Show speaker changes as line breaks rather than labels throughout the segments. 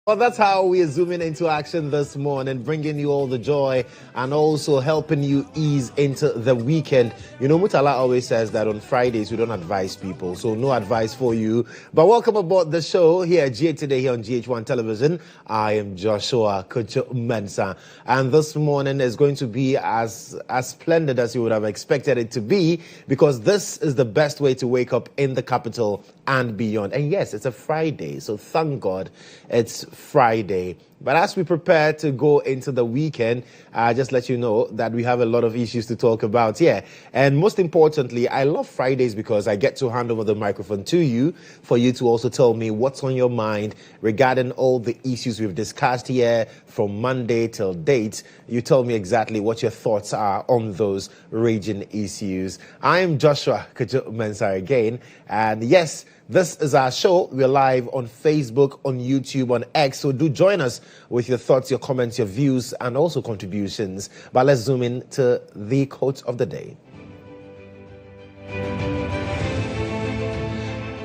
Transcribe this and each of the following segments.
Well, that's how we are zooming into action this morning, bringing you all the joy and also helping you ease into the weekend. You know, Mutala always says that on Fridays we don't advise people, so no advice for you. But welcome aboard the show here at today here on GHOne Television. I am Joshua Kodjo Mensah, and this morning is going to be as splendid as you would have expected it to be, because this is the best way to wake up in the capital and beyond. And yes, it's a Friday, so thank God it's Friday. But as we prepare to go into the weekend, just let you know that we have a lot of issues to talk about here. And most importantly, I love Fridays because I get to hand over the microphone to you for you to also tell me what's on your mind regarding all the issues we've discussed here from Monday till date. You tell me exactly what your thoughts are on those raging issues. I am Joshua Kodjo Mensah again. And yes, this is our show. We're live on Facebook, on YouTube, on X. So do join us with your thoughts, your comments, your views, and also contributions. But let's zoom in to the quote of the day.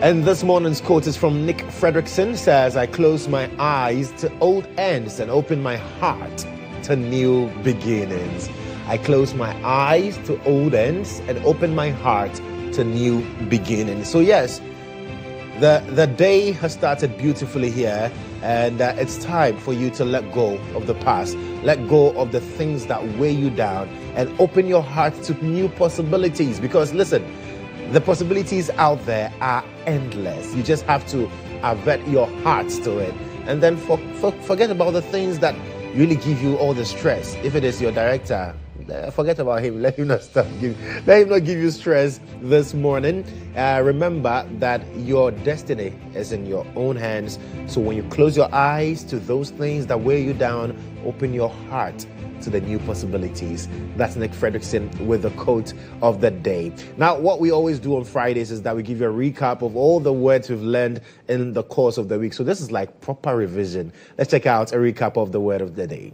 And this morning's quote is from Nick Frederickson. Says, I close my eyes to old ends and open my heart to new beginnings. I close my eyes to old ends and open my heart to new beginnings. So yes, the day has started beautifully here, and it's time for you to let go of the past, let go of the things that weigh you down, and open your heart to new possibilities. Because listen, the possibilities out there are endless. You just have to avert your hearts to it, and then forget about the things that really give you all the stress. If it is your director, forget about him. Let him not give you stress this morning. Remember that your destiny is in your own hands. So when you close your eyes to those things that weigh you down, open your heart to the new possibilities. That's Nick Frederickson with the quote of the day. Now, what we always do on Fridays is that we give you a recap of all the words we've learned in the course of the week. So this is like proper revision. Let's check out a recap of the word of the day.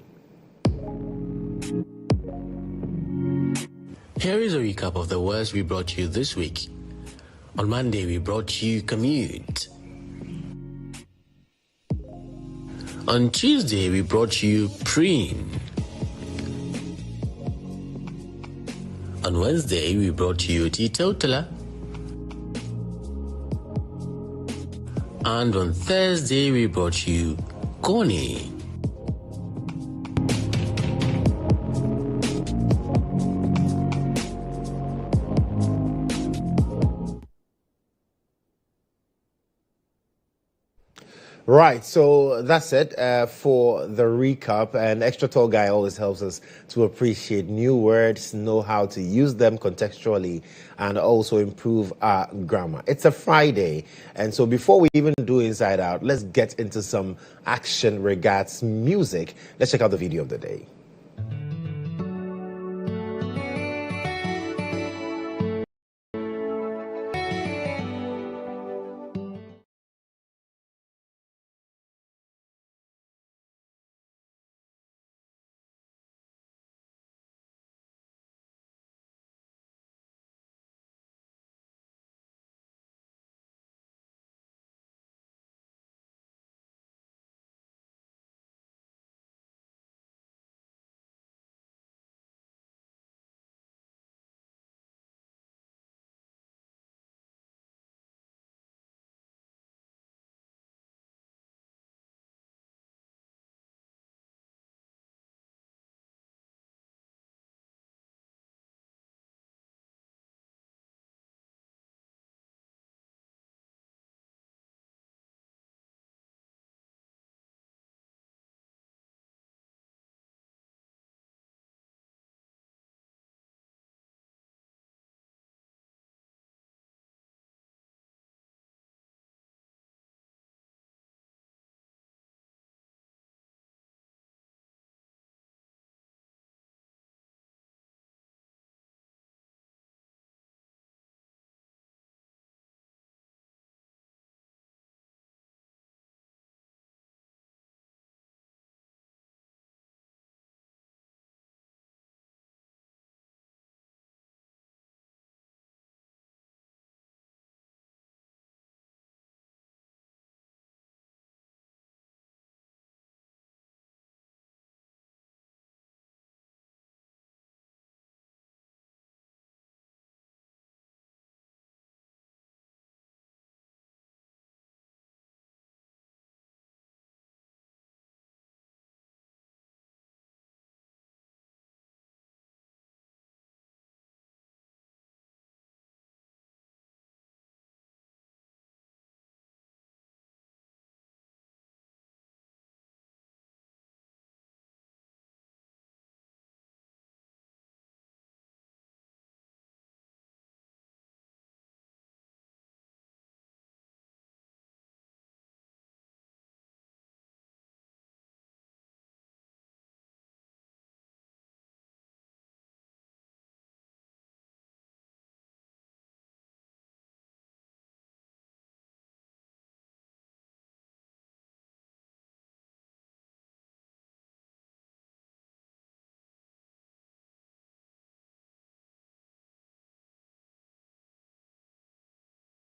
Here is a recap of the words we brought you this week. On Monday, we brought you commute. On Tuesday, we brought you preen. On Wednesday, we brought you teetotaler. And on Thursday, we brought you corny.
Right, so that's it for the recap. And Extra Tall Guy always helps us to appreciate new words, know how to use them contextually, and also improve our grammar. It's a Friday, and so before we even do Inside Out, let's get into some action regards music. Let's check out the video of the day.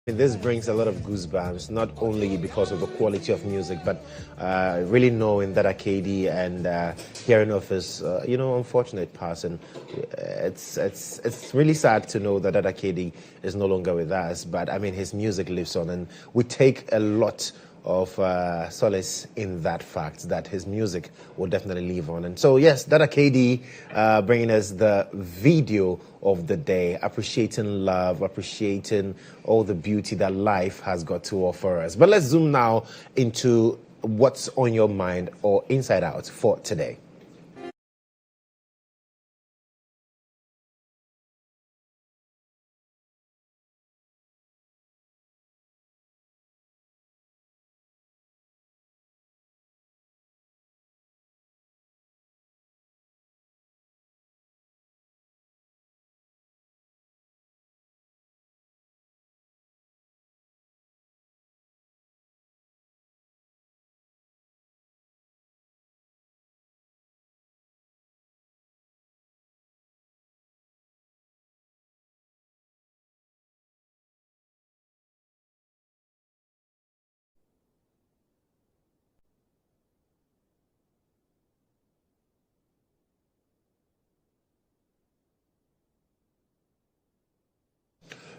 This brings a lot of goosebumps, not only because of the quality of music, but really knowing that Cedi and hearing of his, unfortunate passing. It's really sad to know that Cedi is no longer with us, but I mean, his music lives on, and we take a lot of solace in that fact that his music will definitely live on. And so, yes, Cedi bringing us the video of the day, appreciating love, appreciating all the beauty that life has got to offer us. But let's zoom now into what's on your mind or inside out for today.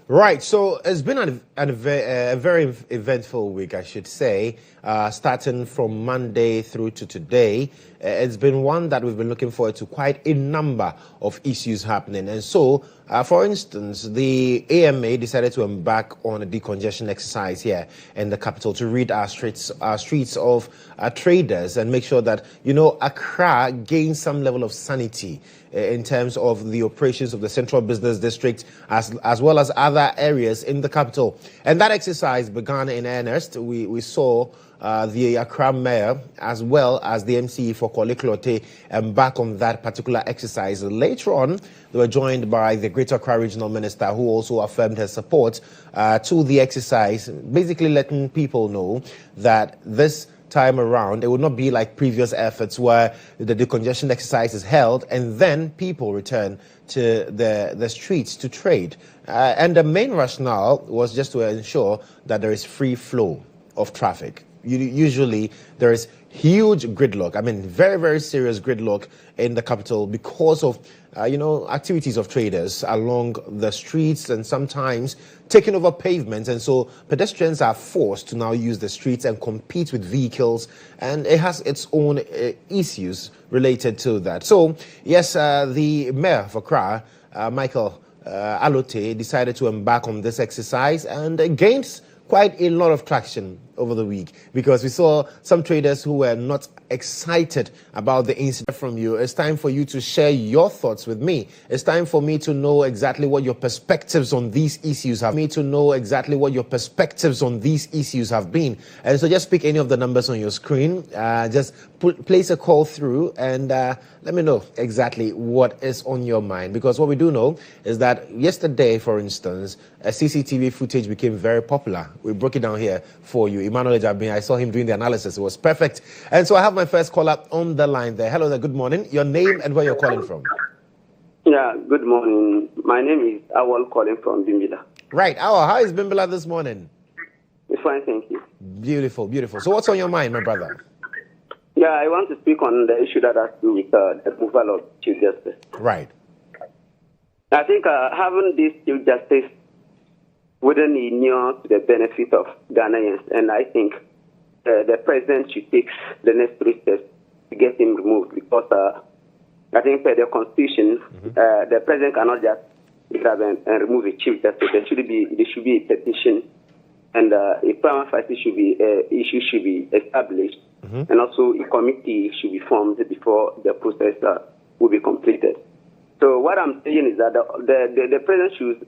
Right, so it's been a very eventful week, I should say, starting from Monday through to today. It's been one that we've been looking forward to, quite a number of issues happening. And so, for instance, the AMA decided to embark on a decongestion exercise here in the capital to rid our streets of traders and make sure that, Accra gains some level of sanity in terms of the operations of the Central Business District as well as other areas in the capital. And that exercise began in earnest. We saw the Accra mayor as well as the MCE for Koliklote embark on that particular exercise. Later on, they were joined by the Greater Accra Regional Minister, who also affirmed her support to the exercise, basically letting people know that this time around, it would not be like previous efforts where the decongestion exercise is held and then people return to the streets to trade. And the main rationale was just to ensure that there is free flow of traffic. Usually there is huge gridlock. I mean, very, very serious gridlock in the capital because of, activities of traders along the streets and sometimes taking over pavements. And so pedestrians are forced to now use the streets and compete with vehicles. And it has its own issues related to that. So, yes, the mayor of Accra, Michael Alote, decided to embark on this exercise and gained quite a lot of traction over the week because we saw some traders who were not excited about the incident from you. It's time for you to share your thoughts with me. It's time for me to know exactly what your perspectives on these issues have been. And so just pick any of the numbers on your screen. Just place a call through and let me know exactly what is on your mind. Because what we do know is that yesterday, for instance, a CCTV footage became very popular. We broke it down here for you. Emmanuel Jabin, I saw him doing the analysis. It was perfect. And so I have my first caller on the line there. Hello there, good morning. Your name and where you're calling from.
Yeah, good morning. My name is Awal calling from Bimbila.
Right. Awal, how is Bimbila this morning?
It's fine, thank you.
Beautiful, beautiful. So what's on your mind, my brother?
Yeah, I want to speak on the issue that has to do with the removal of Chief Justice.
Right.
I think having this Chief Justice wouldn't inure to the benefit of Ghanaians, and I think the president should take the necessary steps to get him removed because I think per the constitution, the president cannot just grab and remove a Chief Justice. There should be a petition, and a prima facie issue should be established, and also a committee should be formed before the process will be completed. So what I'm saying is that the president should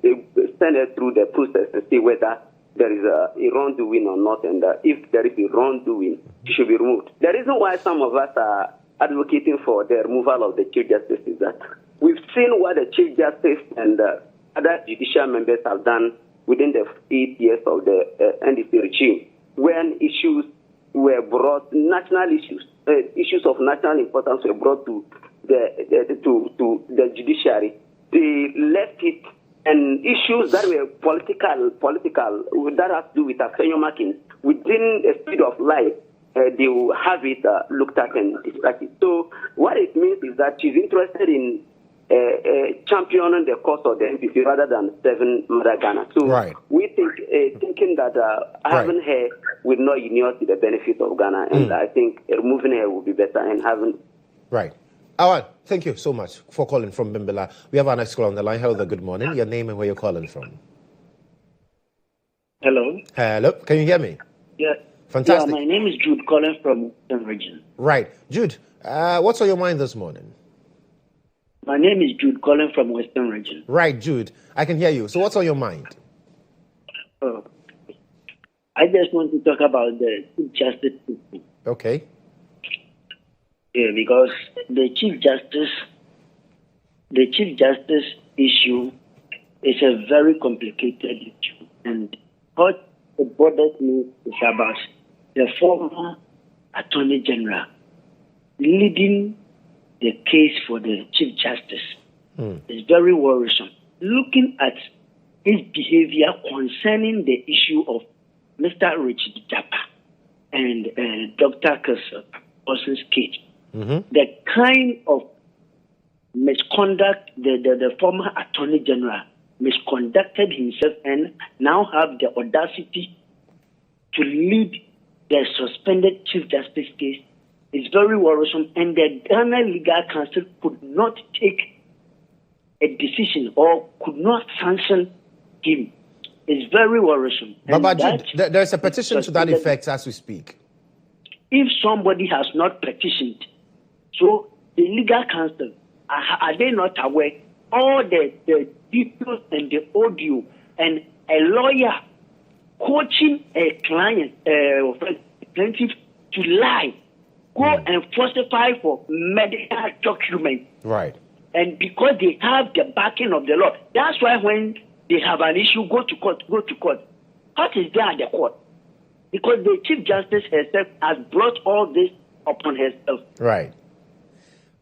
send it through the process and see whether there is a wrongdoing or not, and if there is a wrongdoing, it should be removed. The reason why some of us are advocating for the removal of the Chief Justice is that we've seen what the Chief Justice and other judicial members have done within the 8 years of the NDC regime, when issues were brought, national issues of national importance were brought to the judiciary. They left it and issues that were political, that has to do with senior marking, within the speed of light, they will have it looked at and discussed. So what it means is that she's interested in championing the cause of the MPC rather than serving Mother Ghana. So we think thinking that having her will not inure to the benefit of Ghana, and I think removing her will be better and having.
Right. Awad, thank you so much for calling from Bimbala. We have our next call on the line. Hello, good morning. Your name and where you're calling from.
Hello.
Hello, can you hear me?
Yeah.
Fantastic.
Yeah, my name is Jude, calling from Western Region.
Right. Jude, what's on your mind this morning?
My name is Jude, calling from Western Region.
Right, Jude. I can hear you. So what's on your mind?
I just want to talk about the Chief Justice system.
Okay.
Yeah, because the Chief Justice issue is a very complicated issue. And what it bothers me is about the former Attorney General leading the case for the Chief Justice. It's very worrisome. Looking at his behavior concerning the issue of Mr. Richard Japa and Dr. Carson's case, the kind of misconduct the former Attorney General misconducted himself and now have the audacity to lead the suspended Chief Justice case is very worrisome, and the Ghana Legal Council could not take a decision or could not sanction him. It's very worrisome.
Baba Jude, there's a petition to that effect as we speak.
If somebody has not petitioned, so the legal counsel, are they not aware? All the details and the audio and a lawyer coaching a client, plaintiff to lie, go and falsify for medical documents.
Right.
And because they have the backing of the law, that's why when they have an issue, go to court. What is there at the court? Because the Chief Justice herself has brought all this upon herself.
Right.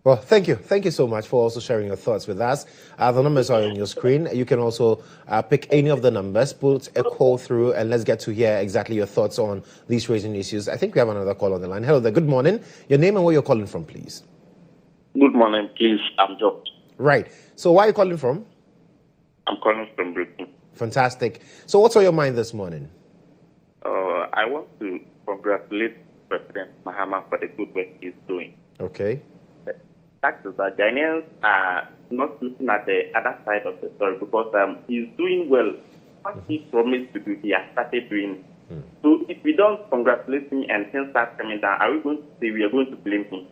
Well, thank you. Thank you so much for also sharing your thoughts with us. The numbers are on your screen. You can also pick any of the numbers, put a call through, and let's get to hear exactly your thoughts on these raising issues. I think we have another call on the line. Hello there. Good morning. Your name and where you're calling from, please.
Good morning, please. I'm George.
Right. So where are you calling from?
I'm calling from Britain.
Fantastic. So what's on your mind this morning?
I want to congratulate President Mahama for the good work he's doing.
Okay.
The fact is that Ghanaians are not looking at the other side of the story because he's doing well. What he promised to do, he has started doing. So if we don't congratulate him and things start coming down, are we going to say we are going to blame him?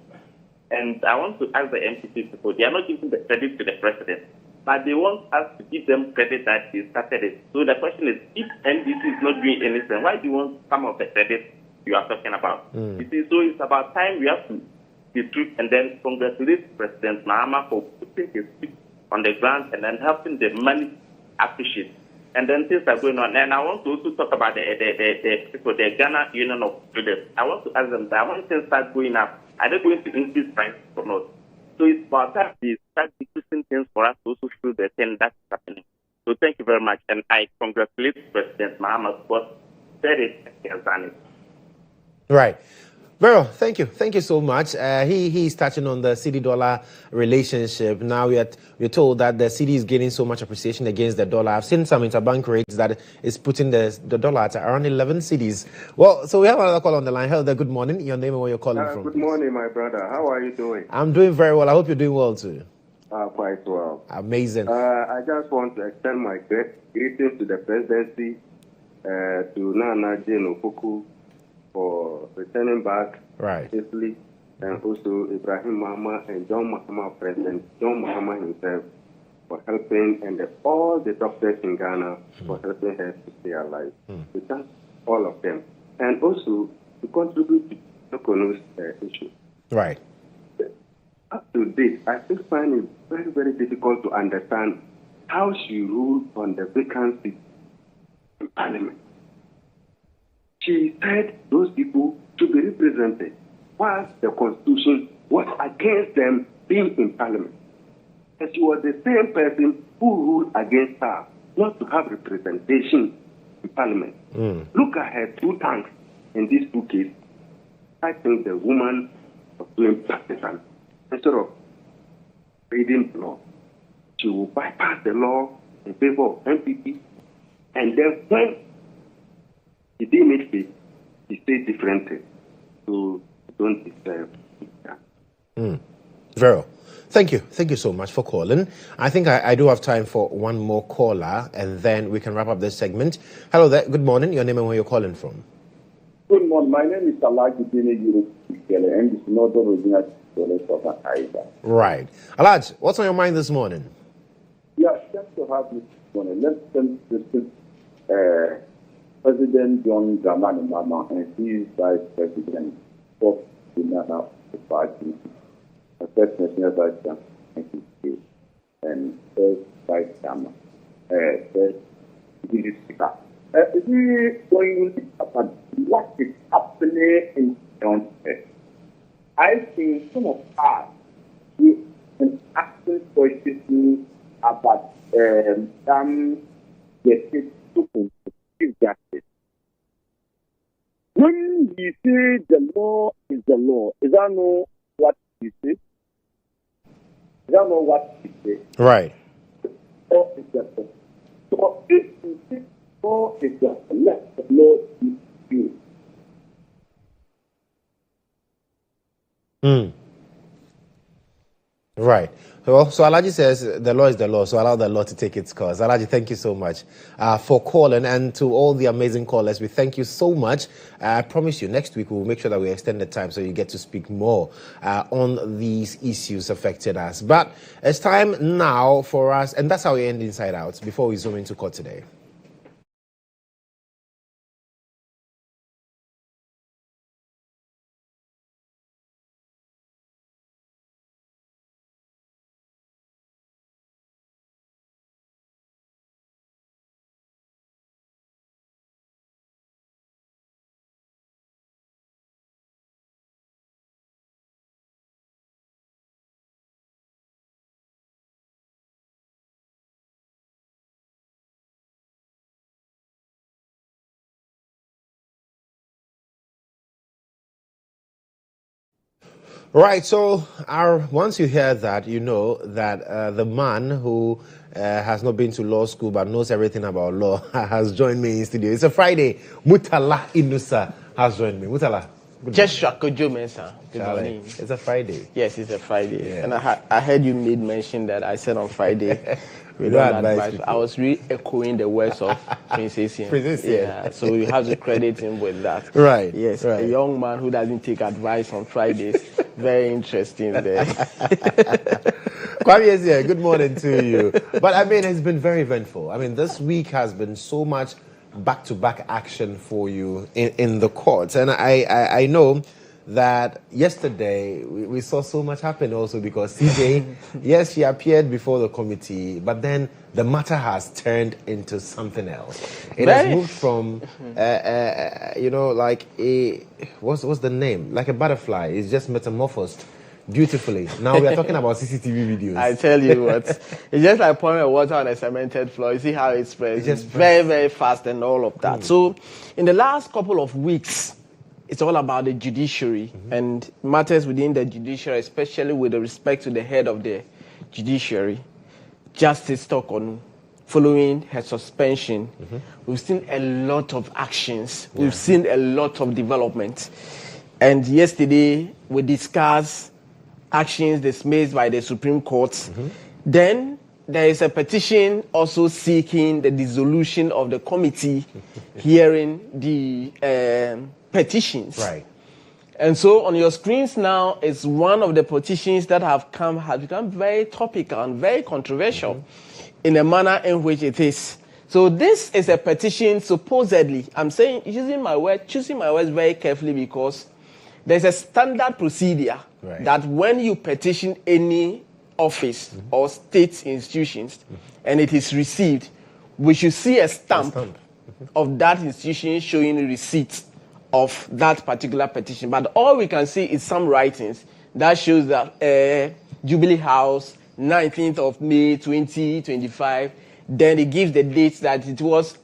And I want to ask the MPC people, they are not giving the credit to the president, but they want us to give them credit that he started it. So the question is, if NDC is not doing anything, why do you want some of the credit you are talking about? You see, so it's about time we have to be true and then congratulate President Mahama for putting his feet on the ground and then helping the money appreciate. And then things are going on. And I want to also talk about the people, the Ghana Union of Traders. I want to ask them that when things start going up, are they going to increase prices or not? So it's about that we start decreasing things for us to also feel the thing that's happening. So thank you very much. And I congratulate President Mahama for he has done it.
Right. Vero, thank you. Thank you so much. He's touching on the Cedi-dollar relationship. Now we're told that the Cedi is gaining so much appreciation against the dollar. I've seen some interbank rates that is putting the dollar at around 11 cedis. Well, so we have another call on the line. Hello there. Good morning. Your name and where you're calling from.
Good morning, my brother. How are you doing?
I'm doing very well. I hope you're doing well too.
Quite well.
Amazing.
I just want to extend my greetings to the presidency, to Nana Jane Opoku, for returning back safely, and also Ibrahim Mahama and President John Mahama himself for helping, and all the doctors in Ghana for helping her to stay alive. We thank all of them. And also to contribute to the Decongestion issue.
Right.
Up to date, I still find it very, very difficult to understand how she ruled on the vacancy in Parliament. She said those people should be represented, whilst the Constitution was against them being in Parliament. And she was the same person who ruled against her not to have representation in Parliament. Look at her 2 tanks in these 2 cases. I think the woman was doing partisan. Instead of reading the law, she will bypass the law in favor of MPP. And then when he didn't make it, he said different things. So don't deserve that.
Vero, thank you. Thank you so much for calling. I think I do have time for one more caller, and then we can wrap up this segment. Hello there. Good morning. Your name and where you're calling from.
Good morning. My name is Alhassan, and it's not original.
Right. Alhaj, what's on your mind this morning?
Yeah, just to have this morning. Let's send President GHOne Mahama and his Vice President of the National Party, First National Vice Chairman, and First Vice Chairman, First Speaker. Is he going to happen? What is happening in Johnson? I think some of us can asking questions about getting to justice. When you say the law is the law, is that know what you say? Is that know what you say?
Right.
Or is that the so if you say law is the let the law is you.
Right. Well, so Alhaji says the law is the law, so allow the law to take its course. Alhaji, thank you so much for calling, and to all the amazing callers, we thank you so much. I promise you, next week we'll make sure that we extend the time so you get to speak more on these issues affecting us. But it's time now for us, and that's how we end Inside Out before we zoom into court today. Right, so once you hear that, you know that the man who has not been to law school but knows everything about law has joined me in studio. It's a Friday. Mutala Inusa has joined me. Mutala.
Just Kodjo Mensah. Good morning.
It's a Friday.
Yes, it's a Friday.
Yeah.
And I heard you made mention that I said on Friday we
don't
don't advise. I was re-echoing the words of Princess. Yeah, so you have to credit him with that.
Right.
Yes,
right.
A young man who doesn't take advice on Fridays. Very interesting there.
Kwame is here. Good morning to you. But I mean, it's been very eventful. I mean, this week has been so much back-to-back action for you in the courts. And I know that yesterday we saw so much happen also because CJ, yes, she appeared before the committee, but then the matter has turned into something else. It has moved from, like what's the name? Like a butterfly. It's just metamorphosed beautifully. Now we are talking about CCTV videos.
I tell you what, it's just like pouring water on a cemented floor. You see how it spreads. It's very, very fast and all of that. So in the last couple of weeks, it's all about the judiciary and matters within the judiciary, especially with respect to the head of the judiciary, Justice Darko, following her suspension. We've seen a lot of actions. We've seen a lot of development. And yesterday, we discussed actions dismissed by the Supreme Court. Then there is a petition also seeking the dissolution of the committee hearing the petitions.
Right.
And so on your screens now is one of the petitions that has become very topical and very controversial in the manner in which it is. So this is a petition supposedly, I'm saying, choosing my words very carefully because there's a standard procedure that when you petition any office or state institutions and it is received, we should see a stamp of that institution showing receipt of that particular petition. But all we can see is some writings that shows that Jubilee House, 19th of May, 2025, Then it gives the dates that it was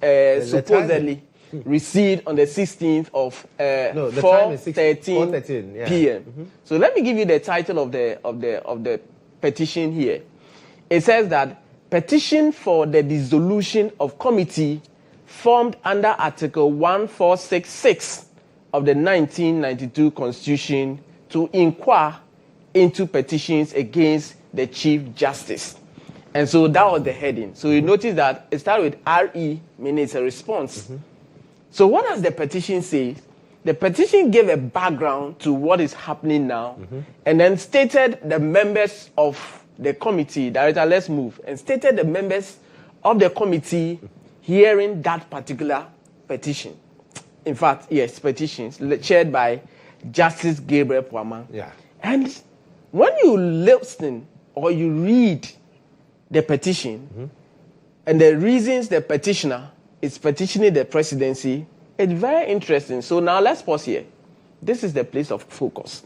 supposedly received on the 16th of 4:13 p.m. So let me give you the title of the petition here. It says that petition for the dissolution of committee formed under Article 1466 of the 1992 Constitution to inquire into petitions against the Chief Justice. And so that was the heading. So you notice that it started with RE, meaning it's a response. So what does the petition say? The petition gave a background to what is happening now, and then stated the members of the committee. Director, let's move. And stated the members of the committee hearing that particular petition. In fact, yes, petitions chaired by Justice Gabriel Pwamang.
Yeah.
And when you listen or you read the petition and the reasons the petitioner is petitioning the presidency, it's very interesting. So now let's pause here. This is the place of focus.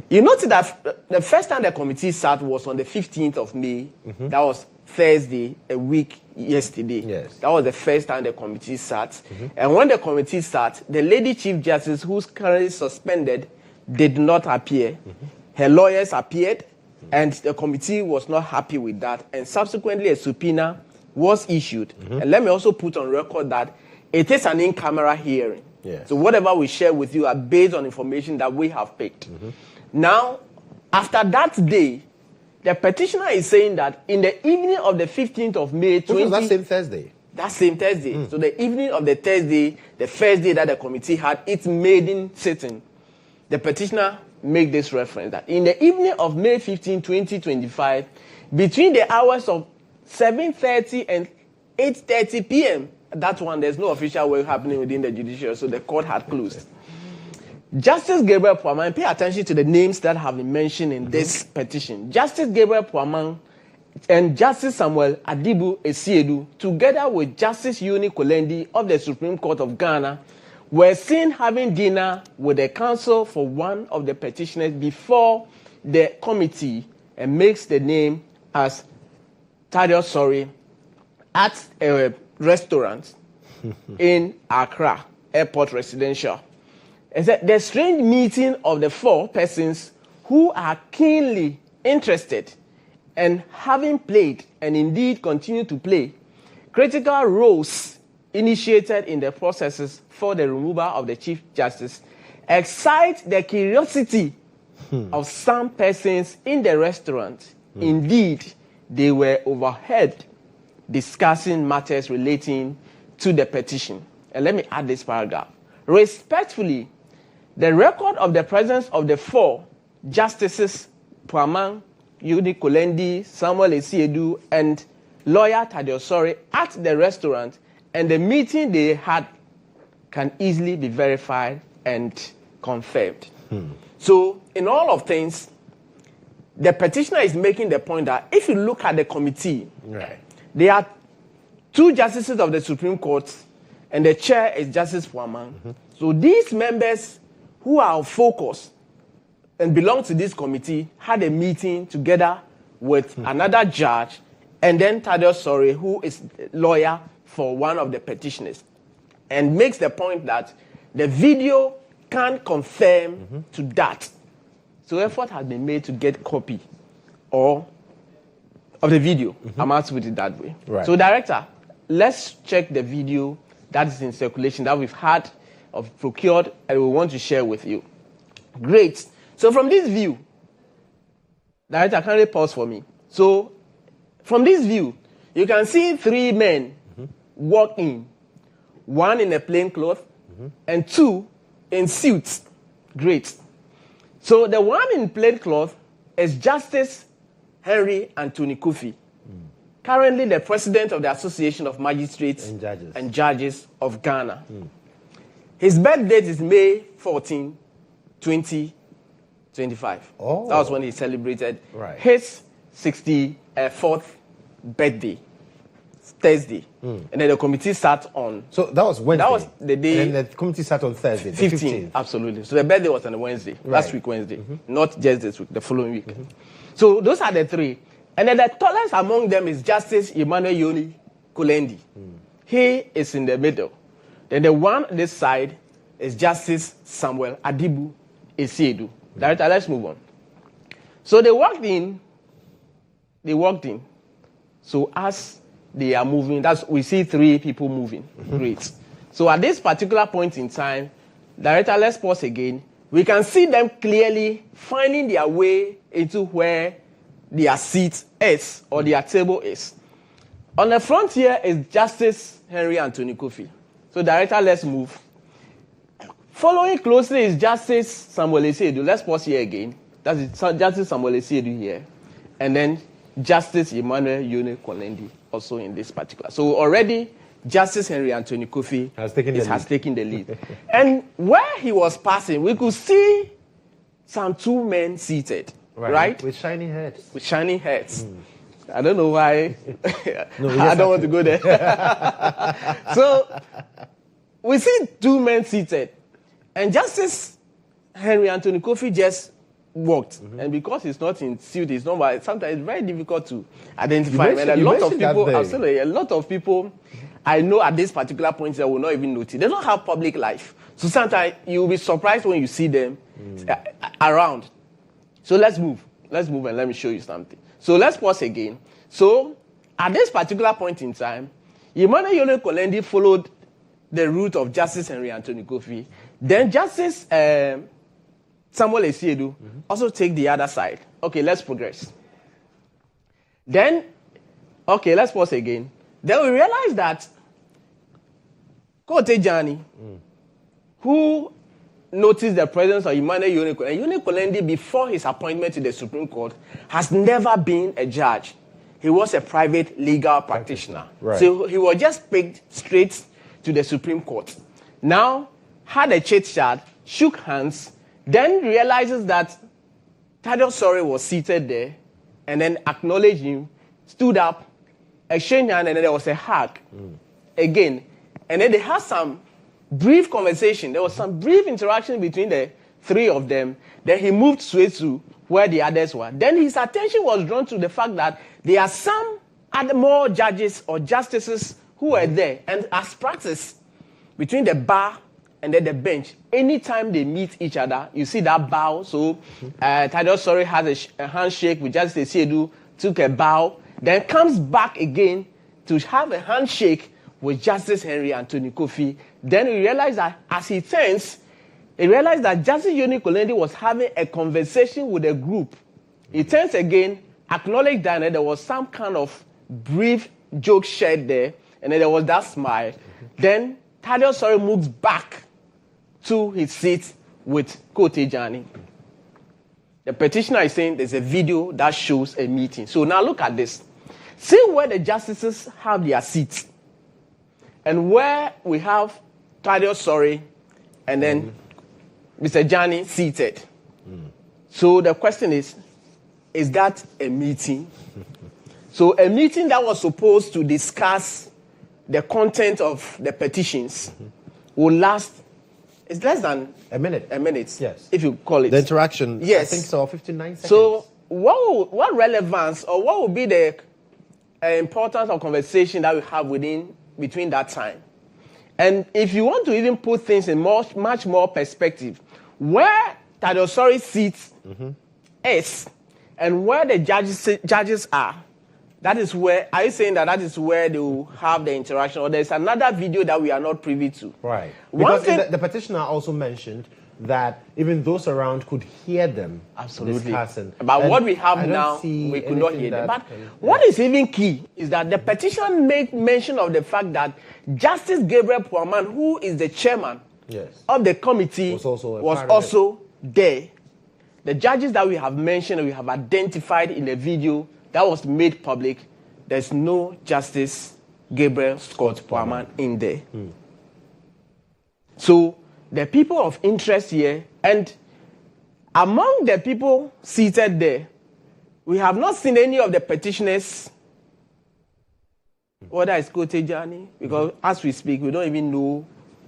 You notice that the first time the committee sat was on the 15th of May. That was Thursday, a week yesterday.
Yes.
That was the first time the committee sat. And when the committee sat, the Lady Chief Justice, who's currently suspended, did not appear. Her lawyers appeared, and the committee was not happy with that. And subsequently, a subpoena was issued. And let me also put on record that it is an in-camera hearing.
Yes.
So whatever we share with you are based on information that we have picked. Now, after that day, the petitioner is saying that in the evening of the 15th of May,
that same Thursday.
That same Thursday. So the evening of the Thursday, the first day that the committee had its maiden sitting, the petitioner made this reference that in the evening of May 15, 2025, between the hours of 7:30 and 8:30 p.m., that one, there's no official work happening within the judiciary, so the court had closed. Justice Gabriel Pwamang, pay attention to the names that have been mentioned in this petition. Justice Gabriel Pwamang and Justice Samuel Adibu Esiedu, together with Justice GHOne Kolendi of the Supreme Court of Ghana, were seen having dinner with the counsel for one of the petitioners before the committee, and makes the name as Tadio Sori, at a restaurant in Accra Airport Residential. And said the strange meeting of the four persons who are keenly interested and having played and indeed continue to play critical roles initiated in the processes for the removal of the Chief Justice excite the curiosity of some persons in the restaurant. Indeed, they were overheard discussing matters relating to the petition. And let me add this paragraph. Respectfully, the record of the presence of the four justices, Pwamang, GHOne Kolendi, Samuel Esiedu, and lawyer Tadio Sori at the restaurant, and the meeting they had can easily be verified and confirmed. So, in all of things, the petitioner is making the point that if you look at the committee, there are two justices of the Supreme Court, and the chair is Justice Pwamang. So these members who are of focus and belong to this committee had a meeting together with another judge, and then Tadio Sori, who is lawyer for one of the petitioners, and makes the point that the video can confirm to that. So effort has been made to get copy of the video. I'm asked to put it that way. So director, let's check the video that is in circulation that we've had of procured and we want to share with you. Great. So from this view, director, can you pause for me? So from this view, you can see three men walk in, one in a plain cloth and two in suits. Great. So the one in plain cloth is Justice Henry Anthony Kofi, currently the president of the Association of Magistrates and Judges of Ghana. His birth date is May 14, 2025. That was when he celebrated his 64th birthday, Thursday. And then the committee sat on...
So that was Wednesday?
That was the day...
And then the committee sat on Thursday,
15th. Absolutely. So the birthday was on Wednesday, last week Wednesday, not just this week, the following week. So those are the three. And then the tallest among them is Justice Emmanuel Yoni Kulendi. He is in the middle. Then the one on this side is Justice Samuel Adibu Esiedu. Director, let's move on. So they walked in. So as they are moving, we see 3 people moving. Great. So at this particular point in time, Director, let's pause again. We can see them clearly finding their way into where their seat is or their table is. On the front here is Justice Henry Anthony Kofi. So, Director, let's move. Following closely is Justice Samuel Esiedu. Let's pause here again. That's Justice Samuel Esiedu here. And then Justice Emmanuel Yone Kolendi also in this particular. So, already, Justice Henry Anthony Kofi has taken the lead. And where he was passing, we could see some 2 men seated. Right?
With shiny heads.
With shiny heads. I don't know why. I don't want to go there. So, we see 2 men seated. And Justice Henry Anthony Kofi just walked. And because he's not in suit, sometimes it's very difficult to identify. A lot of people I know at this particular point they will not even notice. They don't have public life. So sometimes you'll be surprised when you see them around. So let's move. Let's move and let me show you something. So let's pause again. So at this particular point in time, Emmanuel Yone Kolendi followed the route of Justice Henry Anthony Kofi. Then Justice Samuel Esiedu also take the other side. Okay, let's progress. Then, okay, let's pause again. Then we realize that Kodjo, who noticed the presence of Emmanuel Yone Kolendi before his appointment to the Supreme Court, has never been a judge. He was a private legal practitioner. Right. So he was just picked straight to the Supreme Court. Now, had a chit-chat, shook hands, then realizes that Thaddeus Sori was seated there, and then acknowledged him, stood up, exchanged hands, and then there was a hug again. And then they had some brief conversation. There was some brief interaction between the 3 of them. Then he moved straight to where the others were. Then his attention was drawn to the fact that there are some other more judges or justices who were there. And as practice, between the bar and then the bench, anytime they meet each other, you see that bow. So Thaddeus Sori has a handshake with Justice Esiedu, took a bow, then comes back again to have a handshake with Justice Henry Anthony Kofi. Then we realized that as he turns, he realized that Justice Yone Kolendi was having a conversation with a group. He turns again, acknowledged that there was some kind of brief joke shared there, and then there was that smile. Then Thaddeus Sori moves back to his seat with Kodjo. The petitioner is saying there's a video that shows a meeting. So now look at this. See where the justices have their seats. And where we have Thaddeus Sori and then Mr. Jani seated. So the question is that a meeting? So a meeting that was supposed to discuss the content of the petitions will last, it's less than
a minute.
Yes. If you call it.
The interaction,
yes.
I think so, 59 seconds.
So what relevance or what would be the importance of conversation that we have between that time? And if you want to even put things in much more perspective, where Thaddeus Sori's seat is and where the judges are, that is where, are you saying that is where they will have the interaction? Or there's another video that we are not privy to?
Right. Because the petitioner also mentioned that even those around could hear them discussing.
But what we have now, we could not hear them. But what is even key is that the petition made mention of the fact that Justice Gabriel Pwamang, who is the chairman of the committee, was also there. The judges that we have mentioned, we have identified in the video that was made public, there's no Justice Gabriel Scott Pwamang in there. So the people of interest here, and among the people seated there, we have not seen any of the petitioners, whether it's Kodjo, because as we speak, we don't even know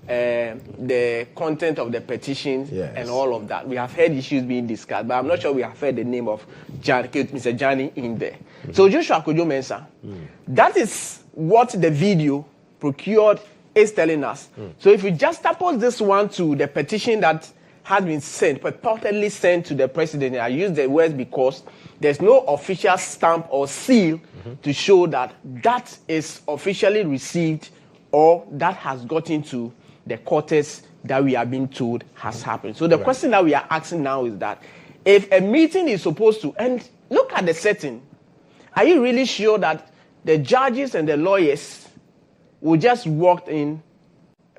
the content of the petition and all of that. We have heard issues being discussed, but I'm not sure we have heard the name of Mr. Johnny in there. So Joshua Kodjo Mensah, that is what the video procured is telling us. So if we just suppose this one to the petition that has been sent, purportedly sent to the president, I use the words because there's no official stamp or seal to show that that is officially received or that has gotten to the quarters that we are being told has happened. So the question that we are asking now is that if a meeting is supposed to end, look at the setting. Are you really sure that the judges and the lawyers will just walk in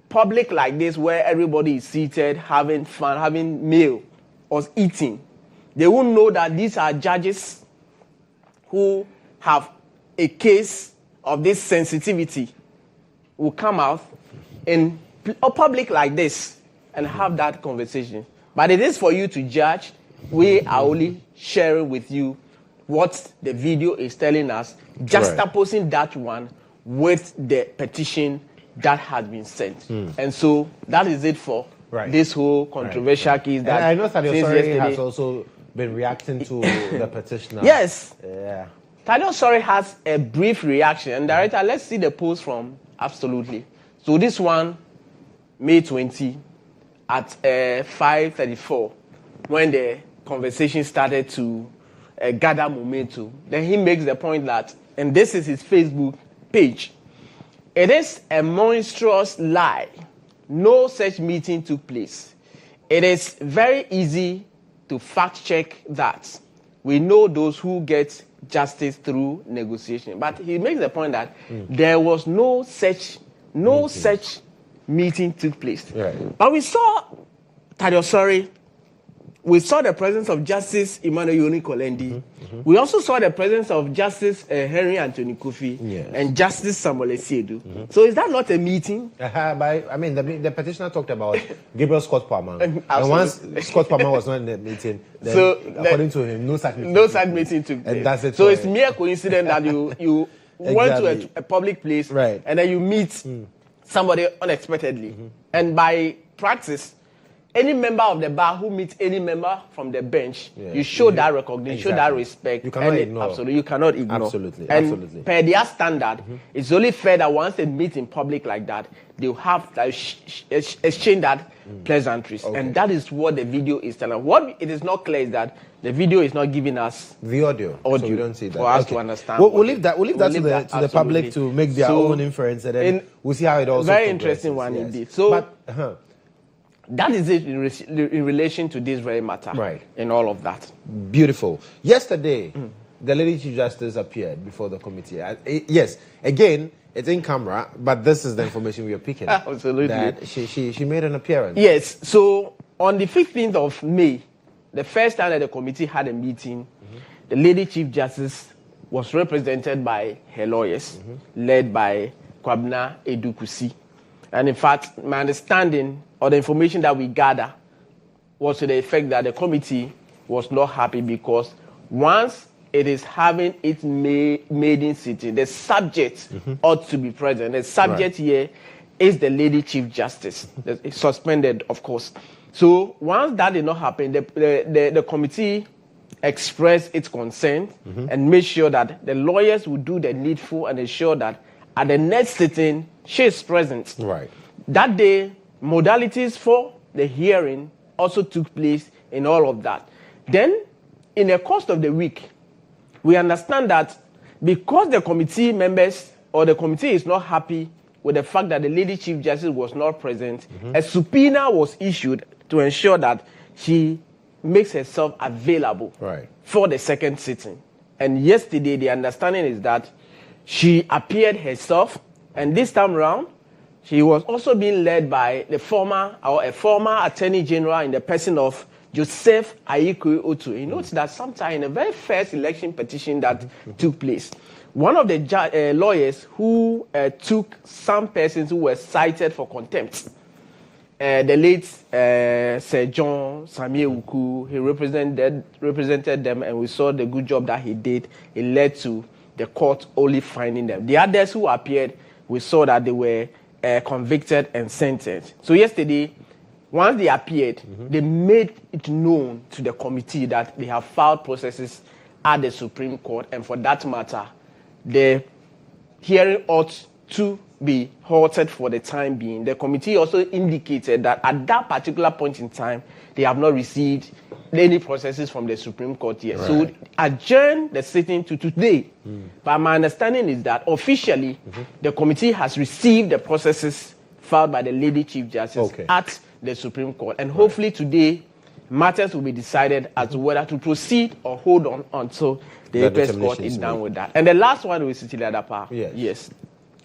public like this where everybody is seated, having fun, having meal or eating? They won't know that these are judges who have a case of this sensitivity will come out in a public like this and have that conversation. But it is for you to judge. We are only sharing with you what the video is telling us, just opposing that one with the petition that has been sent. And so that is it for this whole controversial case. That
I know Thaddeus has also been reacting to the petitioner.
Yes. Yeah. Thaddeus has a brief reaction. And director, let's see the post from Absolutely. So this one, May 20 at 5:34, when the conversation started to gather momentum. Then he makes the point that, and this is his Facebook page, it is a monstrous lie. No such meeting took place. It is very easy to fact check that. We know those who get justice through negotiation. But he makes the point that there was no such meeting took place. Right. But we saw Thaddeus, we saw the presence of Justice Emmanuel Kolendi. We also saw the presence of Justice Henry Anthony Kofi and Justice Samuel Esiedu. So is that not a meeting?
I mean, the petitioner talked about Gabriel Scott Pwamang. And once Scott Pwamang was not in the meeting, then, so according to him, no such meeting took place. And that's it.
So it's mere coincidence that you went to a public place and then you meet somebody unexpectedly. And by practice, any member of the bar who meets any member from the bench, you show that recognition, show that respect.
You cannot ignore.
Absolutely, you cannot ignore.
Absolutely,
and
absolutely.
Per their standard, it's only fair that once they meet in public like that, they'll have exchange that pleasantries. Okay. And that is what the video is telling. What it is not clear is that the video is not giving us
the audio. So we don't see that.
For us to understand.
We'll leave that to the public to make their own inference, and then we'll see how it also
very interesting one indeed. So that is it in relation to this very matter, in all of that.
Beautiful. Yesterday, the Lady Chief Justice appeared before the committee. Yes, again, it's in camera, but this is the information we are picking.
Absolutely.
That she made an appearance.
Yes. So on the 15th of May, the first time that the committee had a meeting, the Lady Chief Justice was represented by her lawyers, led by Kwabena Edukusi. And in fact, my understanding or the information that we gather was to the effect that the committee was not happy because once it is having its maiden sitting, the subject ought to be present. The subject here is the Lady Chief Justice. It's suspended, of course. So once that did not happen, the committee expressed its concern and made sure that the lawyers would do the needful and ensure that at the next sitting, she is present.
Right.
That day, modalities for the hearing also took place in all of that. Then, in the course of the week, we understand that because the committee members or the committee is not happy with the fact that the Lady Chief Justice was not present, a subpoena was issued to ensure that she makes herself available for the second sitting. And yesterday, the understanding is that she appeared herself, and this time around, she was also being led by a former Attorney General in the person of Joseph Ayiko Otu. You notice that sometime in the very first election petition that took place, one of the lawyers who took some persons who were cited for contempt, the late Sir John Samuel Uku, he represented them, and we saw the good job that he did. It led to the court only finding them. The others who appeared, we saw that they were convicted and sentenced. So yesterday, once they appeared, they made it known to the committee that they have filed processes at the Supreme Court, and for that matter, the hearing ought to be halted for the time being. The committee also indicated that at that particular point in time, they have not received any processes from the Supreme Court yet. Right. So adjourn the sitting to today. But my understanding is that officially, the committee has received the processes filed by the Lady Chief Justice at the Supreme Court. And hopefully today, matters will be decided as to whether to proceed or hold on until the Apex Court is done with that. And the last one is Cedi Ladapa. Yes.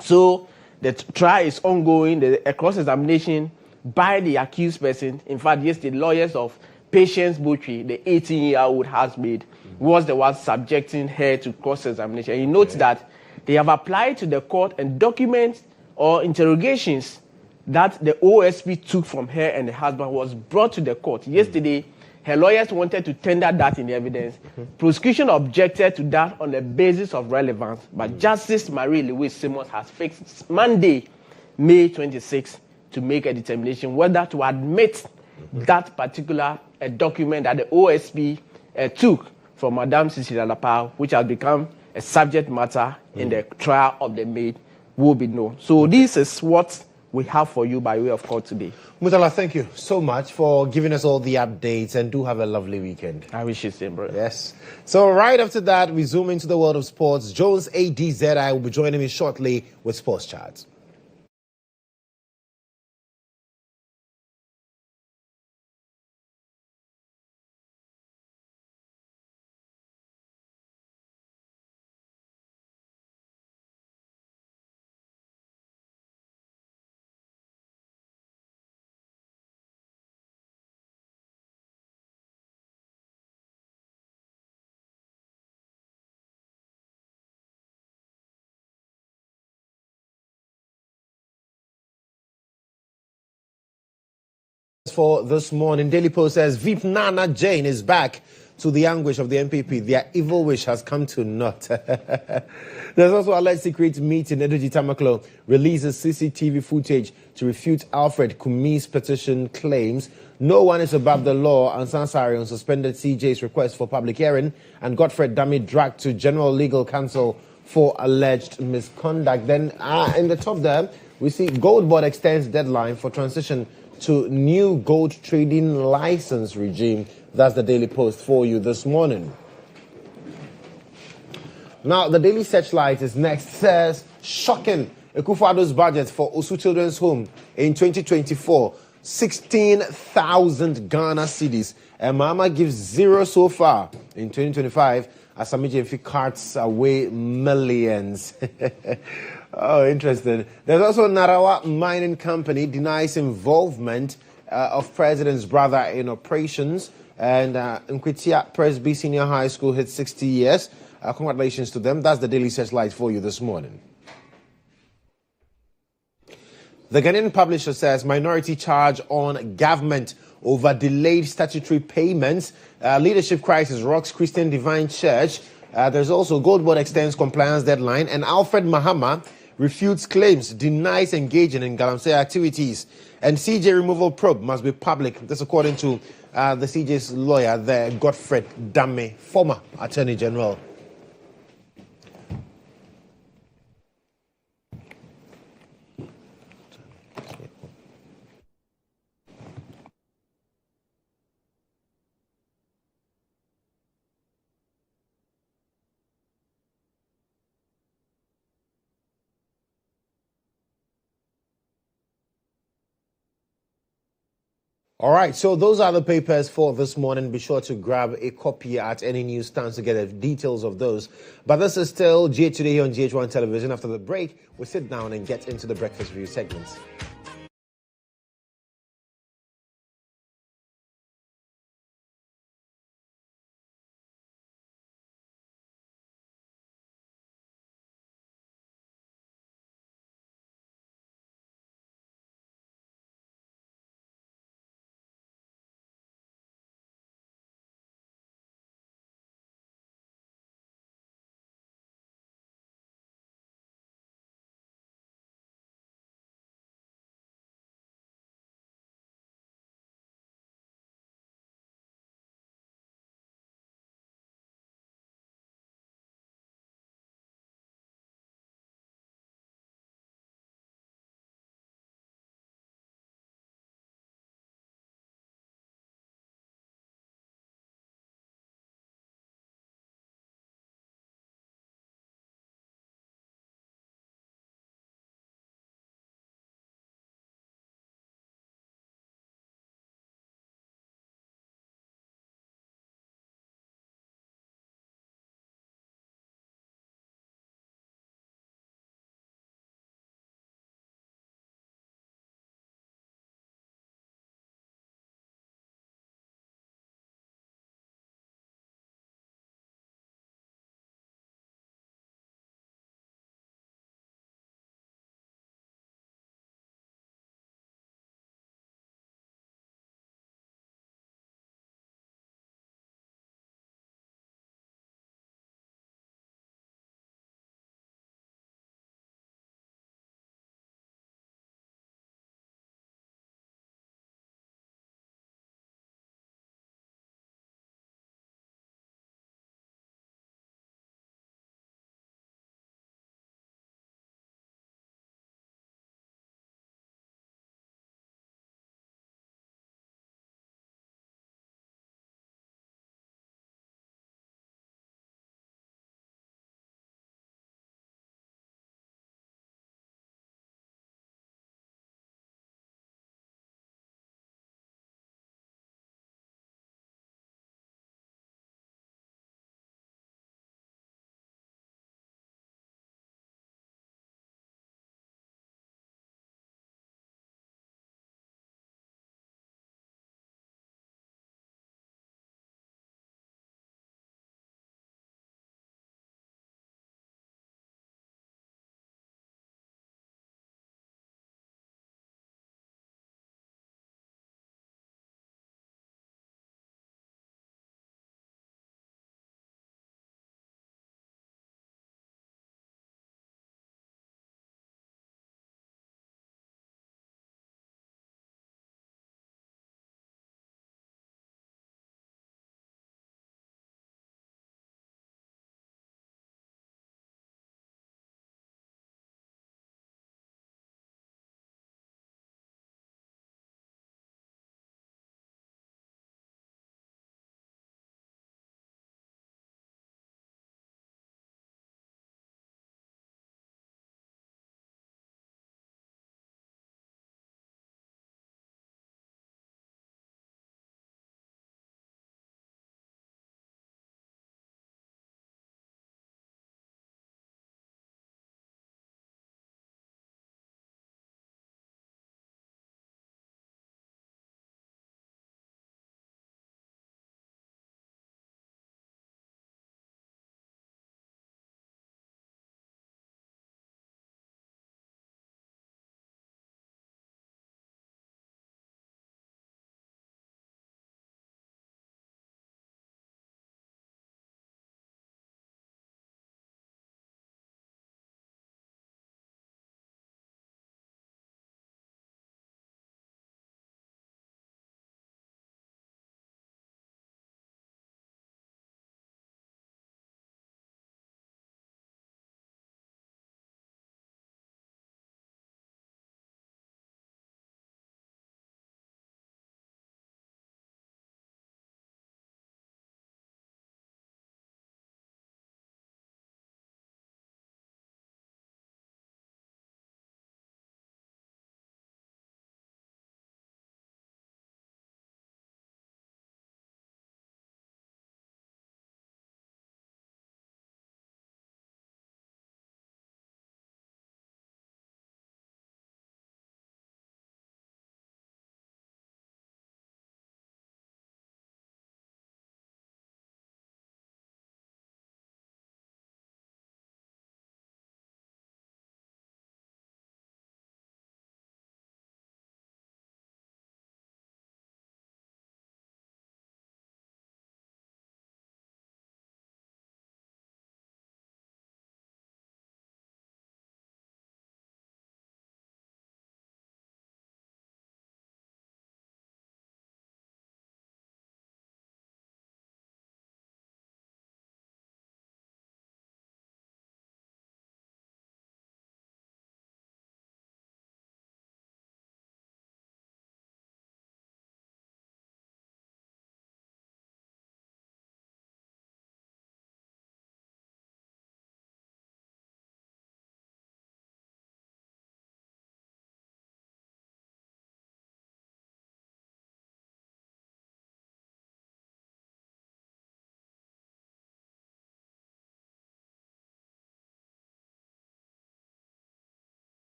So the trial is ongoing. The cross-examination by the accused person. In fact, yesterday, lawyers of Patience Butri, the 18-year-old housemaid, was the one subjecting her to cross-examination. And he notes that they have applied to the court and documents or interrogations that the OSP took from her and the husband was brought to the court. Yesterday, her lawyers wanted to tender that in evidence. Prosecution objected to that on the basis of relevance, but Justice Marie Louise Simmons has fixed Monday, May 26, to make a determination whether to admit that particular document that the OSP took from Madame Cedi Ladapa, which has become a subject matter in the trial of the maid, will be known. So this is what we have for you by way of court today.
Mutala, thank you so much for giving us all the updates, and do have a lovely weekend.
I wish you the same, brother.
Yes. So right after that, we zoom into the world of sports. Jones ADZI will be joining me shortly with Sports Charts. For this morning, Daily Post says Veep Nana Jane is back to the anguish of the MPP. Their evil wish has come to naught. There's also alleged secret meeting. Edoji Tamaklo releases CCTV footage to refute Alfred Kumi's petition claims no one is above the law, and Sansari on suspended CJ's request for public hearing, and Godfred Dami dragged to General Legal Counsel for alleged misconduct. Then in the top there, we see Gold Board extends deadline for transition to new gold trading license regime. That's the Daily Post for you this morning. Now, the Daily Searchlight is next. Says, shocking, Akufo-Addo's budget for Osu Children's Home in 2024, 16,000 Ghana cedis. And Mahama gives zero so far in 2025 as Samiji carts away millions. Oh, interesting. There's also Narawa Mining Company denies involvement of president's brother in operations. And Nkwitia Presby Senior High School hits 60 years. Congratulations to them. That's the Daily Searchlight for you this morning. The Ghanaian publisher says minority charge on government over delayed statutory payments. Leadership crisis rocks Christian Divine Church. There's also Gold Board extends compliance deadline. And Alfred Mahama refutes claims, denies engaging in Galamsey activities. And CJ removal probe must be public. This according to the CJ's lawyer, the Godfred Dame, former Attorney General. All right, so those are the papers for this morning. Be sure to grab a copy at any newsstand to get the details of those. But this is still GH Today here on GHOne Television. After the break, we'll sit down and get into the breakfast review segments.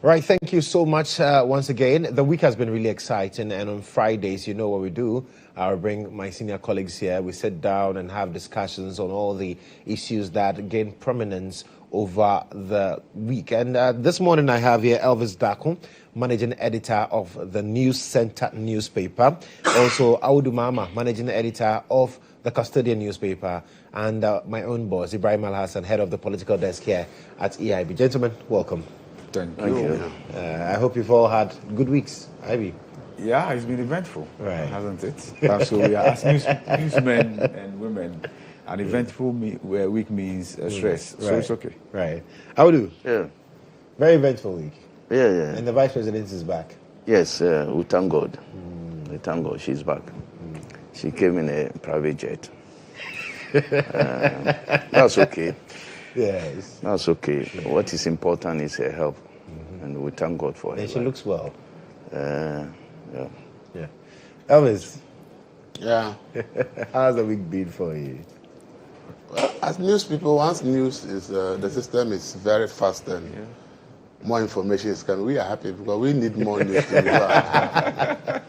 Right, thank you so much once again. The week has been really exciting, and on Fridays, you know what we do. I'll bring my senior colleagues here. We sit down and have discussions on all the issues that gain prominence over the week. And this morning I have here Elvis Darko, managing editor of the News Center newspaper. Also, Awudu Mahama, managing editor of the Custodian newspaper. And my own boss, Ibrahim Alhassan, head of the political desk here at EIB. Gentlemen, welcome.
Thank you.
I hope you've all had good weeks, Ivy.
Yeah, it's been eventful,
right?
Hasn't it? So we are as newsmen and women. An eventful week means stress, so it's okay.
Right. Awudu?
Yeah.
Very eventful week.
Yeah.
And the Vice President is back.
Yes, we thank God. We thank God she's back. She came in a private jet. That's okay.
Yes.
That's okay. What is important is her health. And we thank God for her.
And she looks well.
Yeah.
Elvis?
Yeah.
How's the week been for you?
Well, as news people, once news is, the system is very fast and more information is coming. We are happy because we need more news to go out.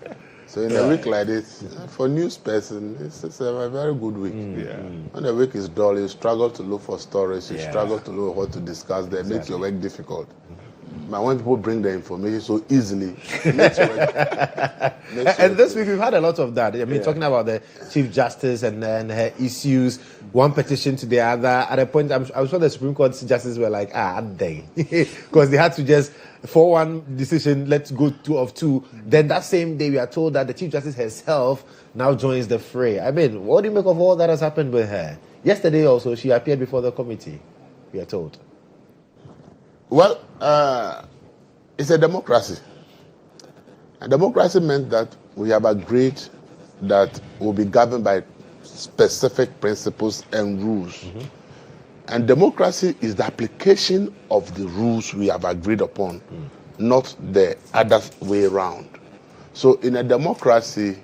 So in a week like this, for news person, it's a very good week. When the week is dull, you struggle to look for stories, you struggle to know what to discuss, that makes your work difficult. But when people bring the information so easily, it makes your work.
And this week we've had a lot of that. I mean, talking about the Chief Justice and then her issues, one petition to the other. At a point, I'm sure the Supreme Court justices were like, they. Because they had to just, for one decision, let's go 2 of 2. Then that same day, we are told that the Chief Justice herself now joins the fray. I mean, what do you make of all that has happened with her? Yesterday also, she appeared before the committee, we are told.
Well, it's a democracy. And democracy meant that we have agreed that we'll be governed by specific principles and rules. And democracy is the application of the rules we have agreed upon, not the other way around. So in a democracy,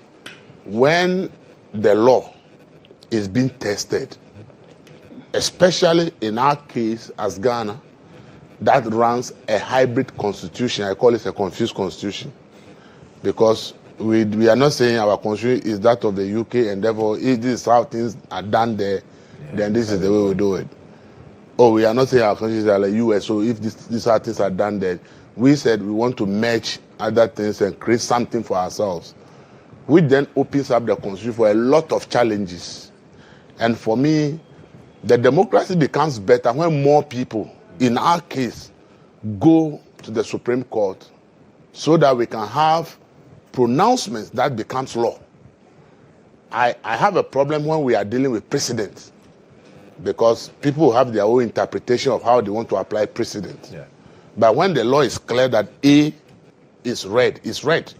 when the law is being tested, especially in our case as Ghana, that runs a hybrid constitution. I call it a confused constitution. Because we are not saying our constitution is that of the UK and therefore if this is how things are done there, then this is the way we do it. Or we are not saying our constitution is like the US, so if these how things are done there, we said we want to merge other things and create something for ourselves. Which then opens up the constitution for a lot of challenges. And for me, the democracy becomes better when more people, in our case, go to the Supreme Court so that we can have pronouncements that becomes law. I have a problem when we are dealing with precedents because people have their own interpretation of how they want to apply precedent. But when the law is clear that A is red, it's red.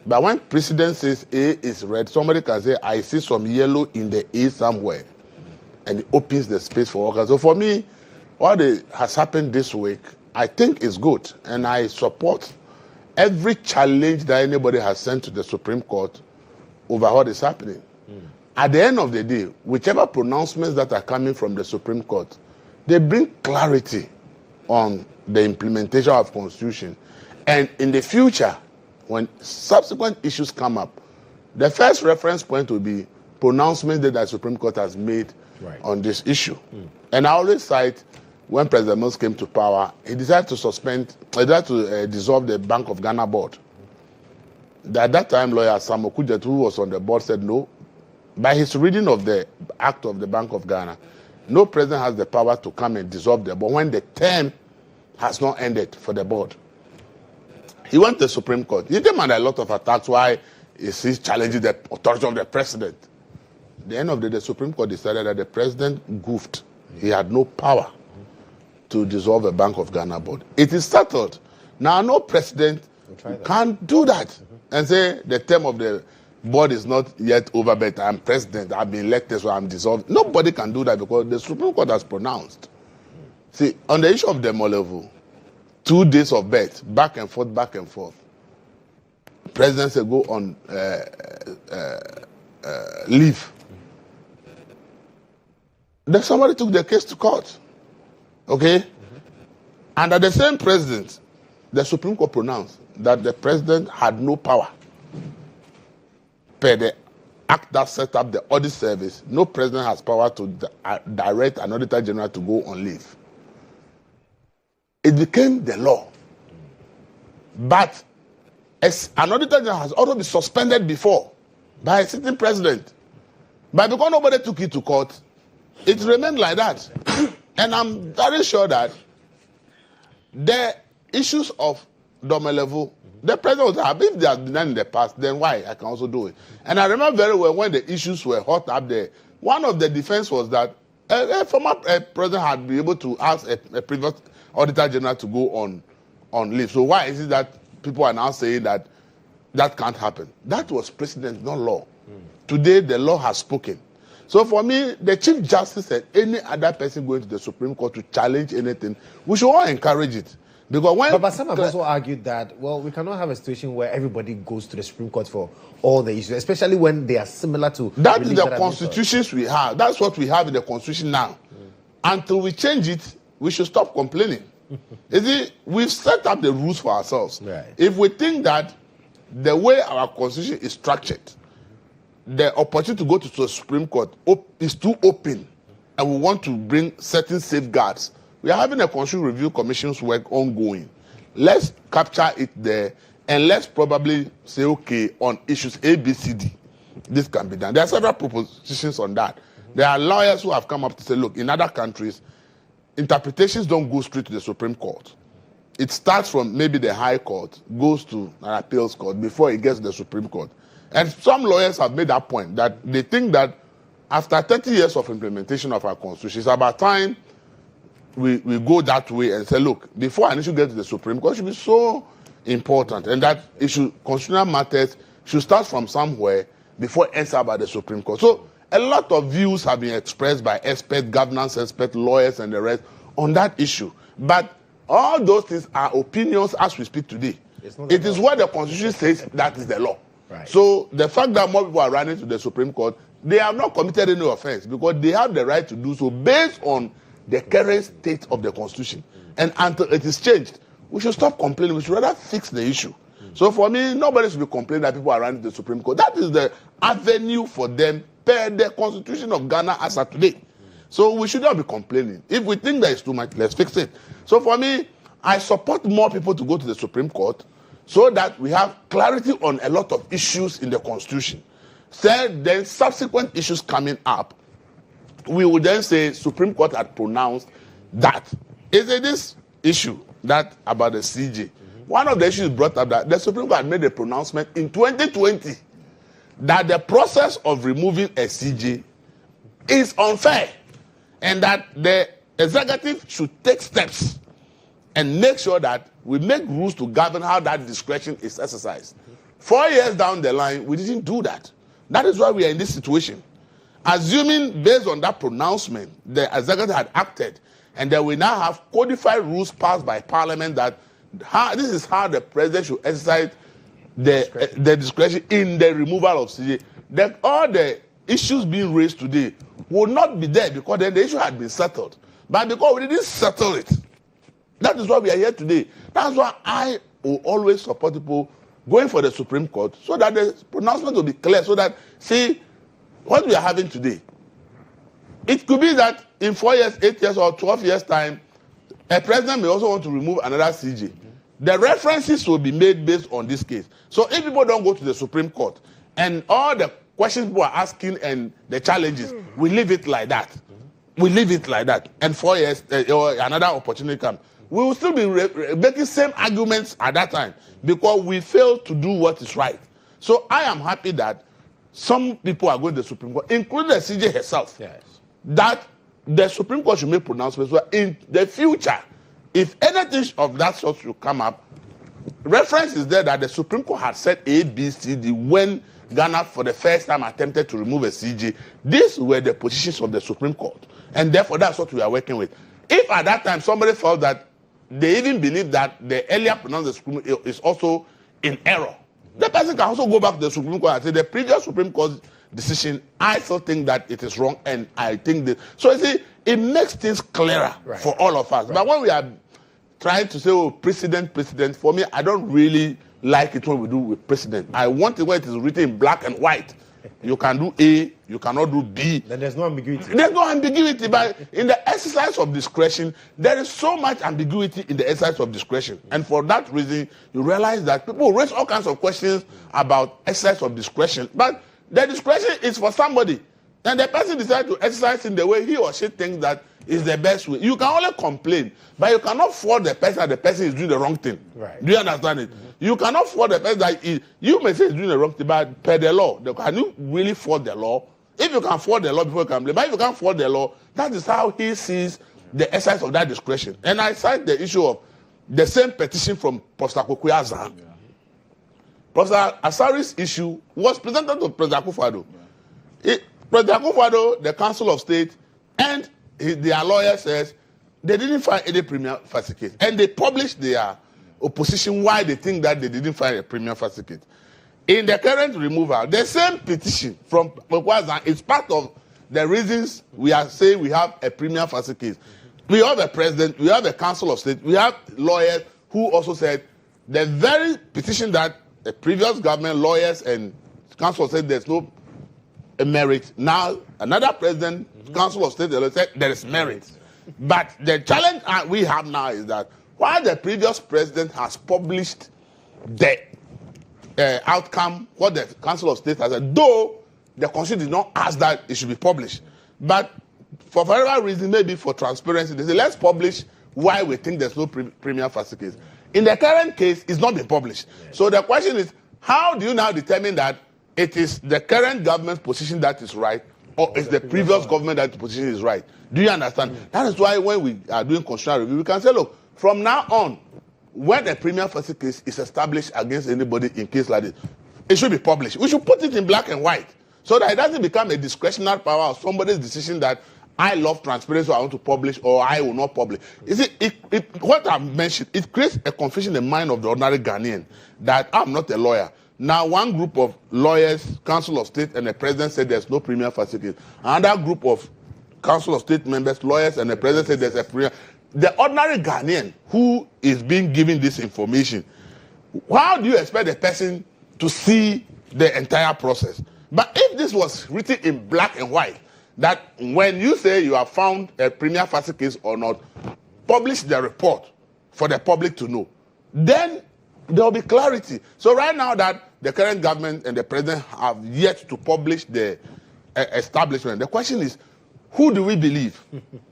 But when precedent says A is red, somebody can say, I see some yellow in the A somewhere. And it opens the space for workers. So for me, what has happened this week, I think is good. And I support every challenge that anybody has sent to the Supreme Court over what is happening. At the end of the day, whichever pronouncements that are coming from the Supreme Court, they bring clarity on the implementation of Constitution. And in the future, when subsequent issues come up, the first reference point will be pronouncements that the Supreme Court has made on this issue. And I always cite when President Mensah came to power, he decided to dissolve the Bank of Ghana board. At that time, lawyer Sam Okujet, who was on the board, said no. By his reading of the Act of the Bank of Ghana, no president has the power to come and dissolve the board when the term has not ended for the board. He went to the Supreme Court. He came under a lot of attacks why he's challenging the authority of the president. At the end of the day, the Supreme Court decided that the president goofed. He had no power to dissolve a Bank of Ghana board. It is settled. Now, no president can't do that and say the term of the board is not yet over, but I'm president, I've been elected, so I'm dissolved. Nobody can do that because the Supreme Court has pronounced. See, on the issue of demo level, 2 days of bet, back and forth. Presidents go on leave. Then somebody took the case to court. Okay? And the same president the Supreme Court pronounced that the president had no power per the act that set up the audit service. No president has power to direct an auditor general to go on leave. It became the law. But as an auditor general has already been suspended before by a sitting president. But because nobody took it to court, it remained like that. And I'm very sure that the issues of Dome level, the president would have, if they have been done in the past, then why? I can also do it. And I remember very well when the issues were hot up there, one of the defense was that a former president had been able to ask a previous auditor general to go on leave. So why is it that people are now saying that that can't happen? That was precedent, not law. Today, the law has spoken. So for me, the Chief Justice and any other person going to the Supreme Court to challenge anything, we should all encourage it. Because when
but some have also argued that, well, we cannot have a situation where everybody goes to the Supreme Court for all the issues, especially when they are similar to...
That is the constitutions we have. That's what we have in the constitution now. Until we change it, we should stop complaining. You see, we've set up the rules for ourselves.
Right.
If we think that the way our constitution is structured, the opportunity to go to the Supreme Court is too open, and we want to bring certain safeguards, we are having a Constitutional Review Commission's work ongoing. Let's capture it there, and let's probably say, okay, on issues A, B, C, D, this can be done. There are several propositions on that. There are lawyers who have come up to say, look, in other countries, interpretations don't go straight to the Supreme Court. It starts from maybe the High Court, goes to an appeals court before it gets to the Supreme Court. And some lawyers have made that point, that they think that after 30 years of implementation of our Constitution, it's about time we go that way and say, look, before an issue gets to the Supreme Court, it should be so important. And that issue, constitutional matters, should start from somewhere before it ends up at the Supreme Court. So a lot of views have been expressed by experts, governance experts, lawyers, and the rest on that issue. But all those things are opinions as we speak today. It is what the Constitution says that is the law.
Right.
So the fact that more people are running to the Supreme Court, they have not committed any offense because they have the right to do so based on the current state of the Constitution. And until it is changed, we should stop complaining. We should rather fix the issue. So for me, nobody should be complaining that people are running to the Supreme Court. That is the avenue for them per the Constitution of Ghana as of today. So we should not be complaining. If we think there is too much, let's fix it. So for me, I support more people to go to the Supreme Court so that we have clarity on a lot of issues in the Constitution. So then subsequent issues coming up, we would then say Supreme Court had pronounced that. Is it this issue that about the CJ? One of the issues brought up that the Supreme Court had made a pronouncement in 2020 that the process of removing a CJ is unfair and that the executive should take steps and make sure that we make rules to govern how that discretion is exercised. 4 years down the line, we didn't do that. That is why we are in this situation. Assuming based on that pronouncement, the executive had acted, and that we now have codified rules passed by Parliament that this is how the president should exercise the discretion in the removal of CJ. That all the issues being raised today will not be there because then the issue had been settled. But because we didn't settle it, that is why we are here today. That's why I will always support people going for the Supreme Court so that the pronouncement will be clear. So that, see, what we are having today, it could be that in 4 years, 8 years, or 12 years' time, a president may also want to remove another CJ. The references will be made based on this case. So if people don't go to the Supreme Court and all the questions people are asking and the challenges, we leave it like that. We leave it like that. And 4 years, or another opportunity comes. We will still be making same arguments at that time because we failed to do what is right. So I am happy that some people are going to the Supreme Court, including the CJ herself, that the Supreme Court should make pronouncements where in the future, if anything of that sort should come up, reference is there that the Supreme Court had said A, B, C, D when Ghana for the first time attempted to remove a CJ. These were the positions of the Supreme Court. And therefore, that's what we are working with. If at that time somebody felt that they even believe that the earlier pronounced the Supreme Court is also in error, the person can also go back to the Supreme Court and say the previous Supreme Court decision, I still think that it is wrong, and I think that. So you see, it makes things clearer for all of us. But when we are trying to say, oh, president. For me, I don't really like it when we do with president. I want it when it is written in black and white. You can do A, you cannot do B.
Then there's no ambiguity.
There's no ambiguity, but in the exercise of discretion, there is so much ambiguity in the exercise of discretion. And for that reason, you realize that people raise all kinds of questions about exercise of discretion, but the discretion is for somebody. And the person decides to exercise in the way he or she thinks that is the best way. You can only complain, but you cannot fault the person that the person is doing the wrong thing.
Right.
Do you understand it? You cannot fault the person that you may say is doing the wrong thing, but per the law, can you really fault the law? If you can fault the law before you can blame, but if you can't fault the law, that is how he sees the exercise of that discretion. And I cite the issue of the same petition from Professor Kokuyaza. Yeah. Professor Asari's issue was presented to President Akufo-Addo. President Akufo-Addo, the Council of State, and their lawyer says they didn't find any premier falsificate. And they published their opposition why they think that they didn't find a premier falsificate. In the current removal, the same petition from Pwamang is part of the reasons we are saying we have a premier falsificate. We have a president, we have a Council of State, we have lawyers who also said the very petition that the previous government, lawyers and Council said there's no merit. Now, another president, Council of State, said there is merit. But the challenge we have now is that while the previous president has published the outcome, what the Council of State has said, though the Constitution did not ask that it should be published. But for whatever reason, maybe for transparency, they say, let's publish why we think there's no premier falsification. In the current case, it's not been published. Yes. So the question is, how do you now determine that it is the current government's position that is right, or is the previous government that position is right? Do you understand? That is why when we are doing constitutional review, we can say, look, from now on, when a premier falsification case is established against anybody in case like this, it should be published. We should put it in black and white so that it doesn't become a discretionary power of somebody's decision that I love transparency, so I want to publish, or I will not publish. You see, what I've mentioned, it creates a confusion in the mind of the ordinary Ghanaian that I'm not a lawyer. Now, one group of lawyers, Council of State, and the president said there's no premier falsification. Another group of Council of State members, lawyers, and the president said there's a premier. The ordinary Ghanaian who is being given this information, how do you expect the person to see the entire process? But if this was written in black and white, that when you say you have found a premier falsification or not, publish the report for the public to know, then there will be clarity. So right now that the current government and the president have yet to publish the establishment, the question is, who do we believe?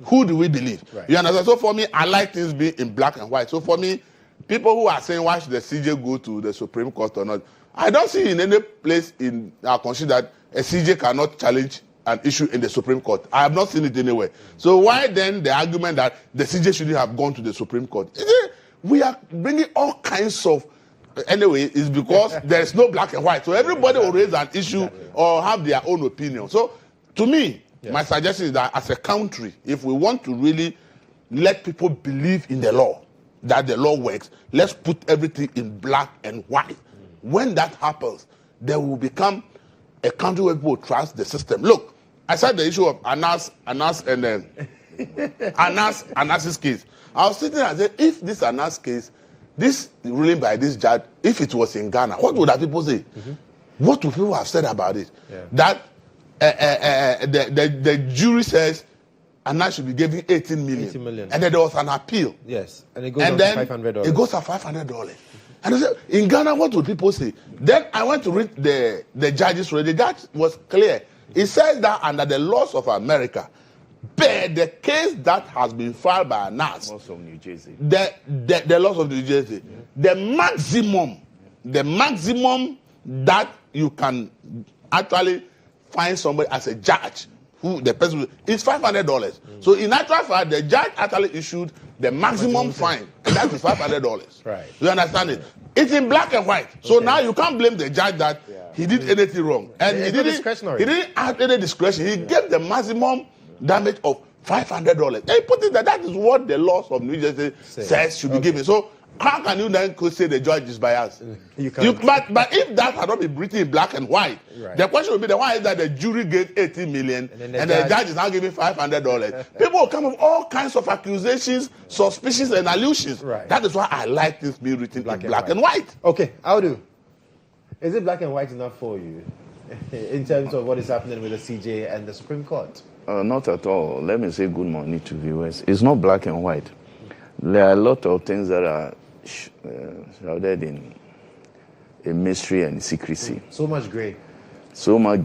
Who do we believe? Right. You understand? So for me, I like things being in black and white. So for me, people who are saying why should the CJ go to the Supreme Court or not, I don't see in any place in our constitution that a CJ cannot challenge an issue in the Supreme Court. I have not seen it anywhere. So why then the argument that the CJ shouldn't have gone to the Supreme Court? We are bringing all kinds of, anyway, it's because there is no black and white. So everybody will raise an issue or have their own opinion. So to me, my suggestion is that as a country, if we want to really let people believe in the law, that the law works, let's put everything in black and white. When that happens, there will become a country where people trust the system. Look, I said the issue of Anas's case. I was sitting and said, if this Anas case, this ruling by this judge, if it was in Ghana, what would the people say? What would people have said about it? That the jury says Anas should be given 18 million. And then there was an appeal.
Yes. And it goes up to $500.
It goes up $500. And I said, in Ghana, what would people say? Then I went to read the judge's ruling. The judge was clear. It says that under the laws of America, the case that has been filed by Anas,
laws of New Jersey,
the laws of New Jersey, the maximum that you can actually find somebody as a judge, who the person is $500. So in actual fact, the judge actually issued the maximum fine, and that is $500.
Right.
You understand it? It's in black and white. So now you can't blame the judge that he did anything wrong. And he didn't have any discretion. He gave the maximum damage of $500. And he put it that is what the laws of New Jersey says should be given. So how can you then say the judge is biased?
You can't.
But if that had not been written in black and white, the question would be, why is that the jury gave 80 million and the judge is now giving $500? People will come with all kinds of accusations, suspicions, and allusions. That is why I like this being written in black and white.
Okay, Awudu, is it black and white enough for you in terms of what is happening with the CJ and the Supreme Court?
Not at all. Let me say good morning to viewers. It's not black and white. There are a lot of things that are shrouded in mystery and secrecy.
So much gray.
So much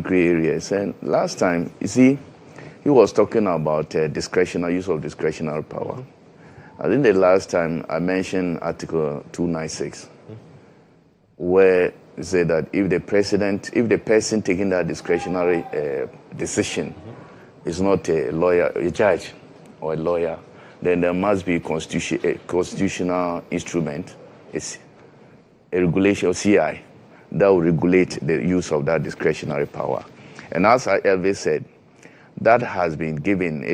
gray areas. And last time, you see, he was talking about discretionary use of discretionary power. I think the last time I mentioned Article 296, where it said that if the person taking that discretionary decision is not a lawyer, a judge or a lawyer, then there must be a constitutional instrument, it's a regulation, CI, that will regulate the use of that discretionary power. And as Elvis said, that has been given.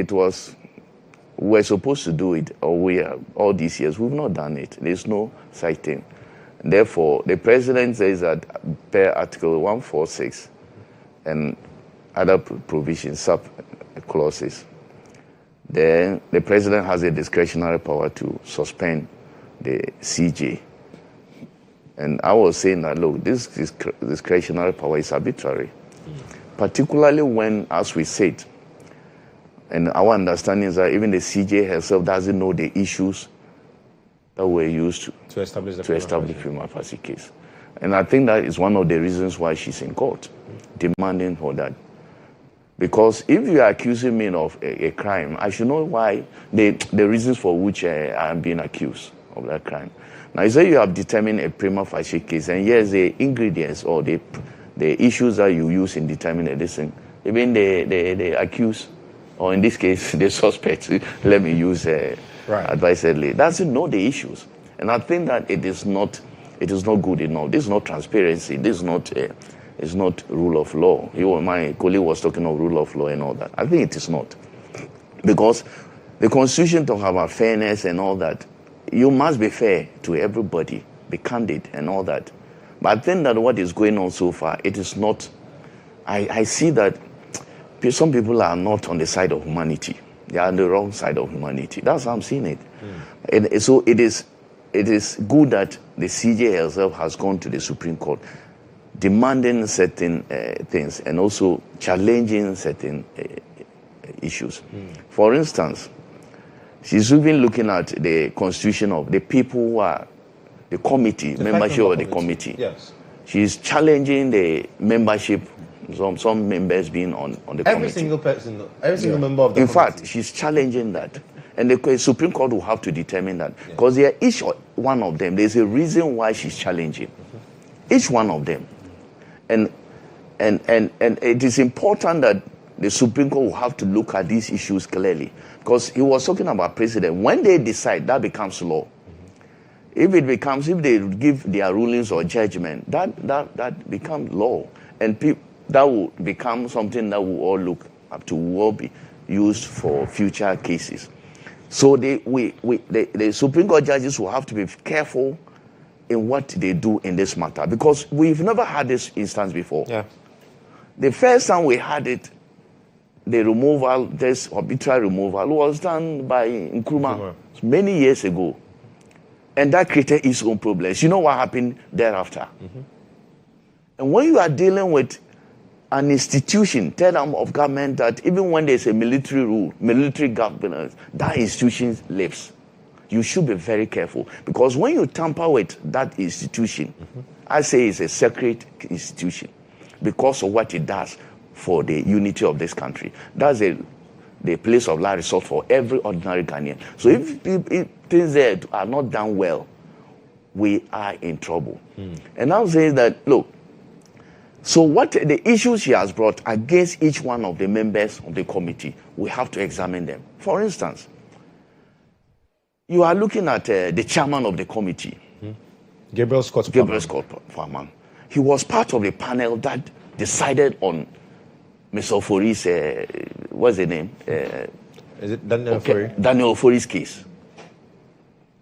We're supposed to do it, all these years. We've not done it. There's no such thing. Therefore, the president says that per Article 146 and other provisions, sub-clauses, then the president has a discretionary power to suspend the CJ. And I was saying that, look, this discretionary power is arbitrary, particularly when, as we said, and our understanding is that even the CJ herself doesn't know the issues that were used to establish the prima facie case. And I think that is one of the reasons why she's in court, demanding for that. Because if you are accusing me of a crime, I should know why, the reasons for which I am being accused of that crime. Now, you say you have determined a prima facie case, and yes, the ingredients or the issues that you use in determining this thing, even the accused, or in this case, the suspect, let me use advisedly, doesn't know the issues. And I think that it is not good enough. This is not transparency. This is not it's not rule of law. My colleague was talking of rule of law and all that. I think it is not. Because the Constitution talks about fairness and all that. You must be fair to everybody, be candid and all that. But I think that what is going on so far, it is not. I see that some people are not on the side of humanity. They are on the wrong side of humanity. That's how I'm seeing it. And so it is good that the CJ herself has gone to the Supreme Court, demanding certain things and also challenging certain issues. For instance, she's even looking at the constitution of the people who are the committee, membership of the committee. Yes. She's challenging the membership, some members being on the committee.
Every single member of the committee.
In fact, she's challenging that. And the Supreme Court will have to determine that. Because each one of them, there's a reason why she's challenging. Each one of them. And it is important that the Supreme Court will have to look at these issues clearly. Because he was talking about precedent. When they decide, that becomes law. If they give their rulings or judgment, that becomes law. And that will become something that will all look up to, will be used for future cases. So the Supreme Court judges will have to be careful in what they do in this matter, because we've never had this instance before. Yeah. The first time we had it, the removal, this arbitrary removal, was done by Nkrumah many years ago. And that created its own problems. You know what happened thereafter? And when you are dealing with an institution, third arm of government, that even when there's a military rule, military governance, that institution lives. You should be very careful, because when you tamper with that institution, I say it's a sacred institution because of what it does for the unity of this country. That's the place of last resort for every ordinary Ghanaian. So if things there are not done well, we are in trouble. And I'm saying that, look, so what the issues she has brought against each one of the members of the committee, we have to examine them. For instance, you are looking at the chairman of the committee,
Gabriel Scott
Pwamang. He was part of the panel that decided on Mr. Ofori's, what's the name?
Is it Daniel Ofori?
Daniel Ofori's case.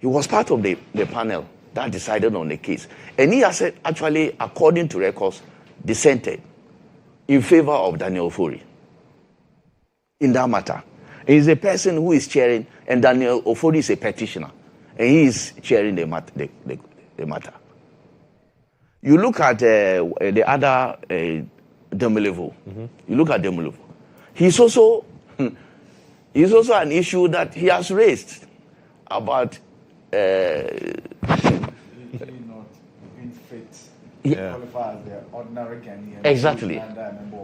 He was part of the panel that decided on the case. And he has actually, according to records, dissented in favor of Daniel Ofori in that matter. He's a person who is chairing, and Daniel Ofori is a petitioner, and he is chairing the matter. You look at the other Demolevo. You look at Demolevo. He's also an issue that he has raised about.
Qualify as the ordinary Ghanaian.
Exactly.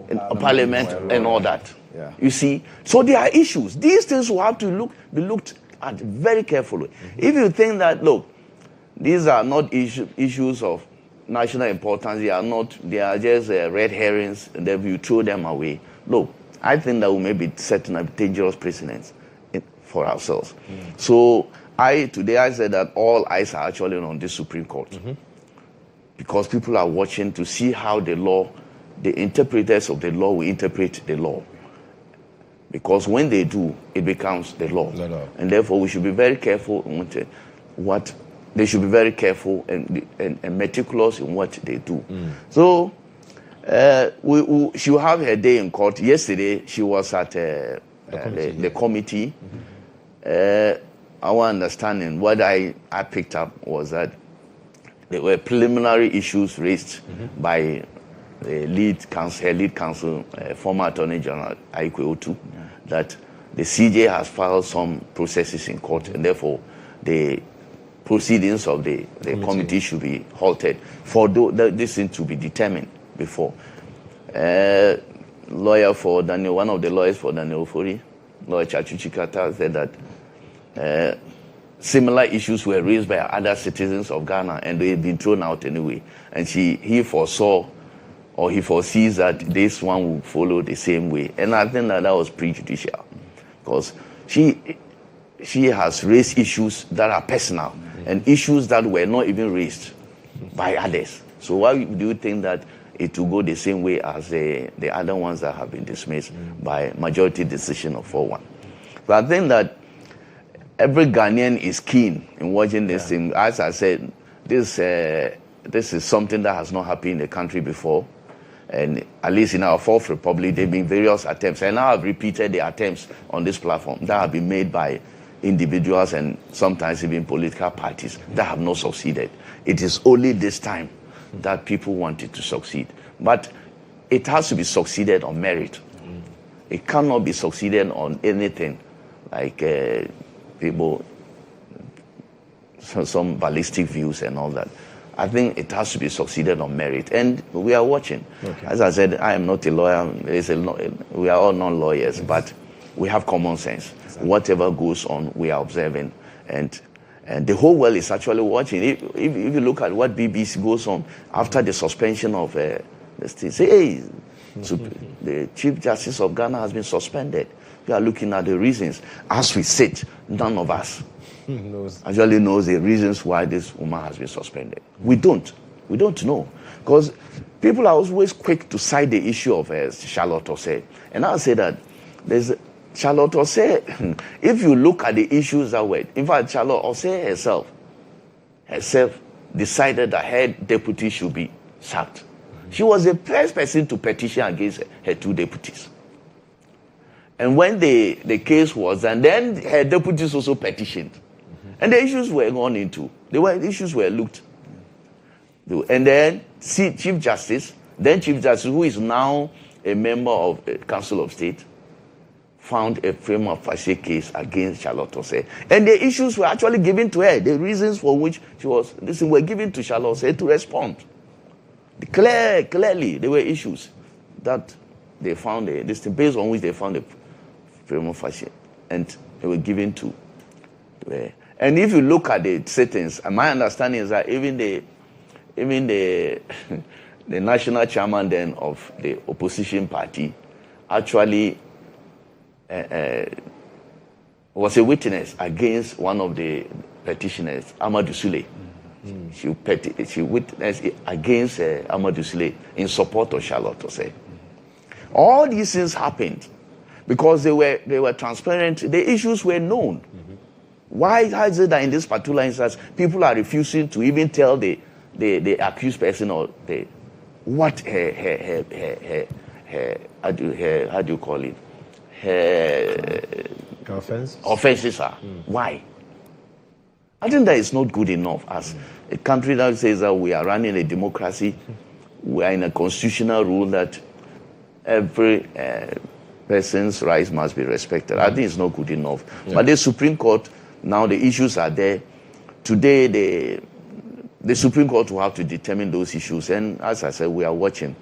In parliament and all that. Yeah. You see? So there are issues. These things will have to be looked at very carefully. If you think that, look, these are not issues of national importance, they are just red herrings, and then you throw them away. Look, I think that we may be setting up dangerous precedents for ourselves. So today I said that all eyes are actually on this Supreme Court. Because people are watching to see how the interpreters of the law will interpret the law. Because when they do, it becomes the law. And therefore, we should be very careful they should be very careful and meticulous in what they do. So, she will have her day in court. Yesterday, she was at the committee. Our understanding, what I picked up was that there were preliminary issues raised by the lead counsel, former Attorney General Awudu, that the CJ has filed some processes in court, and therefore the proceedings of the committee should be halted for this thing to be determined before. One of the lawyers for Daniel Ofori, Lawyer Chachuchikata, said that similar issues were raised by other citizens of Ghana, and they've been thrown out anyway. And he foresees that this one will follow the same way. And I think that was prejudicial, because she has raised issues that are personal and issues that were not even raised by others. So why do you think that it will go the same way as the other ones that have been dismissed by majority decision of 4-1? So I think that every Ghanaian is keen in watching this thing. As I said, this is something that has not happened in the country before. And at least in our Fourth Republic, there have been various attempts. And I have repeated the attempts on this platform that have been made by individuals and sometimes even political parties that have not succeeded. It is only this time that people want it to succeed. But it has to be succeeded on merit. It cannot be succeeded on anything like people, some ballistic views and all that. I think it has to be succeeded on merit, and we are watching. As I said, I am not a lawyer. We are all non-lawyers, but we have common sense. Whatever goes on, we are observing, and the whole world is actually watching. If you look at what BBC goes on after the suspension of the state, say, hey, the Chief Justice of Ghana has been suspended. We are looking at the reasons. As we sit, none of us actually knows the reasons why this woman has been suspended. We don't know. Because people are always quick to cite the issue of Charlotte Osei. And I'll say that there's Charlotte Osei, if you look at the issues that were, in fact, Charlotte Osei herself decided that her deputy should be sacked. She was the first person to petition against her two deputies. And when the case was, and then her deputies also petitioned. And the issues were gone into. Issues were looked. And then Chief Justice, who is now a member of the Council of State, found a prima facie case against Charlotte Osei. And the issues were actually given to her. The reasons for which were given to Charlotte Osei to respond. Clearly, there were issues that they found, based on which they found a prima facie, and they were given to her. And if you look at the settings, my understanding is that even the national chairman then of the opposition party actually was a witness against one of the petitioners, Amadou Sule. She witnessed against Amadou Sule in support of Charlotte Osei. All these things happened because they were transparent. The issues were known. Why is it that in this particular instance, people are refusing to even tell the accused person or what her how do you call it? Her offenses are. Why? I think that is not good enough as a country that says that we are running a democracy, we are in a constitutional rule that every person's rights must be respected. I think it's not good enough. Yeah. But the Supreme Court, now the issues are there. Today, the Supreme Court will have to determine those issues. And as I said, we are watching.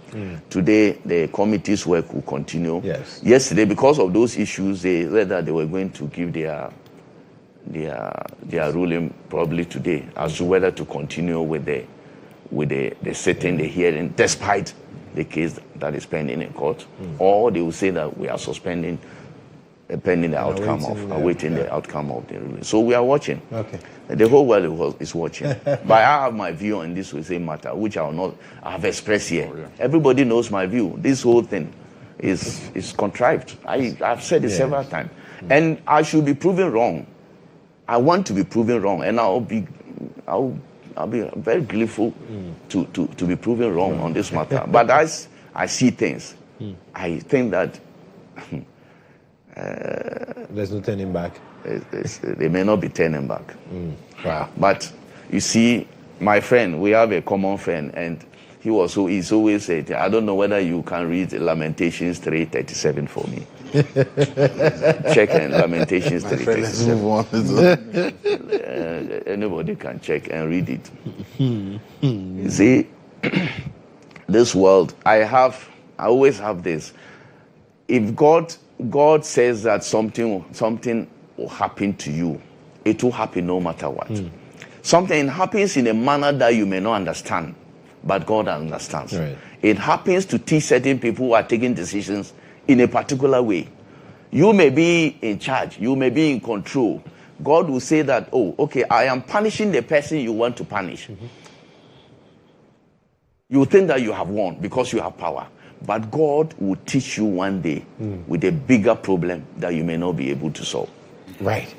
Today, the committee's work will continue.
Yes.
Yesterday, because of those issues, they said that they were going to give their ruling probably today as to whether to continue with the sitting, the hearing, despite the case that is pending in court, or they will say that we are suspending, pending the outcome awaiting the outcome of the ruling. So we are watching.
Okay.
The whole world is watching. But I have my view on this same matter, which I have expressed here. Oh, yeah. Everybody knows my view. This whole thing is contrived. I've said it several times, and I should be proven wrong. I want to be proven wrong, and I'll be very grateful to be proven wrong on this matter. But as I see things, I think that
there's no turning back.
They may not be turning back.
Wow.
But you see, my friend, we have a common friend, and he's always said, I don't know whether you can read Lamentations 3:37 for me. Check Lamentations 3:37. Anybody can check and read it. You see, this world, I always have this. If God says that something will happen to you, it will happen no matter what. Something happens in a manner that you may not understand, but God understands.
Right.
It happens to teach certain people who are taking decisions in a particular way. You may be in charge, you may be in control. God will say that, oh, okay, I am punishing the person you want to punish. You think that you have won because you have power. But God will teach you one day with a bigger problem that you may not be able to solve.
Right.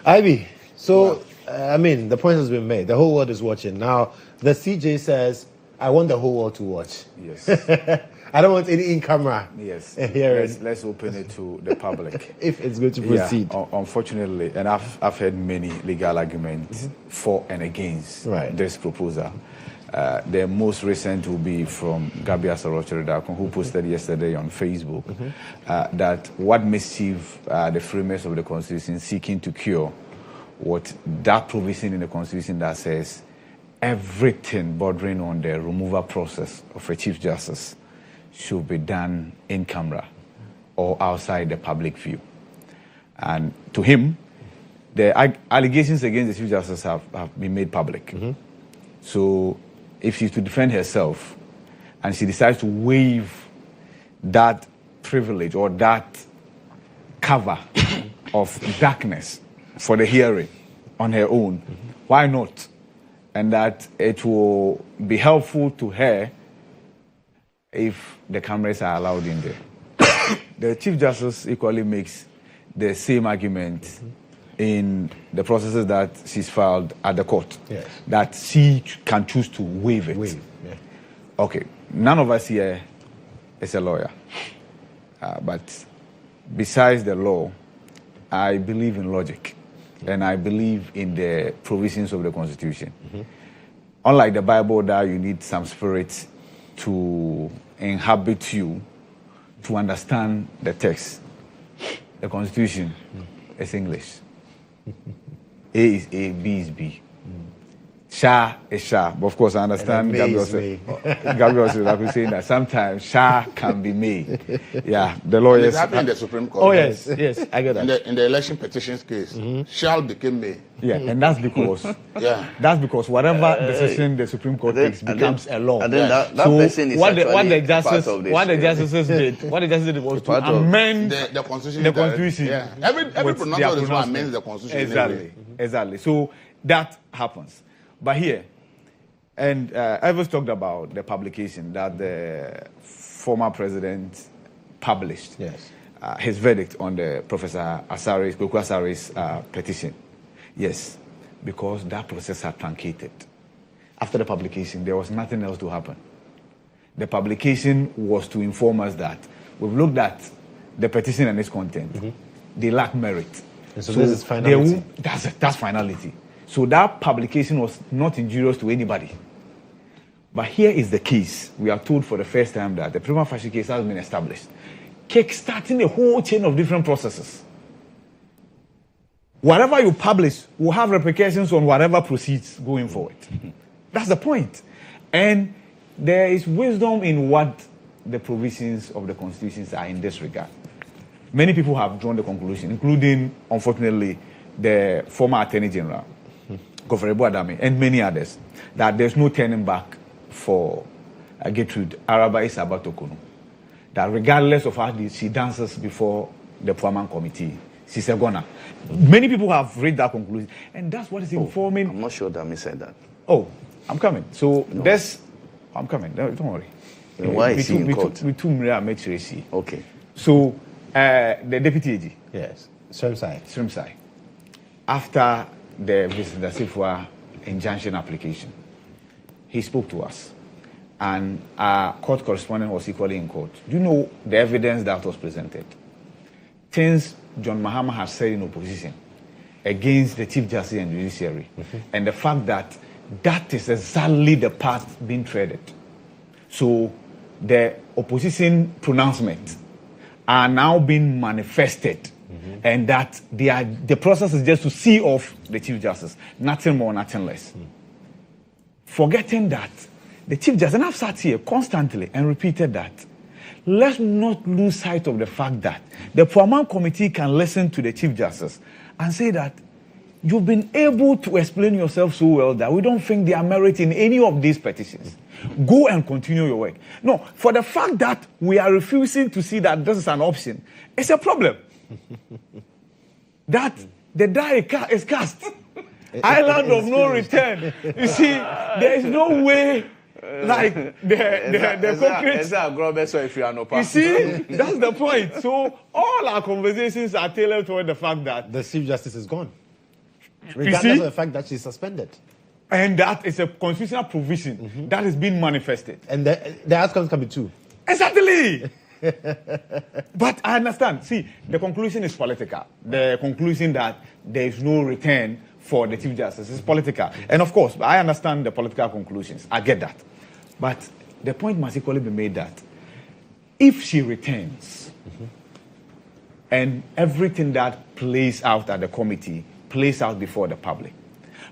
Ivy, so, the point has been made. The whole world is watching. Now, the CJ says, I want the whole world to watch.
Yes.
I don't want any in-camera.
Yes. Let's open it to the public.
If it's going to proceed.
Yeah, unfortunately, and I've heard many legal arguments for and against this proposal. The most recent will be from Gabriel Darko, who posted yesterday on Facebook that what mischief the framers of the Constitution seeking to cure what that provision in the Constitution that says everything bordering on the removal process of a Chief Justice should be done in camera or outside the public view. And to him, the allegations against the Chief Justice have been made public. So if she's to defend herself and she decides to waive that privilege or that cover of darkness for the hearing on her own, why not? And that it will be helpful to her if the cameras are allowed in there. The Chief Justice equally makes the same argument in the processes that she's filed at the court, that she can choose to waive it. Okay, none of us here is a lawyer, but besides the law, I believe in logic, and I believe in the provisions of the Constitution. Unlike the Bible, that you need some spirit to inhabit you to understand the text. The Constitution is English. A is A, B is B. Sha is Sha. But of course, I understand Gabriel saying that sometimes Sha can be made. Yeah, the lawyers.
It happened in the Supreme Court.
Oh, yes, I get that.
In the election petitions case, shall became may.
Yeah, and that's because whatever decision the Supreme Court takes becomes a law.
And then that person is
what the justices did was to amend
the Constitution.
The Constitution.
Yeah. Every pronouncement amends the Constitution.
Exactly. So that happens. But here, and Elvis talked about the publication that the former president published, his verdict on the Professor Asari's petition.
Yes, because that process had truncated. After the publication, there was nothing else to happen. The publication was to inform us that we've looked at the petition and its content. They lack merit.
And so this is finality.
That's finality. So that publication was not injurious to anybody. But here is the case. We are told for the first time that the prima facie case has been established, kick-starting a whole chain of different processes. Whatever you publish will have repercussions on whatever proceeds going forward. That's the point. And there is wisdom in what the provisions of the constitutions are in this regard. Many people have drawn the conclusion, including, unfortunately, the former Attorney General, Governor Adame, and many others, that there's no turning back for Gertrude Araba Isabatokunu. That regardless of how she dances before the Pwamang committee, she's a goner. Many people have reached that conclusion, and that's what is informing.
I'm not sure Dami said that.
Oh, I'm coming. So I'm coming. Don't worry.
Why is he in court?
Okay. So the deputy AG.
Yes. Srimsai.
After the Visitor Sifwa injunction application, he spoke to us, and our court correspondent was equally in court. Do you know the evidence that was presented? Things John Mahama has said in opposition against the Chief Justice and Judiciary, and the fact that that is exactly the path being treaded. So the opposition pronouncements are now being manifested, and that the process is just to see off the Chief Justice, nothing more, nothing less. Forgetting that the Chief Justice, and I've sat here constantly and repeated that, let's not lose sight of the fact that the Pwamang committee can listen to the Chief Justice and say that you've been able to explain yourself so well that we don't think there are merit in any of these petitions. Go and continue your work. No, for the fact that we are refusing to see that this is an option, it's a problem. That the die is cast. Island of no return. You see, there is no way. Like the concrete. You see, that's the point. So all our conversations are tailored toward the fact that
the Chief Justice is gone, regardless of the fact that she's suspended.
And that is a constitutional provision that is being manifested.
And the outcomes can be two.
Exactly. But I understand. See, the conclusion is political. The conclusion that there is no return for the Chief Justice is political. And of course, I understand the political conclusions. I get that. But the point must equally be made that if she returns and everything that plays out at the committee plays out before the public,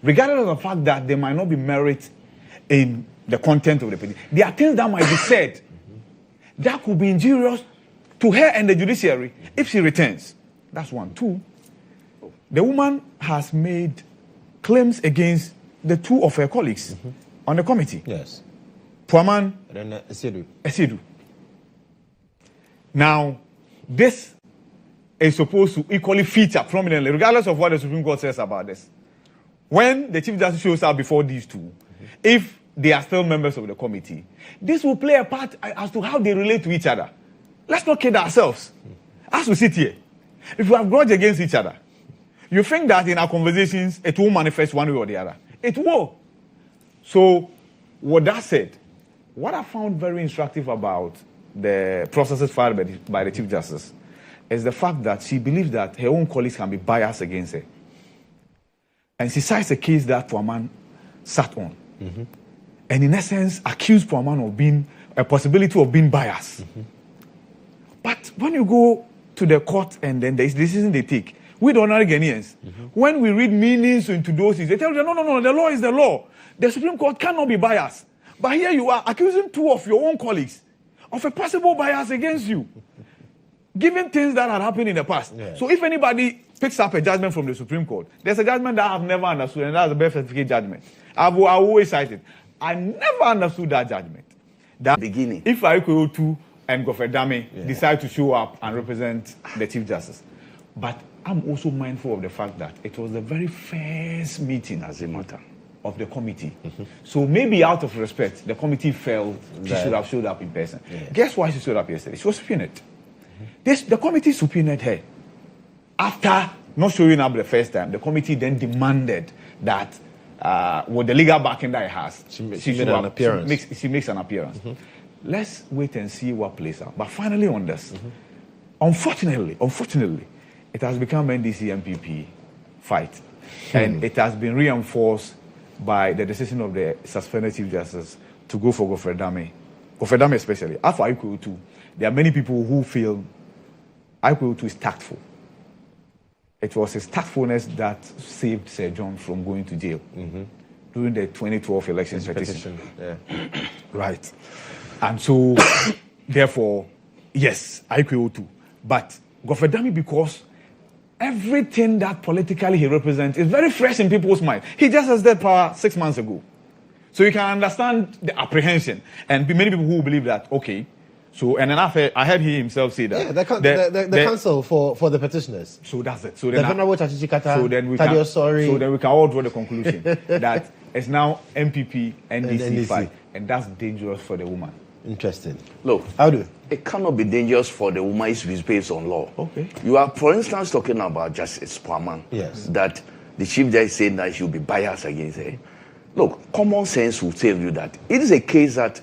regardless of the fact that there might not be merit in the content of the petition, there are things that might be said that could be injurious to her and the judiciary if she returns. That's one. Two, the woman has made claims against the two of her colleagues on the committee.
Yes.
Pwamang
and then
Cedi. Now, this is supposed to equally feature prominently, regardless of what the Supreme Court says about this. When the Chief Justice shows up before these two, if they are still members of the committee, this will play a part as to how they relate to each other. Let's not kid ourselves. As we sit here, if we have grudge against each other, you think that in our conversations, it will manifest one way or the other. It will. So, with that said, what I found very instructive about the processes filed by the Chief Justice is the fact that she believes that her own colleagues can be biased against her. And she cites a case that Pwamang sat on. And in essence, accused Pwamang of being a possibility of being biased. But when you go to the court and then there is decision they take, we the ordinary Ghanaians, when we read meanings into those things, they tell you, no, the law is the law. The Supreme Court cannot be biased. But here you are accusing two of your own colleagues of a possible bias against you, given things that had happened in the past. Yes. So if anybody picks up a judgment from the Supreme Court, there's a judgment that I've never understood, and that's a birth certificate judgment. I always cite it. I never understood that judgment. That
beginning.
If Awudu and Governor Adame decide to show up and represent the Chief Justice. But I'm also mindful of the fact that it was the very first meeting as a matter of the committee. So maybe out of respect, the committee felt she should have showed up in person. Guess why she showed up yesterday? She was subpoenaed. The committee subpoenaed her after not showing up the first time, the committee then demanded that with the legal backing that it has, she makes an appearance. Let's wait and see what plays out. But finally on this, unfortunately, it has become NDC MPP fight. And it has been reinforced by the decision of the suspended Chief Justice to go for Godfrey Dame especially. After IQO2, there are many people who feel IQO2 is tactful. It was his tactfulness that saved Sir John from going to jail during the 2012 elections petition. Right. And so, therefore, yes, IQO2. But Godfrey Dame, because everything that politically he represents is very fresh in people's minds. He just has that power 6 months ago. So you can understand the apprehension. And many people who believe that, okay, so, and then I heard he himself say that.
Yeah, the council for the petitioners.
So that's it.
So then
we can all draw the conclusion that it's now MPP, NDC fight. And that's dangerous for the woman.
Interesting.
Look, it cannot be dangerous for the woman if it's based on law.
Okay.
You are, for instance, talking about Justice Pwamang.
Yes.
That the Chief Judge said that she will be biased against her. Look, common sense will tell you that it is a case that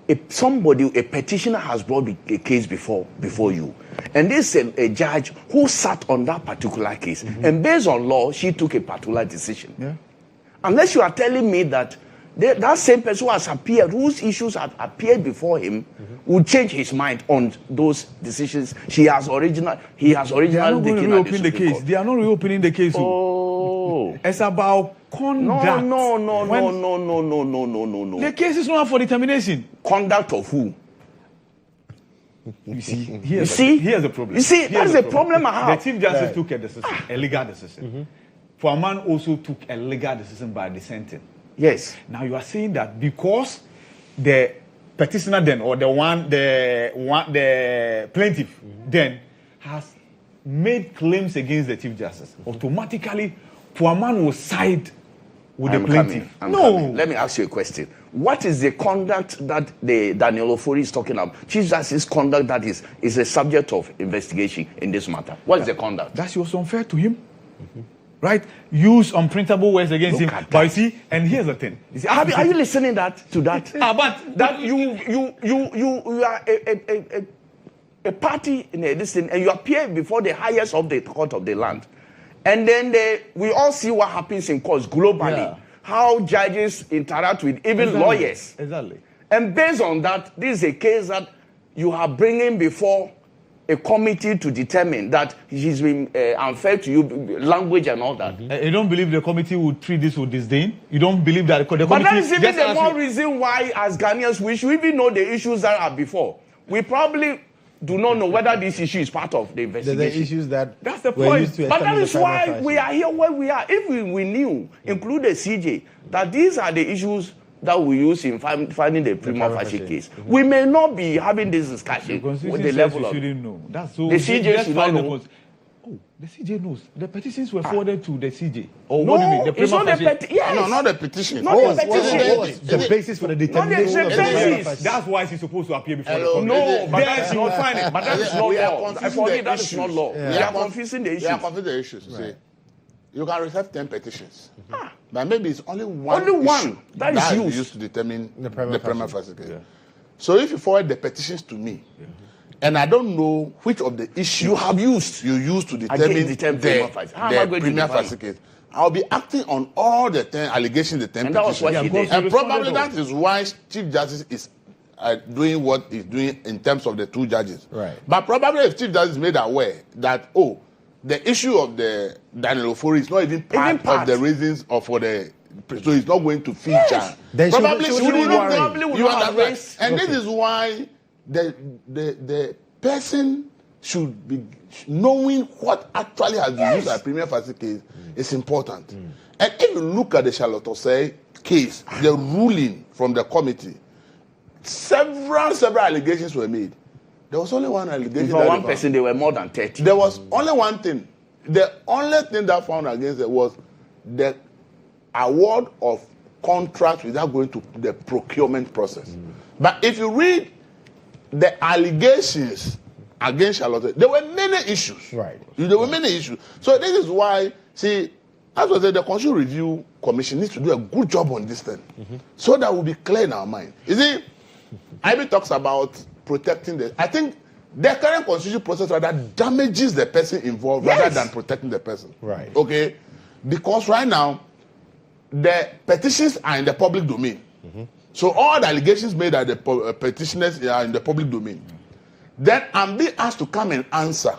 a petitioner has brought a case before you. And this is a judge who sat on that particular case. And based on law, she took a particular decision.
Yeah.
Unless you are telling me that that same person who has appeared, whose issues have appeared before him, will change his mind on those decisions he has originally taken.
They are not going to reopen the case. They are not reopening the case.
Oh.
It's about conduct.
No.
The case is not up for determination.
Conduct of who?
You see, here's the problem.
You see, that's the problem I have.
The Chief Justice took a decision, a legal decision. Pwamang also took a legal decision by dissenting.
Yes.
Now you are saying that because the petitioner then, or the plaintiff then has made claims against the Chief Justice, automatically Pwamang will side with the plaintiff.
Let me ask you a question. What is the conduct that the Daniel Ofori is talking about? Chief Justice's conduct that is a subject of investigation in this matter. What is the conduct?
That was unfair to him. Right? Use unprintable words against him. But you see, and here's the thing. You see,
are you listening to that?
But
that you are a party in this thing, and you appear before the highest of the court of the land. And then we all see what happens in courts globally. Yeah. How judges interact with even lawyers.
Exactly.
And based on that, this is a case that you are bringing before a committee to determine that he's been unfair to you, language and all that.
You don't believe the committee would treat this with disdain? You don't believe that the committee...
But that is even the more reason why, as Ghanaians, we should even know the issues that are before. We probably do not know whether this issue is part of the investigation.
The issues
that's the point.
But that is why we are here where we are. If we knew, include the CJ, that these are the issues that we use in finding the prima facie case, we may not be having this discussion with the level of...
shouldn't know. That's so
the CJ should not know.
The CJ knows. The petitions were forwarded to the CJ.
Oh,
no, what do you mean? The
it's not the petition. Yes.
No, not the petition.
Not the petition.
The basis for the determination of the
basis.
That's why she's supposed to appear before the court.
No, but
then she will find it.
But that is not law. For me, that is not law.
We are confusing the issues. We are confusing the issues. See, you can receive 10 petitions. But maybe it's only one.
Only one that is
used to determine the prima facie case. So if you forward the petitions to me, and I don't know which of the issues you used to determine the prima facie case, I'll be acting on all the 10 allegations, the 10 petitions. And probably that is why Chief Justice is doing what he's doing in terms of the two judges.
Right.
But probably if Chief Justice is made aware that, the issue of the Daniel Ofori is not even part of the reasons for the... So he's not going to feature.
Yes. Probably
would not raise. And this is why the person should be knowing what actually has been used as a prima facie case is important. And if you look at the Charlotte Osei case, the ruling from the committee, several allegations were made. There was only one allegation.
For one person, there were more than 30.
There was only one thing. The only thing that found against it was the award of contracts without going to the procurement process. But if you read the allegations against Charlotte, there were many issues.
Right.
There were many issues. So this is why, see, as I said, the Constitutional Review Commission needs to do a good job on this thing, so that we'll be clear in our mind. You see, IB talks about protecting the. I think the current constitutional process rather damages the person involved rather than protecting the person.
Right.
Okay, because right now the petitions are in the public domain. So all the allegations made at the petitioners are in the public domain. Then I'm being asked to come and answer.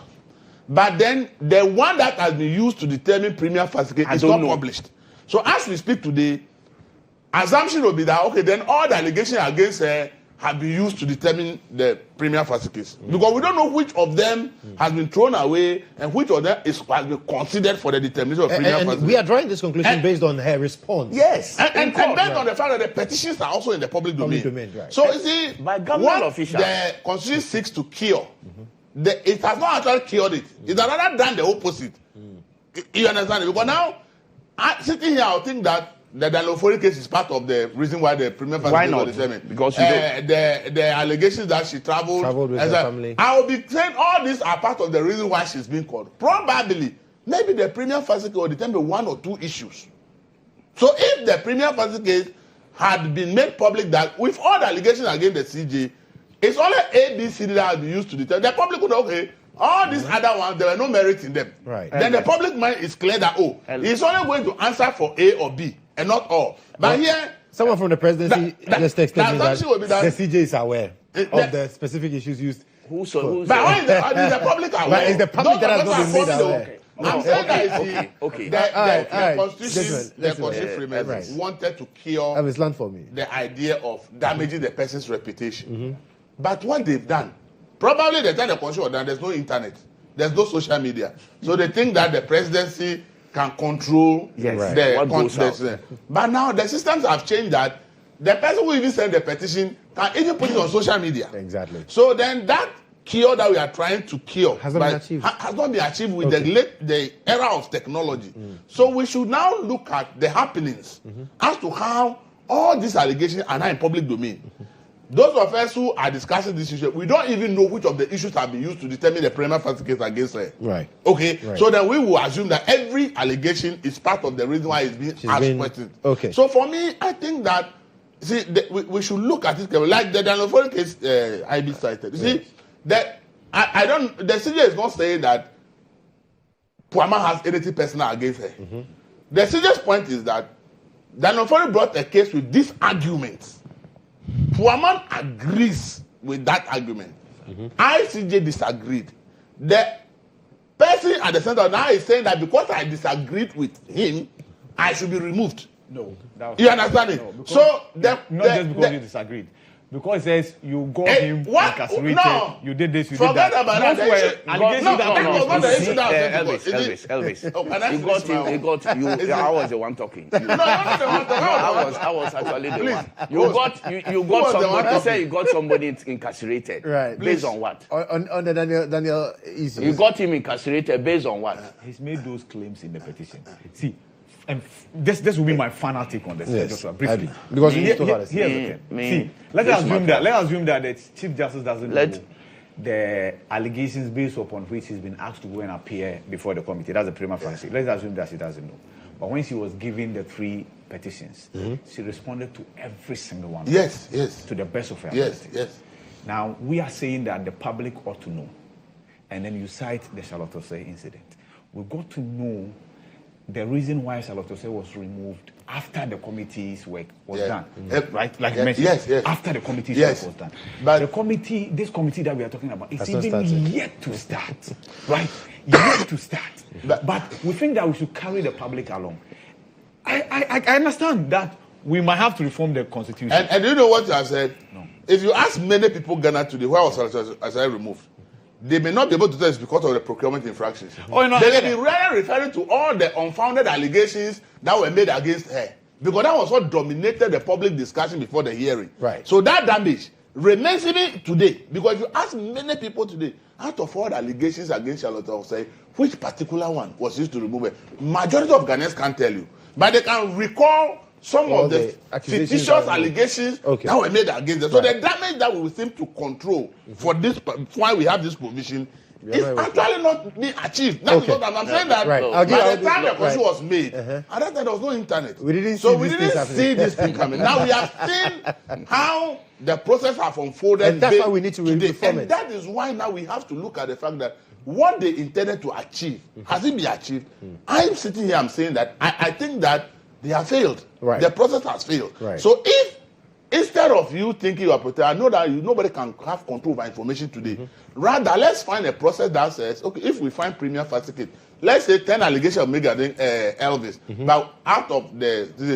But then the one that has been used to determine premium facie is not published. So as we speak today, assumption will be that, okay, then all the allegations against her have been used to determine the premium facie case. Because we don't know which of them has been thrown away and which of them has been considered for the determination of premium facie.
We are drawing this conclusion based on her response.
Yes. And based on the fact that the petitions are also in the public domain.
Right.
So you see,
by government
what
officials,
the Constitution seeks to cure, it has not actually cured it. It's rather done the opposite. You understand it? Because now, sitting here, I think that the Danlofori case is part of the reason why the premium facie was determined. Because the allegations that she traveled with her family. I will be saying all these are part of the reason why she's being called. Probably, maybe the premium facie will determine one or two issues. So if the premium facie case had been made public that with all the allegations against the CJ, it's only A, B, C that has been used to determine. The public would okay. All these other ones, there were no merit in them.
Right.
Then the public mind is clear that, he's only going to answer for A or B and not all. But here,
someone from the presidency just texted me that the CJ is aware of the specific issues used.
But why is the public aware?
But it's the public that has not been made aware.
I'm saying that the Constitution framers wanted to cure the idea of damaging the person's reputation. But what they've done, probably the time the Constitution was done, there's no internet, there's no social media. So they think that the presidency can control the content. But now the systems have changed that the person who even sent the petition can even put it on social media.
Exactly.
So then that cure that we are trying to cure
has not
been achieved with the era of technology. So we should now look at the happenings as to how all these allegations are now in public domain. Those of us who are discussing this issue, we don't even know which of the issues have been used to determine the premium facie case against her.
Right.
Okay.
Right.
So then we will assume that every allegation is part of the reason why it's being asked questions.
Okay.
So for me, I think that we should look at it like the Danlofori case IB cited. You see, that the CJ is not saying that Pwamang has anything personal against her. The CJ's point is that Danlofori brought a case with this argument. Pwamang agrees with that argument. ICJ disagreed. The person at the center now is saying that because I disagreed with him, I should be removed.
No.
You understand it?
No,
so
not just because you disagreed. Because it says you got him incarcerated, you did this, you did that.
Forget about that.
Elvis. He got you. I was the one talking. I was actually the one. You got somebody. Say you got somebody incarcerated.
Right.
Based on what?
On the Daniel issues.
You got him incarcerated based on what?
He's made those claims in the petition. See. And this will be my final take on this.
Yes,
briefly.
Because
here's the thing. See, let's assume that the Chief Justice doesn't know the allegations based upon which he's been asked to go and appear before the committee. That's the prima facie. Let's assume that she doesn't know. But when she was given the 3 petitions, she responded to every single one.
Yes.
To the best of her ability.
Yes.
Now, we are saying that the public ought to know. And then you cite the Charlotte Osei incident. We've got to know the reason why Charlotte Osei was removed after the committee's work was done, right? Like you mentioned, after the committee's work was done. But this committee that we are talking about, is even yet to start, right? Yet to start. But we think that we should carry the public along. I understand that we might have to reform the constitution.
And do you know what I said?
No.
If you ask many people Ghana today, why was Charlotte Osei removed? They may not be able to tell it's because of the procurement infractions. They may be really referring to all the unfounded allegations that were made against her. Because that was what dominated the public discussion before the hearing.
Right.
So that damage remains even today. Because if you ask many people today, out of all the allegations against Charlotte Osei, which particular one was used to remove her? Majority of Ghanaians can't tell you. But they can recall some of the fictitious allegations that were made against them. So the damage that we seem to control for this, why we have this provision, is actually not being achieved. That's what I'm saying. That by the time the constitution was made, at that time there was no internet. We didn't see this thing coming. Now we have seen how the process have unfolded. And
that's why we need to reform it.
And that is why now we have to look at the fact that what they intended to achieve, has it been achieved? I'm sitting here, I'm saying that I think that they have failed. The process has failed. So if instead of you thinking you are protected, I know that nobody can have control over information today. Rather, let's find a process that says, okay, if we find premium certificate, let's say 10 allegations made against Elvis, but out of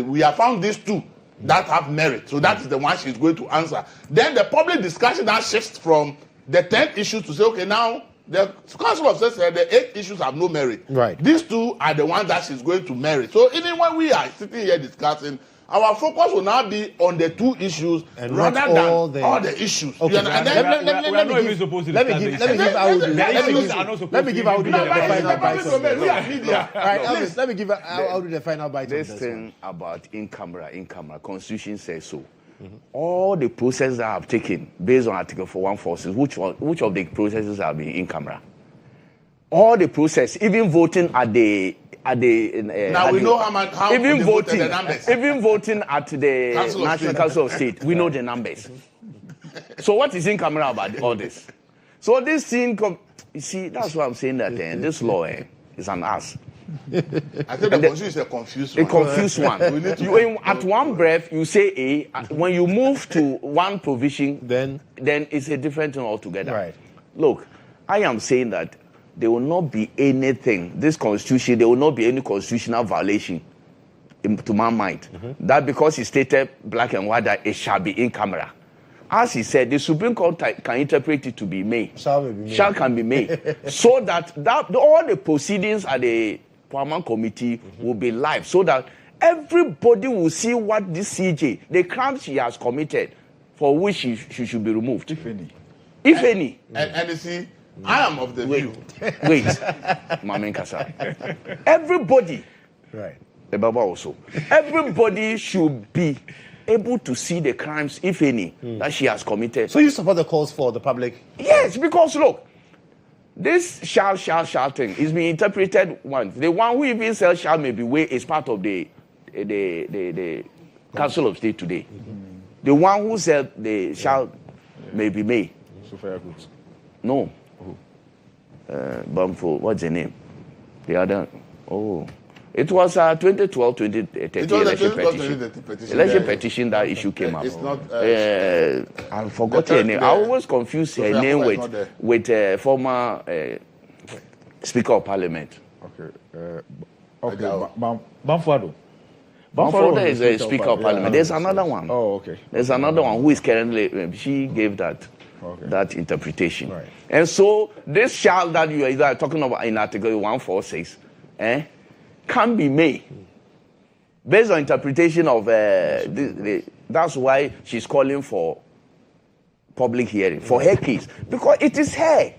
we have found these 2 that have merit. So that is the one she's going to answer. Then the public discussion now shifts from the 10 issues to say, okay, now the Council of State said the 8 issues have no merit. These 2 are the ones that she's going to merit. So even when we are sitting here discussing, our focus will now be on the 2 issues and rather than all the issues.
Okay. Let me give Awudu the final bite on this. Elvis, let me give Awudu the final bite on this.
This thing about in-camera, Constitution says so. All the processes that I have taken based on Article 414, which of the processes have been in camera? All the process, even voting at the
now we know how
even voting
the numbers.
Even voting at the National Council of State, we know the numbers. So what is in camera about all this? So this thing, you see, that's why I'm saying that this law is an ass.
I think the Constitution is a confused one.
A confused one. At one breath, you say A. When you move to one provision, then it's a different thing altogether. Look, I am saying that there will not be anything, this Constitution, there will not be any constitutional violation, to my mind. That because he stated black and white that it shall be in camera. As he said, the Supreme Court can interpret it to be made. Shall can be made. So that all the proceedings at the Pwamang committee will be live, so that everybody will see what this CJ, the crime she has committed, for which she should be removed. If any.
And you see, I am of the view.
Wait, Mamen Kasa. Everybody, the Baba also, everybody should be able to see the crimes, if any, that she has committed.
So you support the calls for the public?
Yes, because look, this shall thing is being interpreted once. The one who even says shall may be way is part of the Council of State today. The one who said the shall may be may. No. Bumful, what's the name? The other, it was 2012, 2013 election petition that issue came up.
It's not.
I forgot her name. I always confuse her name with former Speaker of Parliament. Bamford is a Speaker of Parliament. There's another one. There's another one who is currently. She gave that interpretation. And so this shall that you are talking about in Article 146, can be made based on interpretation of that's why she's calling for public hearing for her case, because it is her.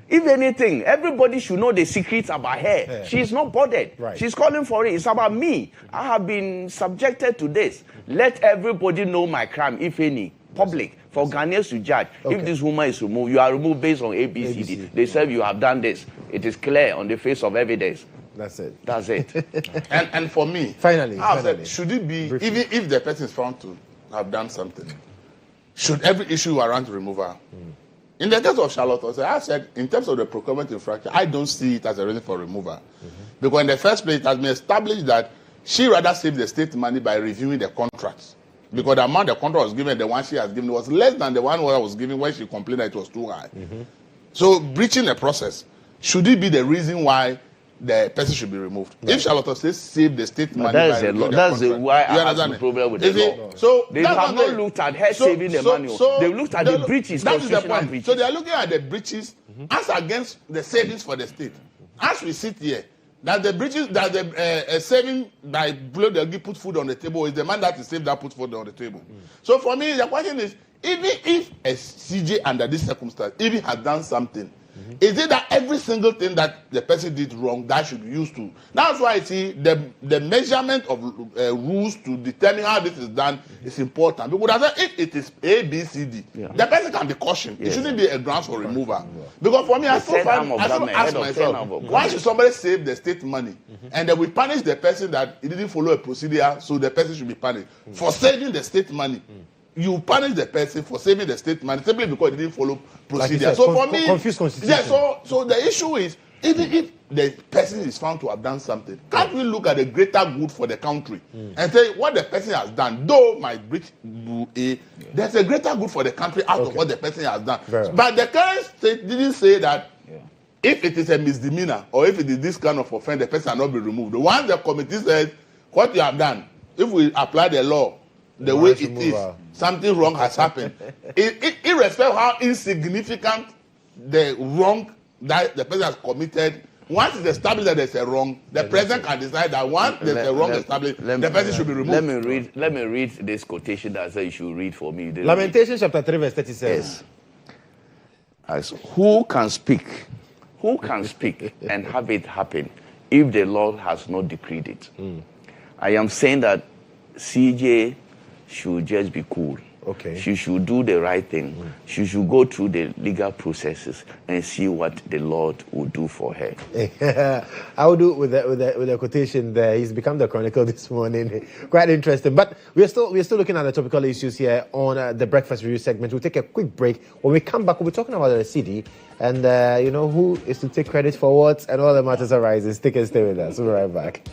If anything, everybody should know the secrets about her. She's not bothered. She's calling for it. It's about me. I have been subjected to this. Let everybody know my crime, if any. Public, for Ghanaians to judge. If this woman is removed, you are removed based on ABCD. They said you have done this. It is clear on the face of evidence.
That's it.
That's it.
and for me,
finally,
said, should it be, even if the person is found to have done something, should every issue around removal? In the case of Charlotte, I said, in terms of the procurement infraction, I don't see it as a reason for removal. Because in the first place, it has been established that she rather saved the state money by reviewing the contracts. Because the amount the contract was given, the one she has given, was less than the one I was given when she complained that it was too high. So breaching the process, should it be the reason why the person should be removed? If Charlotte says save the state money,
that's why I have the problem with the law.
So
they have not looked at her saving the money. They've looked at the breaches, constitutional breaches.
So they are looking at the breaches as against the savings for the state. As we sit here, that the breaches, that the saving by blow the put food on the table is the man that is saved that put food on the table. So for me, the question is, even if a CJ under this circumstance, even has done something, Is it that every single thing that the person did wrong that should be used to? That's why I see the measurement of rules to determine how this is done is important. Because if it is A, B, C, D, the person can be cautioned. It shouldn't be a grounds for removal. Because for me, I still ask myself, why should somebody save the state money and then we punish the person that he didn't follow a procedure, so the person should be punished for saving the state money? You punish the person for saving the state money simply because he didn't follow procedure.
Like
so for me, so the issue is, even if the person is found to have done something, can't we look at the greater good for the country and say what the person has done, though might breach there's a greater good for the country out of what the person has done. But the current state didn't say that if it is a misdemeanor or if it is this kind of offense, the person cannot be removed. Once the committee says what you have done, if we apply the law the way it is, something wrong has happened. Irrespective of how insignificant the wrong that the person has committed, once it's established that there's a wrong, the president can decide that once there's a wrong established, the person should be removed.
Let me read this quotation that I said you should read for me.
Lamentations chapter 3 verse 37.
Yes. As who can speak and have it happen if the Lord has not decreed it? I am saying that CJ should just be cool.
Okay.
She should do the right thing. She should go through the legal processes and see what the Lord will do for her.
Awudu with the quotation there. He's become the Chronicle this morning. Quite interesting. But we're still looking at the topical issues here on the Breakfast Review segment. We'll take a quick break. When we come back, we'll be talking about the Cedi and who is to take credit for what and all the matters arising. Stick and stay with us. We'll be right back.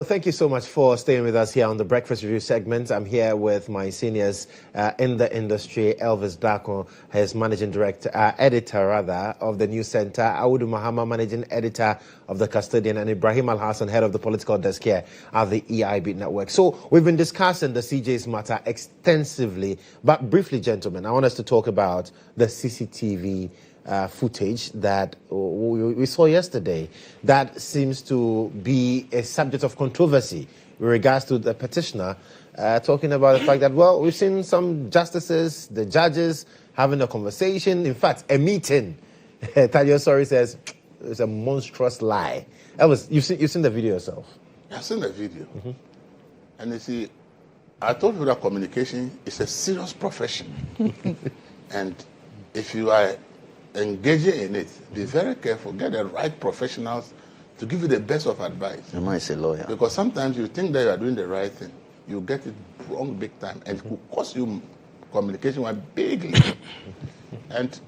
Thank you so much for staying with us here on the Breakfast Review segment. I'm here with my seniors in the industry, Elvis Darko, his managing director, editor of the News Center, Awudu Mahama, managing editor of the Custodian, and Ibrahim Alhassan, head of the political desk here at the EIB network. So we've been discussing the CJ's matter extensively, but briefly, gentlemen, I want us to talk about the CCTV footage that we saw yesterday that seems to be a subject of controversy with regards to the petitioner talking about the fact that, well, we've seen some justices, the judges having a conversation, in fact, a meeting. Tadio Sorry says it's a monstrous lie. Elvis, you've seen the video yourself.
I've seen the video. And you see, I told you that communication is a serious profession. And if you are engaging in it, be very careful. Get the right professionals to give you the best of advice.
You might say lawyer.
Because sometimes you think that you are doing the right thing. You get it wrong big time. And it could cost you communication one bigly. And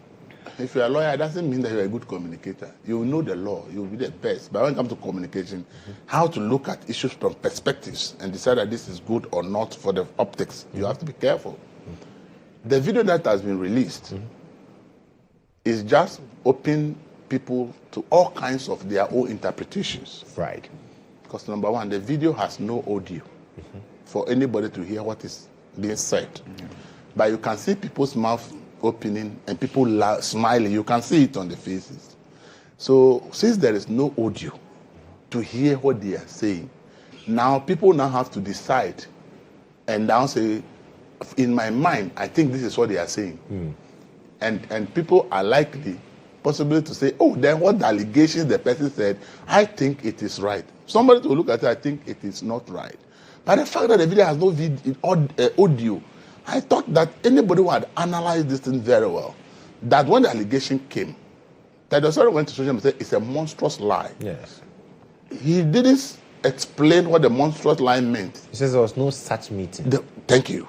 if you're a lawyer, it doesn't mean that you're a good communicator. You know the law. You'll be the best. But when it comes to communication, how to look at issues from perspectives and decide that this is good or not for the optics, you have to be careful. The video that has been released is just open people to all kinds of their own interpretations.
Right.
Because number one, the video has no audio for anybody to hear what is being said. But you can see people's mouth opening and people smiling. You can see it on the faces. So since there is no audio to hear what they are saying, now people now have to decide and now say, in my mind, I think this is what they are saying. And people are likely possibly to say, oh, then what the allegations the person said, I think it is right. Somebody will look at it, I think it is not right. But the fact that the video has no audio, I thought that anybody who had analyzed this thing very well, that when the allegation came, that the story went to social media and said it's a monstrous lie.
Yes.
He didn't explain what the monstrous lie meant.
He says there was no such meeting.
Thank you.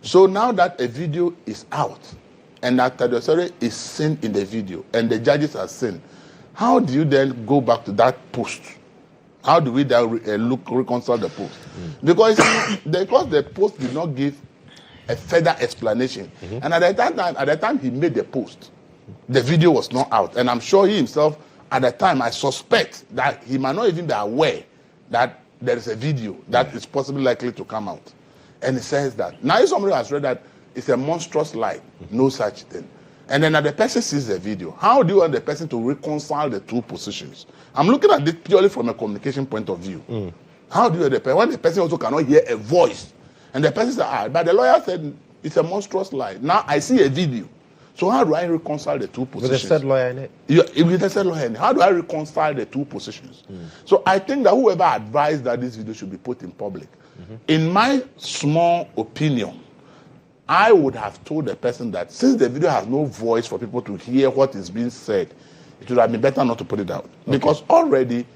So now that a video is out, and that Tadosore is seen in the video, and the judges are seen, how do you then go back to that post? How do we then reconcile the post? Because the post did not give a further explanation. And at the time he made the post, the video was not out. And I'm sure he himself, at the time, I suspect that he might not even be aware that there is a video that is possibly likely to come out. And he says that. Now if somebody has read that, it's a monstrous lie. No such thing. And then the person sees the video. How do you want the person to reconcile the two positions? I'm looking at it purely from a communication point of view. How do you want the person, when the person also cannot hear a voice, and the person says, but the lawyer said it's a monstrous lie. Now I see a video. So how do I reconcile the two positions?
With a said lawyer in it?
With a said lawyer in it. How do I reconcile the two positions? So I think that whoever advised that this video should be put in public, in my small opinion, I would have told the person that since the video has no voice for people to hear what is being said, it would have been better not to put it out. Because already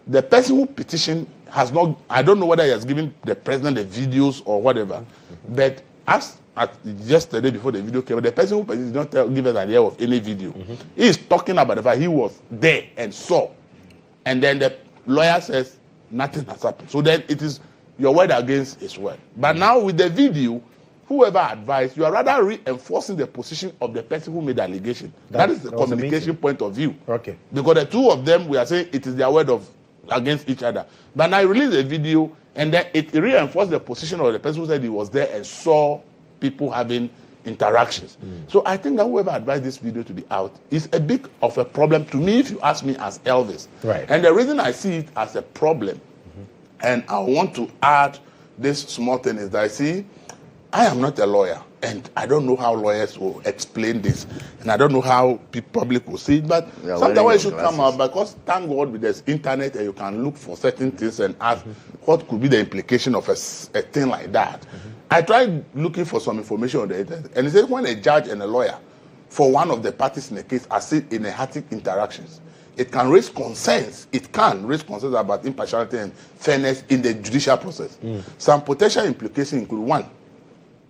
the person who petitioned has not, I don't know whether he has given the president the videos or whatever, but as yesterday before the video came, the person who petitioned did not give us an idea of any video. He is talking about the fact he was there and saw. And then the lawyer says nothing has happened. So then it is your word against his word. But now with the video, whoever advised, you are rather reinforcing the position of the person who made the allegation. That is the communication point of view.
Okay.
Because the two of them, we are saying it is their word of against each other. But now I released a video, and then it reinforced the position of the person who said he was there and saw people having interactions. So I think that whoever advised this video to be out is a bit of a problem to me, if you ask me, as Elvis.
Right.
And the reason I see it as a problem, and I want to add this small thing, is that I see, I am not a lawyer, and I don't know how lawyers will explain this, and I don't know how the public will see it, but sometimes it should come out, because thank God with this internet, and you can look for certain things and ask what could be the implication of a thing like that. I tried looking for some information on the internet, and it says when a judge and a lawyer for one of the parties in the case are seen in erratic interactions, it can raise concerns. It can raise concerns about impartiality and fairness in the judicial process. Some potential implications include: one,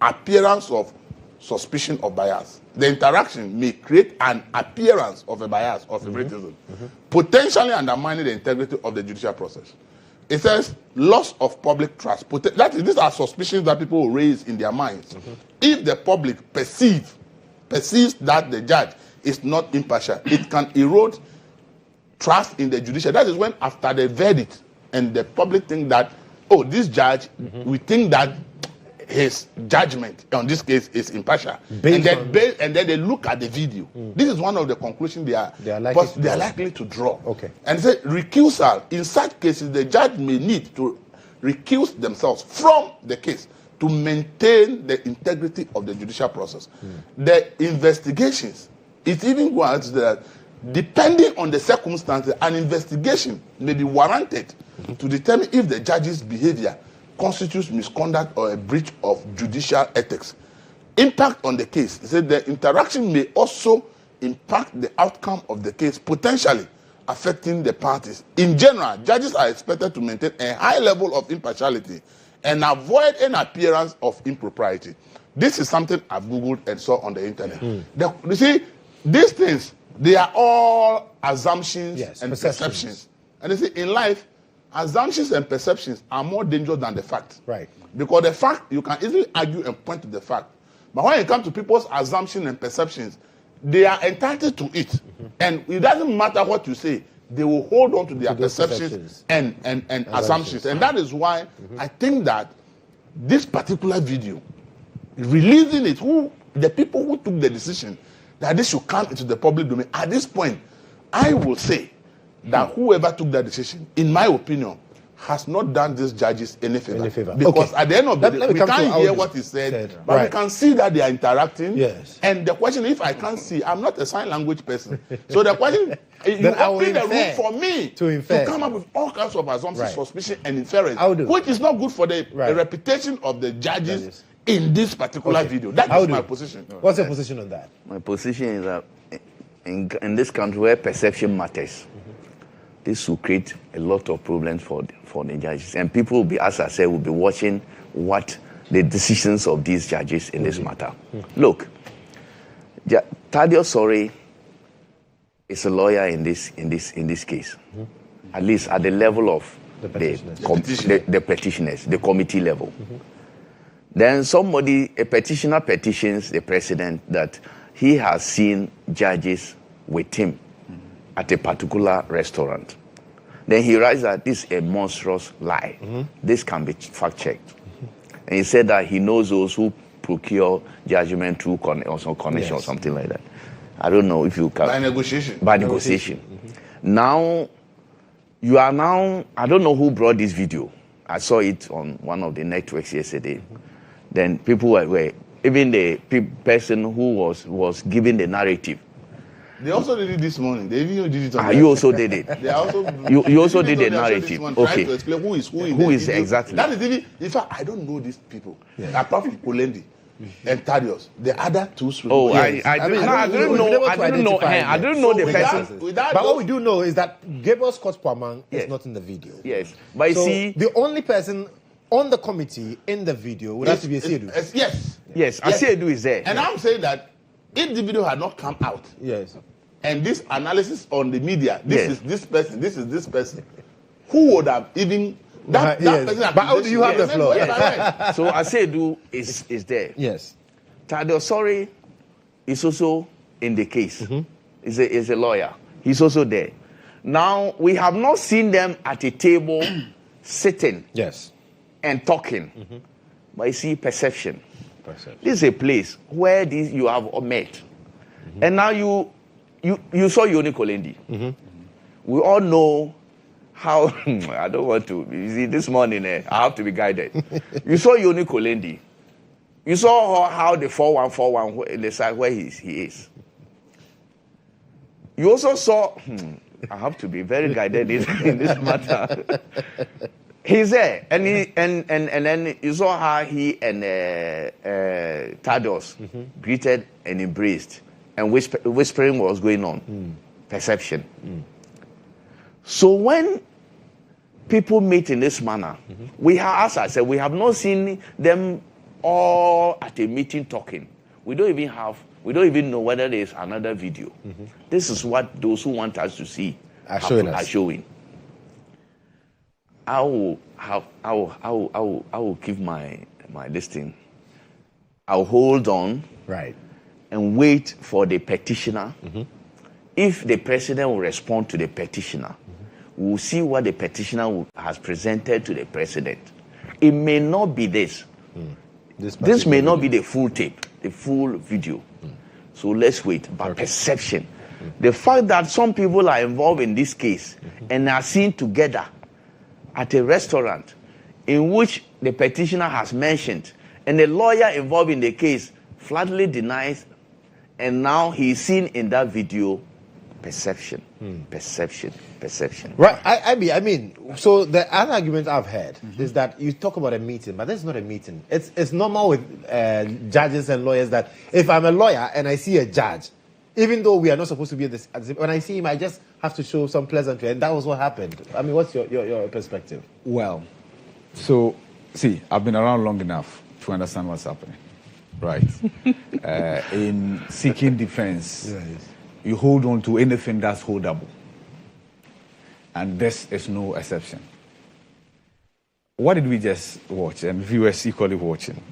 appearance of suspicion of bias. The interaction may create an appearance of a bias or favoritism, potentially undermining the integrity of the judicial process. It says loss of public trust. These are suspicions that people will raise in their minds. If the public perceives that the judge is not impartial, it can erode trust in the judiciary. That is when, after the verdict, and the public think that, oh, this judge, we think that his judgment on this case is impartial. And then they look at the video. This is one of the conclusions they are likely to draw.
Okay.
And say recusal. In such cases, the judge may need to recuse themselves from the case to maintain the integrity of the judicial process. The investigations, it even goes that depending on the circumstances, an investigation may be warranted to determine if the judge's behavior constitutes misconduct or a breach of judicial ethics. Impact on the case. It said the interaction may also impact the outcome of the case, potentially affecting the parties. In general, judges are expected to maintain a high level of impartiality and avoid any appearance of impropriety. This is something I've Googled and saw on the internet. You see, these things, they are all assumptions and perceptions. And you see, in life, assumptions and perceptions are more dangerous than the fact.
Right.
Because the fact, you can easily argue and point to the fact. But when it comes to people's assumptions and perceptions, they are entitled to it. And it doesn't matter what you say, they will hold on to their perceptions and assumptions. And that is why I think that this particular video, releasing it, the people who took the decision that this should come into the public domain, at this point, I will say that whoever took that decision, in my opinion, has not done these judges any favor. Because at the end of the day, we can't hear what he said, but we can see that they are interacting.
Yes.
And the question, if I can't see, I'm not a sign language person. So the question, you open the room for me to come up with all kinds of assumptions, suspicion, and inference, which is not good for the reputation of the judges in this particular video. That is my position.
What's your position on that?
My position is that in this country where perception matters, this will create a lot of problems for the judges. And people will be, as I said, will be watching what the decisions of these judges in this matter. Look, Tadio Sori is a lawyer in this case, at least at the level of the petitioners, the committee level. Then a petitioner petitions the president that he has seen judges with him at a particular restaurant. Then he writes that this is a monstrous lie. This can be fact-checked. And he said that he knows those who procure judgment through connection or something like that. I don't know if you can.
By negotiation.
By negotiation. Now, I don't know who brought this video. I saw it on one of the networks yesterday. Then people were even the person who was giving the narrative.
They also did it this morning. They even did it on
you also did it.
They also
you also did the narrative.
Okay. To explain who is who in
who is exactly.
That is even, in fact, I don't know these people. Apart from Polendi and Thaddeus, the other two.
I didn't know the person.
But what we do know is that Gabriel Scott Pwamang is not in the video.
Yes, but
so
see,
the only person on the committee in the video would have to be Cedi.
Yes,
Cedi is there.
And I'm saying that if the video had not come out, and this analysis on the media, this is this person, this is this person, who would have even that person?
But how do you have the floor?
So Cedi is there.
Yes.
Tadio Sori is also in the case. Is a lawyer. He's also there. Now we have not seen them at a table sitting. And talking. But you see perception. This is a place where you have met. And now you saw Yoni Kolendi. We all know how, I don't want to, you see, this morning I have to be guided. You saw Yoni Kolendi. You saw how the 4141 in the side where he is. You also saw, I have to be very guided in this matter. He's there, and then you saw how he and Thaddeus greeted and embraced, and whispering was going on. Perception. So when people meet in this manner, we have, as I said, we have not seen them all at a meeting talking. We don't even know whether there is another video. This is what those who want us to see are showing. I will keep my listing. I'll hold on.
Right.
And wait for the petitioner. If the president will respond to the petitioner, we'll see what the petitioner has presented to the president. It may not be this. This may not be the full tape, the full video. So let's wait. But perception. The fact that some people are involved in this case and are seen together at a restaurant in which the petitioner has mentioned, and the lawyer involved in the case flatly denies, and now he's seen in that video, perception.
Right. I mean, so the other argument I've heard is that you talk about a meeting, but that's not a meeting. It's normal with judges and lawyers that if I'm a lawyer and I see a judge, even though we are not supposed to be at this, when I see him, I just have to show some pleasantry, and that was what happened. I mean, what's your perspective?
Well, so, see, I've been around long enough to understand what's happening, right? In seeking defense, you hold on to anything that's holdable, and this is no exception. What did we just watch, and viewers equally watching?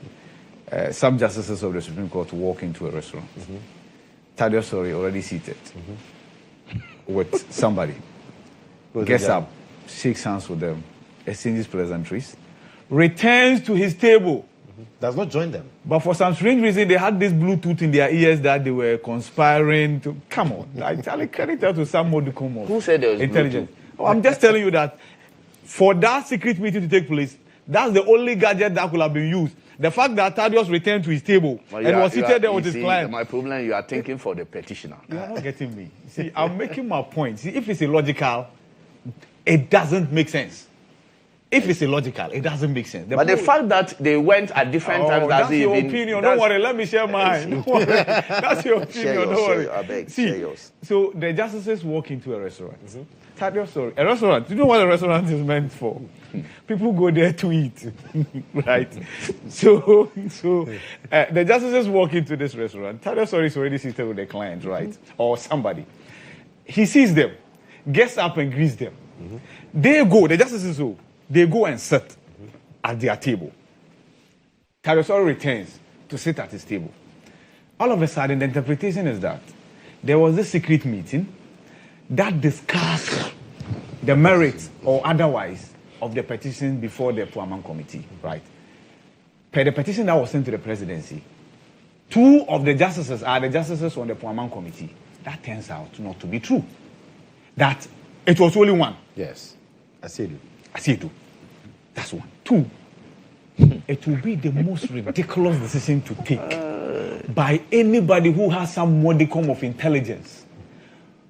Some justices of the Supreme Court walk into a restaurant. Thaddeus already seated with somebody. Gets up, shakes hands with them, exchanges pleasantries, returns to his table.
Does not join them.
But for some strange reason, they had this Bluetooth in their ears that they were conspiring to. Come on, I can tell to some modicum of
who said there was
intelligence. Oh, I'm just telling you that for that secret meeting to take place, that's the only gadget that could have been used. The fact that Thaddeus returned to his table and was seated there with his client.
My problem, you are thinking for the petitioner.
You are not getting me. See, I'm making my point. See, if it's illogical, it doesn't make sense. If it's illogical, it doesn't make sense.
But the fact that they went at different times,
that's your opinion. Don't worry, let me share mine. Don't worry. That's your opinion. Don't worry.
I beg,
see, so the justices walk into a restaurant. Thaddeus, sorry, a restaurant. Do you know what a restaurant is meant for? People go there to eat, right? So the justices walk into this restaurant. Thaddeus is already seated with the client, right? Or somebody. He sees them, gets up and greets them. They go, the justices go. They go and sit at their table. Thaddeus returns to sit at his table. All of a sudden, the interpretation is that there was this secret meeting that discussed the merits or otherwise of the petition before the Pwamang committee, right? Per the petition that was sent to the presidency, 2 of the justices are the justices on the Pwamang committee. That turns out not to be true. That it was only 1.
Yes, I see it. That's 1. 2, it will be the most ridiculous decision to take by anybody who has some modicum of intelligence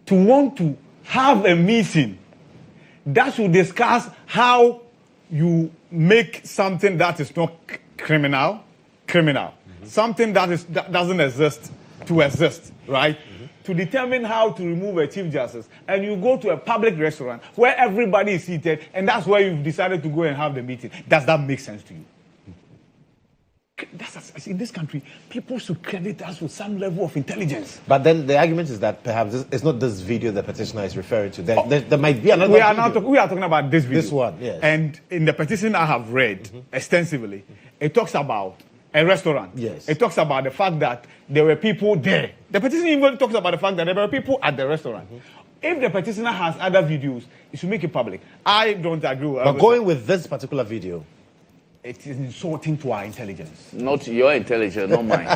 to want to have a meeting that should discuss how you make something that is not criminal. Something that doesn't exist to exist, right? To determine how to remove a chief justice, and you go to a public restaurant where everybody is seated, and that's where you've decided to go and have the meeting. Does that make sense to you? In this country, people should credit us with some level of intelligence. But then the argument is that perhaps it's not this video the petitioner is referring to. There might be another video. We are talking about this video. This one, yes. And in the petition I have read extensively, it talks about a restaurant. Yes. It talks about the fact that there were people there. The petition even talks about the fact that there were people at the restaurant. If the petitioner has other videos, it should make it public. I don't agree with that. But going with this particular video, it is insulting to our intelligence.
Not your intelligence, not mine.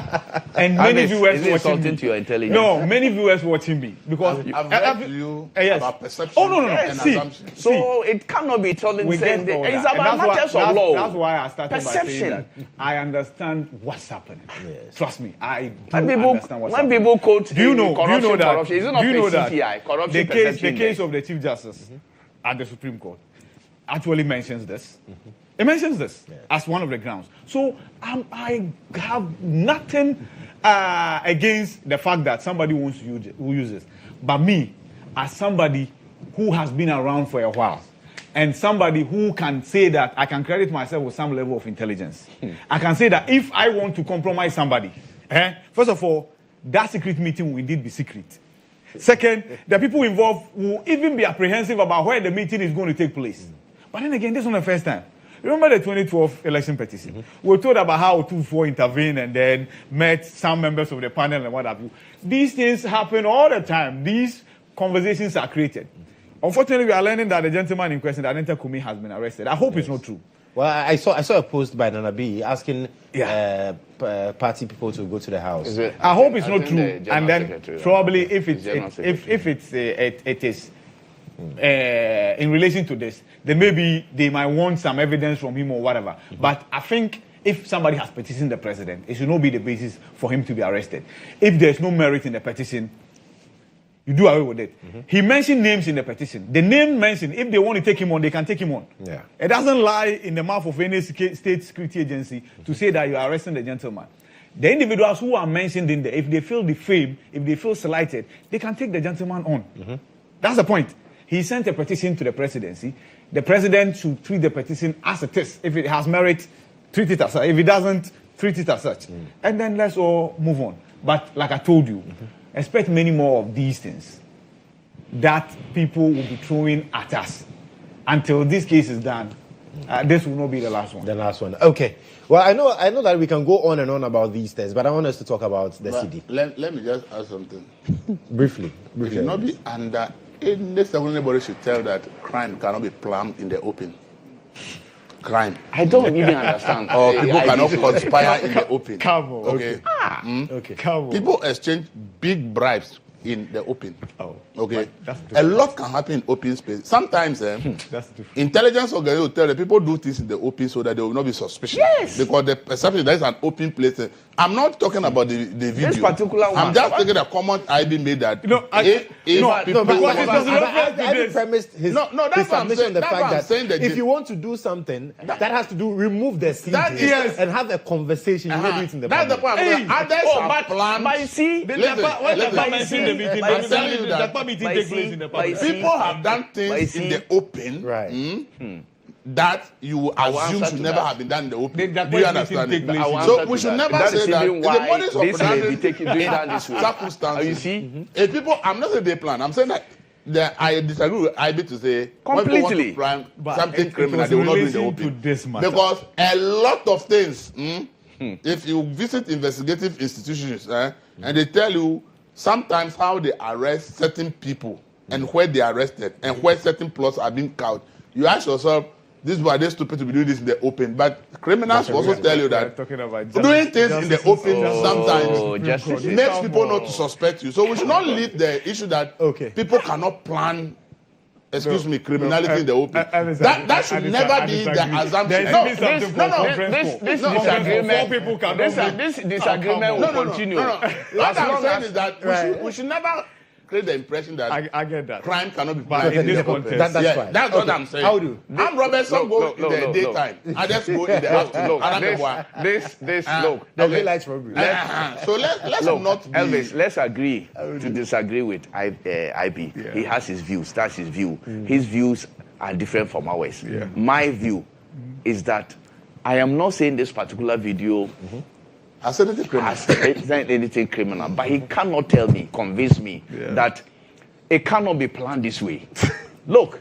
And many viewers watching
insulting
me.
To your intelligence.
No, many viewers watching me because
I've read to you about perception.
Oh no,
and assumption.
So it cannot be telling. It's about matters of law.
That's why I started by saying that I understand what's happening. Yes. Trust me, I do understand what's happening.
When people quote,
do you know that?
Corruption, is it not CPI? Corruption,
the case of the Chief Justice at the Supreme Court actually mentions this. It mentions this as one of the grounds. So I have nothing against the fact that somebody wants to use this. But me, as somebody who has been around for a while, and somebody who can say that I can credit myself with some level of intelligence, I can say that if I want to compromise somebody, first of all, that secret meeting will indeed be secret. Second, the people involved will even be apprehensive about where the meeting is going to take place.
But then again, this is not the first time. Remember the 2012 election petition? We were told about how 2-4 intervened and then met some members of the panel and what have you. These things happen all the time. These conversations are created. Unfortunately, we are learning that the gentleman in question, Adenta Kumi, has been arrested. I hope it's not true.
Well, I saw a post by Nana B asking party people to go to the house.
I hope it's not true. And then probably if it is in relation to this, then maybe they might want some evidence from him or whatever. But I think if somebody has petitioned the president, it should not be the basis for him to be arrested. If there's no merit in the petition, you do away with it. He mentioned names in the petition. The name mentioned, if they want to take him on, they can take him on.
Yeah.
It doesn't lie in the mouth of any state security agency to say that you are arresting the gentleman. The individuals who are mentioned in there, if they feel defamed, if they feel slighted, they can take the gentleman on. That's the point. He sent a petition to the presidency. The president should treat the petition as it is. If it has merit, treat it as such. If it doesn't, treat it as such. And then let's all move on. But like I told you, expect many more of these things that people will be throwing at us until this case is done. This will not be the last one.
The last one. Okay. Well, I know that we can go on and on about these things, but I want us to talk about the Cedi.
Let me just add something.
Briefly.
It should not be under any second anybody should tell that crime cannot be planned in the open. Crime.
I don't even understand.
Or people cannot conspire in the open.
Come on.
Okay.
Okay. Come on.
People exchange big bribes in the open.
Oh.
Okay. A lot can happen in open space. Sometimes
that's
intelligence organizations will tell the people do things in the open so that they will not be suspicious.
Yes.
Because the perception that is an open place. I'm not talking about the video.
This particular one.
I'm just taking a comment IB made that.
Because I premised his submission on the fact that if you want to do something, that has to do remove the CJ and have a conversation. You don't do it in the
That's the point. Others are planned.
But see,
people have done things in the open,
right?
That you assume should never have been done in the open. Do you understand it? So we should never say that. The modus operandi circumstances.
You see,
if people, I'm not saying they plan. I'm saying that I disagree with IB to say
completely
when people want to plan something criminal, they will not do in the open. Because a lot of things, if you visit investigative institutions and they tell you sometimes how they arrest certain people and where they are arrested and where certain plots are being caught, you ask yourself, this why they stupid to be doing this in the open. But criminals also tell you that doing things in the open sometimes makes people not to suspect you. So we should not leave the issue that people cannot plan, criminality in the open. That should never be the assumption.
This disagreement will continue.
What I'm saying is that we should never create the impression that
I get that
crime cannot be planned
in this context.
That's fine.
That's what I'm saying.
How do?
I'm Robertson go in the daytime. I just go in the afternoon.
The daylight robbery.
So let's not be...
Elvis, let's agree to disagree with IB. He has his views. That's his view. His views are different from ours. My view is that I am not saying this particular video
has
anything criminal, but he cannot convince me that it cannot be planned this way. Look,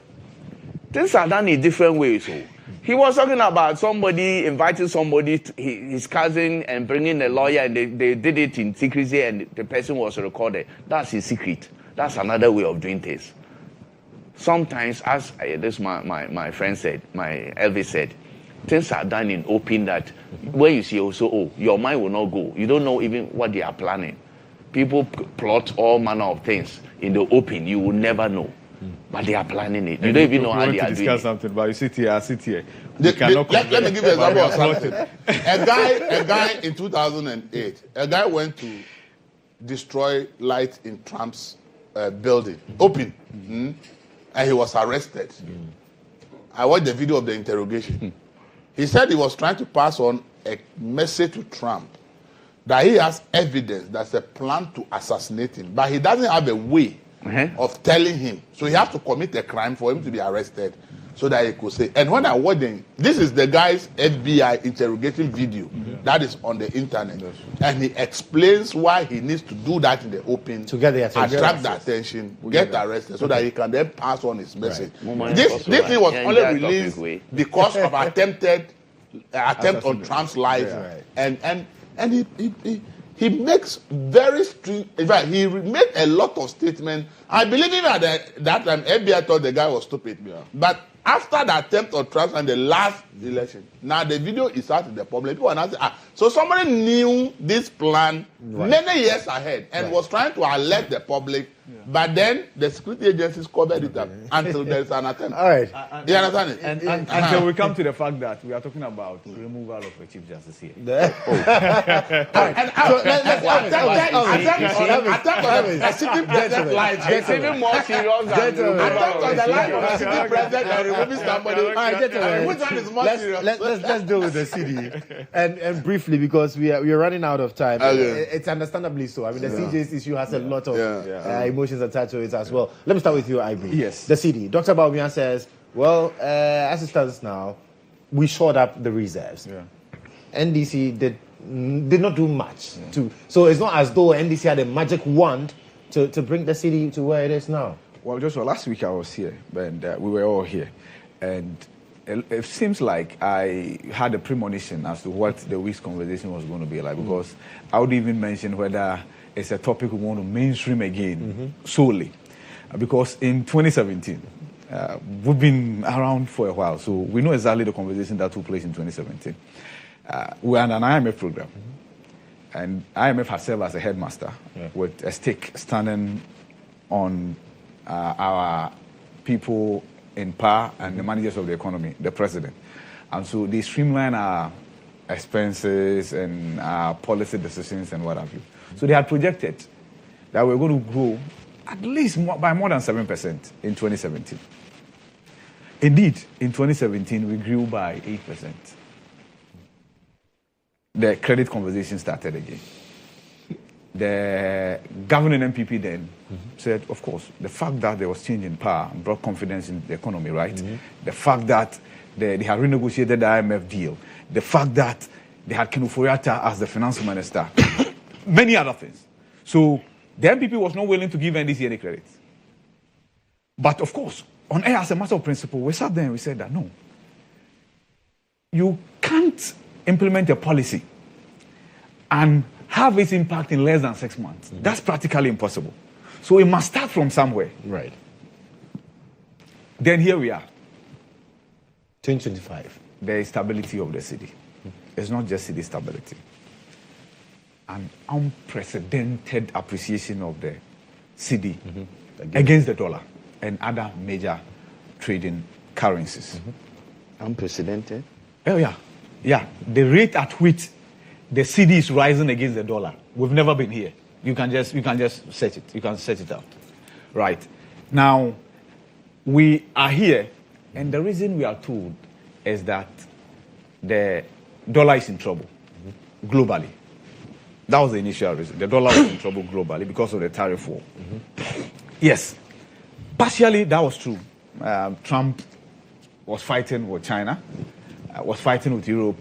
things are done in different ways. So he was talking about somebody inviting somebody, his cousin, and bringing a lawyer, and they did it in secrecy, and the person was recorded. That's his secret. That's another way of doing things. Sometimes, as my friend said, my Elvis said, things are done in open that when you see also, your mind will not go. You don't know even what they are planning. People plot all manner of things in the open. You will never know. But they are planning it. You don't even know how they are doing it.
Something, but you sit here.
Let me give you an example of something. A guy in 2008, a guy went to destroy light in Trump's building, open, and he was arrested. I watched the video of the interrogation. He said he was trying to pass on a message to Trump that he has evidence that's a plan to assassinate him, but he doesn't have a way of telling him. So he has to commit a crime for him to be arrested. so that he could say. And when I watched him, this is the guy's FBI interrogation video that is on the internet. And he explains why he needs to do that in the open
to get the attention,
attract the attention, get arrested, so that he can then pass on his message. Right. This thing was only released because of attempt on Trump's life, and he makes very strict. In fact, he made a lot of statements. I believe even at that time, FBI thought the guy was stupid. But after the attempt on Trump and the last election, now the video is out in the public. People are now saying, so somebody knew this plan many years ahead and was trying to alert the public. But then the security agencies covered it up until there is an attempt.
All right.
You understand it?
And until we come to the fact that we are talking about removal of a Chief Justice here.
Attempt on the sitting president life. It's even more serious than attempt on the life of the sitting president and removing somebody. Which one is more serious?
Let's deal with the Cedi. And briefly, because we are running out of time. It's understandably so. I mean, the CJ's issue has a lot of emotions attached to it as well. Let me start with you, Ibrahim.
Yes.
The Cedi. Dr. Pwamang says, well, as it stands now, we shored up the reserves. NDC did not do much. So it's not as though NDC had a magic wand to bring the Cedi to where it is now.
Well, Joshua, last week I was here, and we were all here. And it seems like I had a premonition as to what the week's conversation was going to be like, because I would even mention whether it's a topic we want to mainstream again solely. Because in 2017, we've been around for a while, so we know exactly the conversation that took place in 2017. We're on an IMF program, and IMF has served as a headmaster with a stick standing on our people in power and the managers of the economy, the president. And so they streamline our expenses and our policy decisions and what have you. So they had projected that we're going to grow at least by more than 7% in 2017. Indeed, in 2017, we grew by 8%. The credit conversation started again. The governing MPP then said, of course, the fact that there was change in power brought confidence in the economy, right? The fact that they had renegotiated the IMF deal, the fact that they had Kenu Foyata as the finance minister, many other things. So the MPP was not willing to give NDC any credit. But of course, on air as a matter of principle, we sat there and we said that no, you can't implement a policy and have its impact in less than 6 months. That's practically impossible. So it must start from somewhere.
Right.
Then here we are.
2025.
The stability of the city. It's not just city stability. An unprecedented appreciation of the cedi against the dollar and other major trading currencies.
Unprecedented?
Oh, yeah. Yeah. The rate at which the cedi is rising against the dollar. We've never been here. You can just set it. You can set it out. Right. Now, we are here, and the reason we are told is that the dollar is in trouble globally. That was the initial reason. The dollar was in trouble globally because of the tariff war. Yes. Partially, that was true. Trump was fighting with China, was fighting with Europe.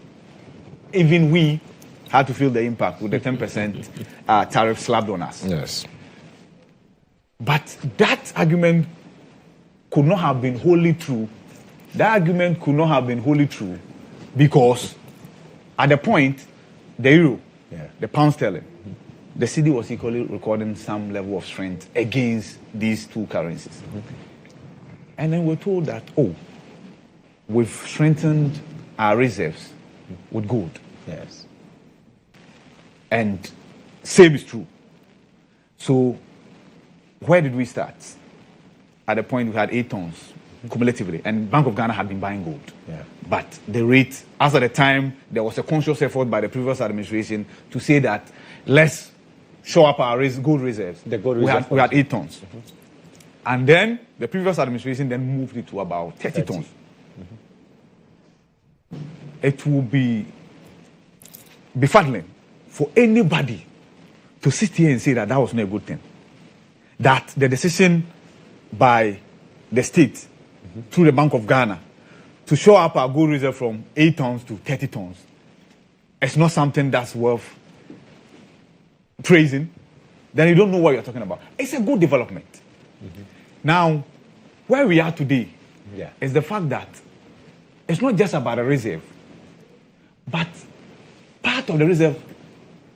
Even we had to feel the impact with the 10% tariff slapped on us.
Yes.
But that argument could not have been wholly true. That argument could not have been wholly true because at the point, the euro, the pound sterling, the cedi was equally recording some level of strength against these two currencies. And then we're told that, we've strengthened our reserves with gold.
Yes.
And same is true. So where did we start? At the point we had 8 tons cumulatively, and Bank of Ghana had been buying gold. But the rate, as at the time, there was a conscious effort by the previous administration to say that let's show up our gold reserves.
The gold
reserves. We had 8 tons. And then the previous administration then moved it to about 30 tons. It will be befuddling for anybody to sit here and say that that was not a good thing. That the decision by the state
through the Bank of Ghana to show up our gold reserve from 8 tons to 30 tons, it's not something that's worth praising, then you don't know what you're talking about. It's a good development. Now, where we are today is the fact that it's not just about a reserve, but part of the reserve,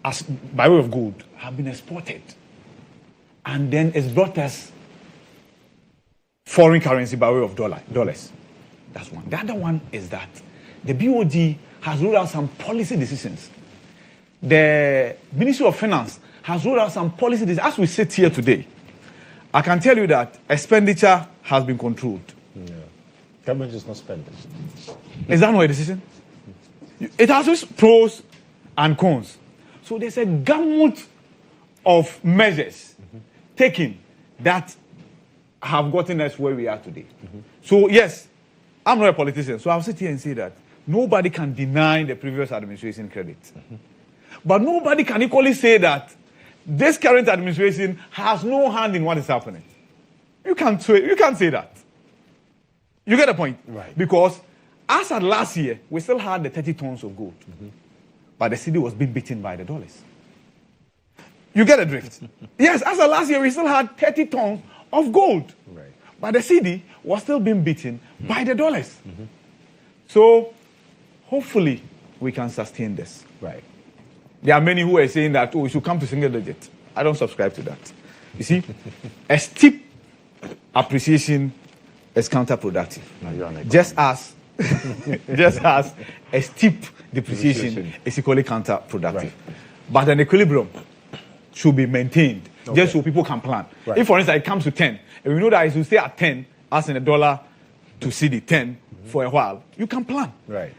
as by way of gold, have been exported. And then it's brought us foreign currency by way of dollars. That's one. The other one is that the BOD has rolled out some policy decisions. The Ministry of Finance has rolled out some policy decisions. As we sit here today, I can tell you that expenditure has been controlled.
Yeah. Government is not spending.
Is that not a decision? It has its pros and cons. So there's a gamut of measures taken that have gotten us where we are today. So yes, I'm not a politician, so I'll sit here and say that nobody can deny the previous administration credit. But nobody can equally say that this current administration has no hand in what is happening. You can't say that. You get the point?
Right.
Because as at last year, we still had the 30 tons of gold. But the cedi was being beaten by the dollars. You get the drift? Yes, as at last year, we still had 30 tons of gold.
Right.
But the cedi was still being beaten by the dollars. So hopefully we can sustain this.
Right.
There are many who are saying that, we should come to single digit. I don't subscribe to that. You see, a steep appreciation is counterproductive. Just as a steep depreciation is equally counterproductive. Right. But an equilibrium should be maintained, just so people can plan. Right. If, for instance, it comes to 10, and we know that it will stay at 10, as in a dollar to cedi 10 for a while, you can plan.
Right.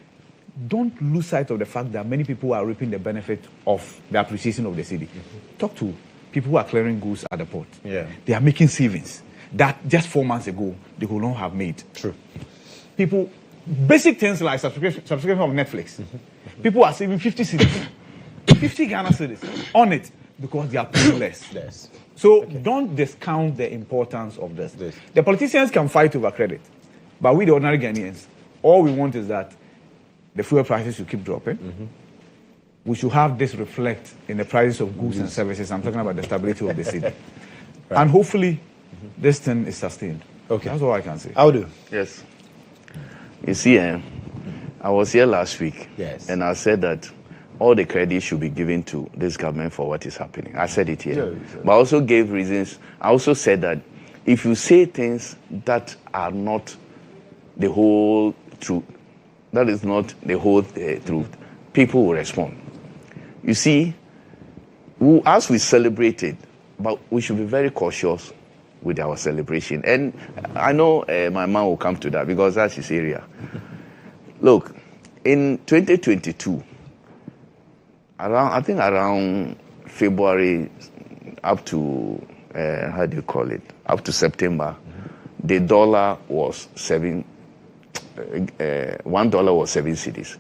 Don't lose sight of the fact that many people are reaping the benefit of the appreciation of the cedi. Talk to people who are clearing goods at the port.
Yeah.
They are making savings that just 4 months ago they could not have made.
True.
People, basic things like subscription of Netflix. People are saving 50 cedis, 50 Ghana cedis on it because they are paying less.
Yes.
So don't discount the importance of this. The politicians can fight over credit, but we, the ordinary Ghanaians, all we want is that the fuel prices should keep dropping. We should have this reflect in the prices of goods and services. I'm talking about the stability of the city. Right. And hopefully, this thing is sustained.
Okay.
That's all I can say.
Awudu.
Yes. You see, I was here last week.
Yes.
And I said that all the credit should be given to this government for what is happening. I said it here. Yeah, but I also gave reasons. I also said that if you say things that are not the whole truth, that is not the whole truth, people will respond. You see, as we celebrated, but we should be very cautious with our celebration. And I know my man will come to that because that's his area. Look, in 2022, around February up to, up to September, the dollar was $1 was 7 cedis.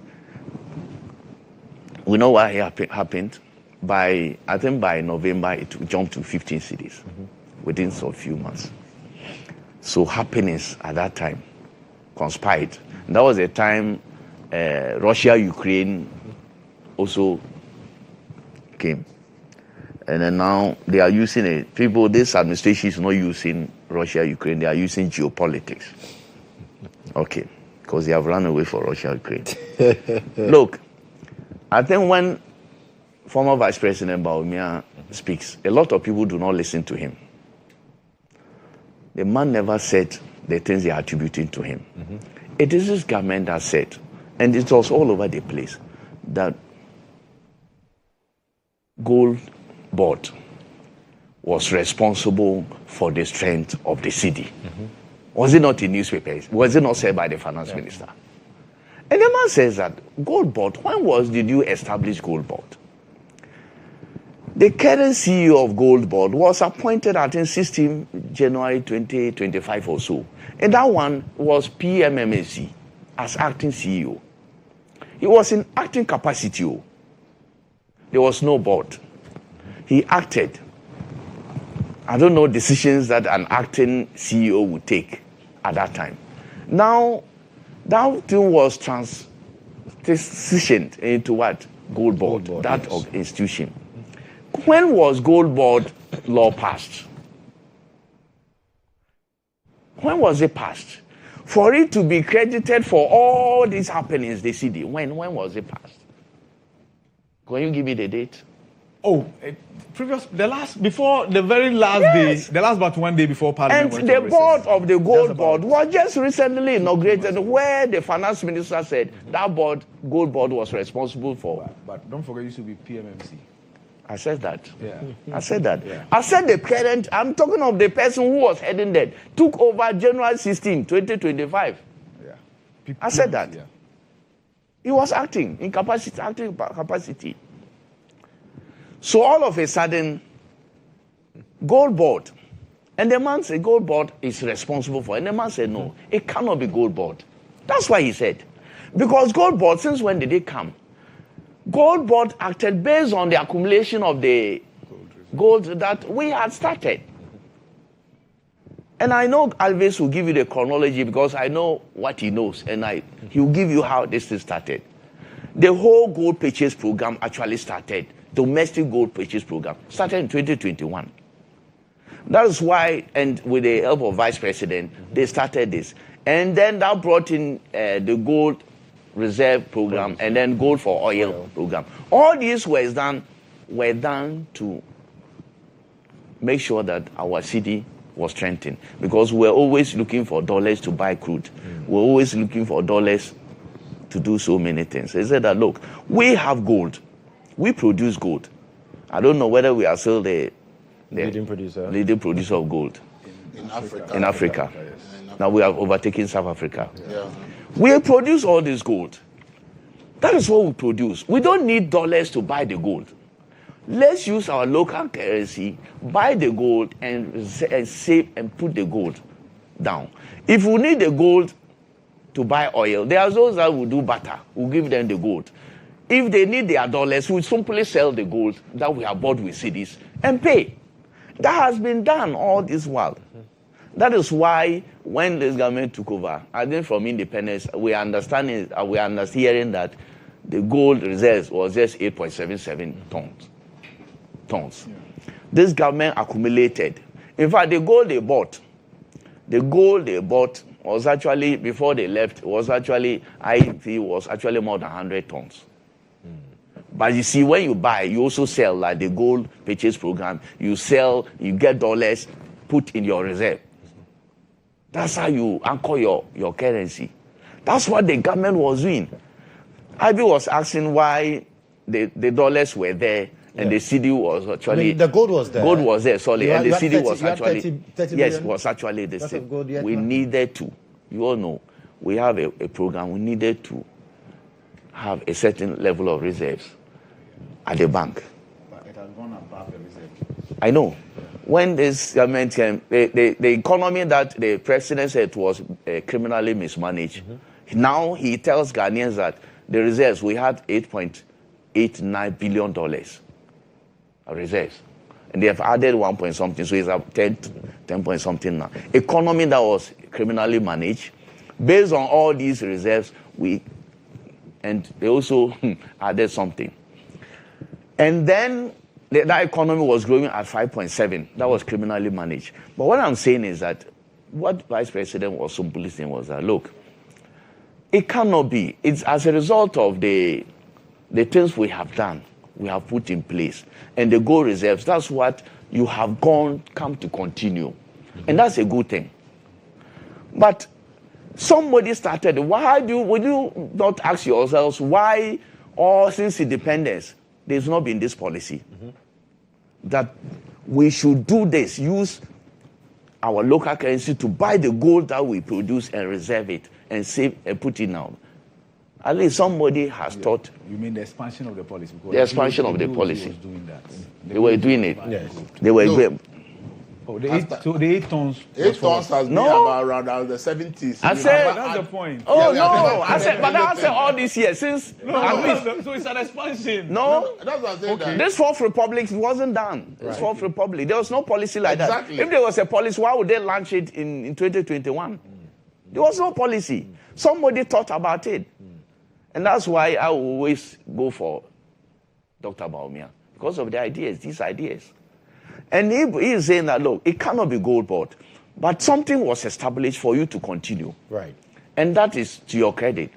We know what happened. By November, it jumped to 15 cedis within a few months. So happenings at that time conspired. And that was the time Russia, Ukraine also came. And then now they are using it. This administration is not using Russia, Ukraine, they are using geopolitics. Okay, because they have run away from Russia, Ukraine. Look, I think when former Vice President Pwamang speaks, a lot of people do not listen to him. The man never said the things they are attributing to him. It is this government that said, and it was all over the place, that Gold Board was responsible for the strength of the cedi. Was it not in newspapers? Was it not said by the finance minister? And the man says that Gold Board, when did you establish Gold Board? The current CEO of Gold Board was appointed, I think, 16 January 2025 or so. And that one was PMMSC as acting CEO. He was in acting capacity. There was no board. He acted. I don't know decisions that an acting CEO would take at that time. Now, that thing was transitioned into what? Gold Board, institution. When was Gold Board law passed? When was it passed? For it to be credited for all these happenings, the Cedi, when was it passed? Can you give me the date?
Oh, the last but 1 day before Parliament.
And the board of the Gold Board was just recently inaugurated, where the finance minister said that board, Gold Board, was responsible for.
But don't forget, it used to be PMMC.
I said that.
Yeah.
I said that. Yeah. I said the parent, I'm talking of the person who was heading that, took over January 16, 2025.
Yeah.
I said that.
Yeah.
He was acting in capacity. So all of a sudden, Gold Board, and the man said Gold Board is responsible for it. And the man said, no, it cannot be Gold Board. That's why he said. Because Gold Board, since when did it come? Gold Board acted based on the accumulation of the gold that we had started. And I know Elvis will give you the chronology because I know what he knows, and he will give you how this thing started. The whole gold purchase program actually started. Domestic gold purchase program started in 2021. That is why, and with the help of Vice President, they started this. And then that brought in the gold reserve program and then gold for oil program. All these were done to make sure that our city was strengthened, because we're always looking for dollars to buy crude. We're always looking for dollars to do so many things. They said that, look, we have gold. We produce gold. I don't know whether we are still the leading producer of gold in Africa. Now we have overtaken South Africa. Yeah. We produce all this gold. That is what we produce. We don't need dollars to buy the gold. Let's use our local currency, buy the gold, and save and put the gold down. If we need the gold to buy oil, there are those that will do butter. We'll give them the gold. If they need their dollars, we'll simply sell the gold that we have bought with cedis and pay. That has been done all this while. That is why when this government took over, I think from independence, we are hearing that the gold reserves was just 8.77 tons. Yeah. This government accumulated. In fact, the gold they bought was actually, before they left, I think was actually more than 100 tons. But you see, when you buy, you also sell, like the gold purchase program. You sell, you get dollars, put in your reserve. That's how you anchor your currency. That's what the government was doing. Ivy was asking why the dollars were there and the Cedi was actually...
the gold was there.
Gold was there, sorry. And the Cedi was
30
yes, was actually the same. We needed to. You all know, we have a program. We needed to have a certain level of reserves at the bank.
But it has gone above the reserve.
I know. When this government came, the economy that the president said was criminally mismanaged, now he tells Ghanaians that the reserves, we had $8.89 billion of reserves. And they have added 1 point something, so it's up 10 point something now. Economy that was criminally managed, based on all these reserves, and they also added something. And then that economy was growing at 5.7. That was criminally managed. But what I'm saying is that what Vice President was simply saying was that, look, it cannot be. It's as a result of the things we have done, we have put in place, and the gold reserves. That's what you have come to continue. And that's a good thing. But somebody started, would you not ask yourselves why, or since independence, there's not been this policy that we should do this, use our local currency to buy the gold that we produce and reserve it and save and put it now. At least somebody has thought.
You mean the expansion of the policy?
The expansion of the policy.
Was doing that.
They were doing it.
Yes.
They were doing.
Oh, the 8 tons.
8 tons has been around the 70s.
I said that's the point.
Oh no! I said all these years since.
So it's an expansion.
No,
that's what I'm saying. Okay.
This Fourth Republic wasn't done. This Fourth Republic, there was no policy like that.
Exactly.
If there was a policy, why would they launch it in 2021? There was no policy. Somebody thought about it. And that's why I always go for Dr. Bawumia, because of the ideas, these ideas. And he is saying that, look, it cannot be gold board, but something was established for you to continue.
Right.
And that is to your credit.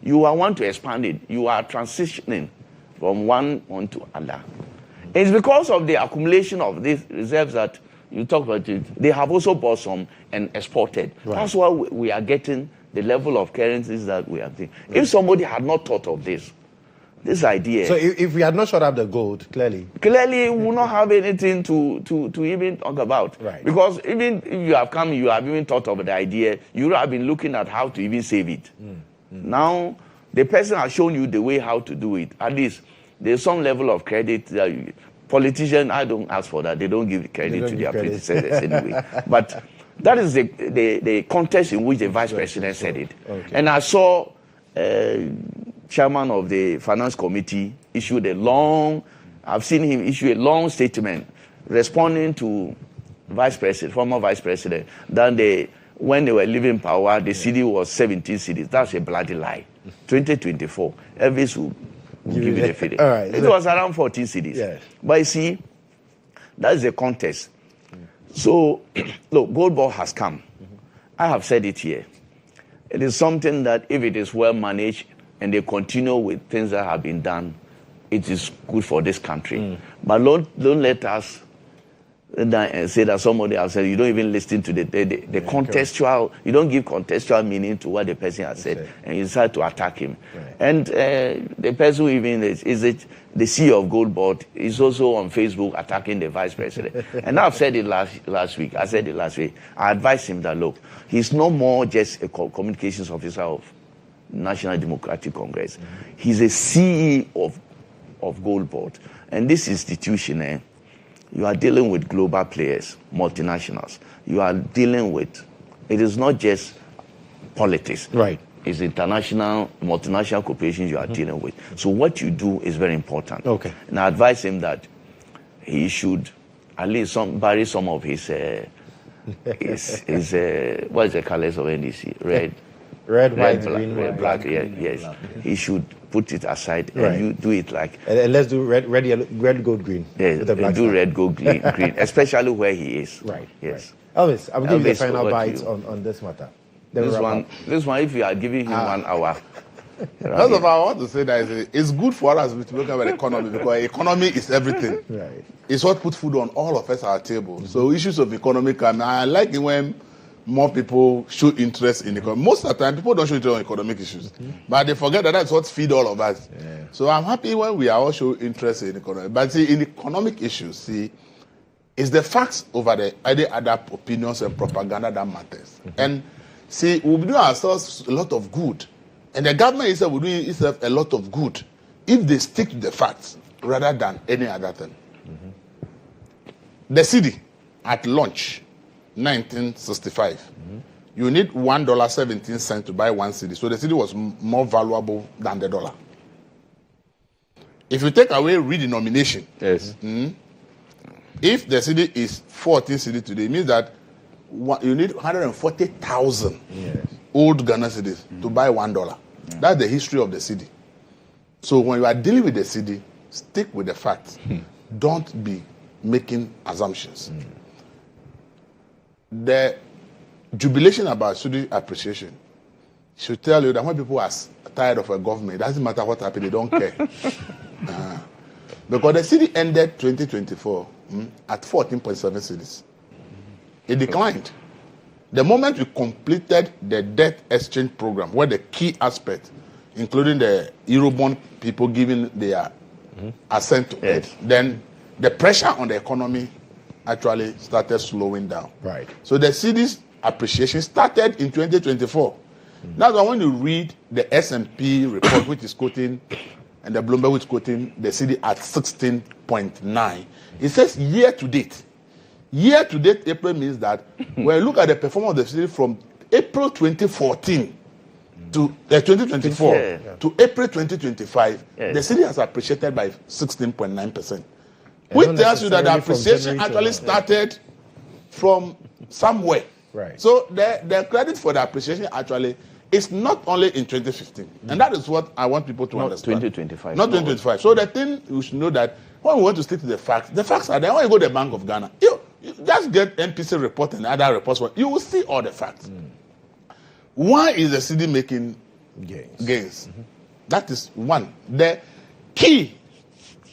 You want to expand it. You are transitioning from one to another. It's because of the accumulation of these reserves that you talk about it. They have also bought some and exported. Right. That's why we are getting the level of currencies that we are seeing. Right. If somebody had not thought of this idea.
So if we had not shot up the gold, clearly
we will not have anything to even talk about.
Right.
Because even if you have come, you have even thought of the idea, you would have been looking at how to even save it. Now, the person has shown you the way how to do it. At least there's some level of credit. Politicians, I don't ask for that. They don't give credit to their predecessors anyway. But that is the context in which the vice president said it. Okay. And I saw chairman of the finance committee issued I've seen him issue a long statement responding to former vice president, that when they were leaving power, the city was 17 cities. That's a bloody lie. 2024, Elvis will give you the figure. Right. It was around 14 cities. Yes. But you see, that is the context. So, look, gold ball has come. I have said it here. It is something that if it is well managed and they continue with things that have been done, it is good for this country. But don't let us say that somebody else said, you don't even listen to the contextual, you don't give contextual meaning to what the person has said, and you decide to attack him. Right. And the person who even is it the CEO of Gold Board is also on Facebook attacking the vice president. And I've said it last week. I said it last week. I advised him that, look, he's no more just a communications officer of National Democratic Congress. He's a CEO of Gold Board. And this institution, you are dealing with global players, multinationals. You are dealing with, it is not just politics.
Right.
It's international, multinational corporations you are dealing with. So what you do is very important.
Okay.
And I advise him that he should at least bury some of his what is the colors of NDC?
Red, white, green,
black. Yes. Black. He should put it aside and you do it like.
And let's do red, gold, green.
Yes, do red, gold, green, especially where he is.
Right.
Yes.
Right. Elvis, I'm giving you the final bites on this matter.
This one, if you are giving him 1 hour.
First of all, I want to say that it's good for us to look at the economy, because economy is everything.
Right.
It's what puts food on all of us at our table. So issues of economy come. I like it when more people show interest in economy. Most of the time, people don't show interest in economic issues, but they forget that that's what feeds all of us. Yeah. So I'm happy when we are all show interest in economy. But see, in economic issues, it's the facts over any other opinions and propaganda that matters. And see, we'll be doing ourselves a lot of good. And the government itself will do itself a lot of good if they stick to the facts rather than any other thing. The Cedi at launch, 1965, you need $1.17 to buy 1 Cedi. So the Cedi was more valuable than the dollar. If you take away redenomination,
yes.
If the Cedi is 14 Cedi today, it means that you need 140,000 old Ghana cedis to buy $1. That's the history of the Cedi. So when you are dealing with the Cedi, stick with the facts. Don't be making assumptions. The jubilation about Cedi appreciation should tell you that when people are tired of a government, it doesn't matter what happened, they don't care. Because the Cedi ended 2024 at 14.7 cedis. It declined. The moment we completed the debt exchange program, where the key aspect, including the Eurobond people giving their assent to it, then the pressure on the economy actually started slowing down.
Right.
So the Cedi's appreciation started in 2024. That's why when you read the S&P report, which is quoting, and the Bloomberg, which is quoting the Cedi at 16.9, it says year to date. Year to date, April means that when you look at the performance of the Cedi from April 2014 to 2024 to April 2025, the Cedi has appreciated by 16.9%. Which tells you that the appreciation actually started from somewhere.
Right.
So the credit for the appreciation actually is not only in 2015. And that is what I want people to understand.
2025.
Not 2025. So the thing you should know that when we want to stick to the facts are there. When you go to the Bank of Ghana, you just get NPC report and other reports. You will see all the facts. Why is the Cedi making gains? That is one. The key,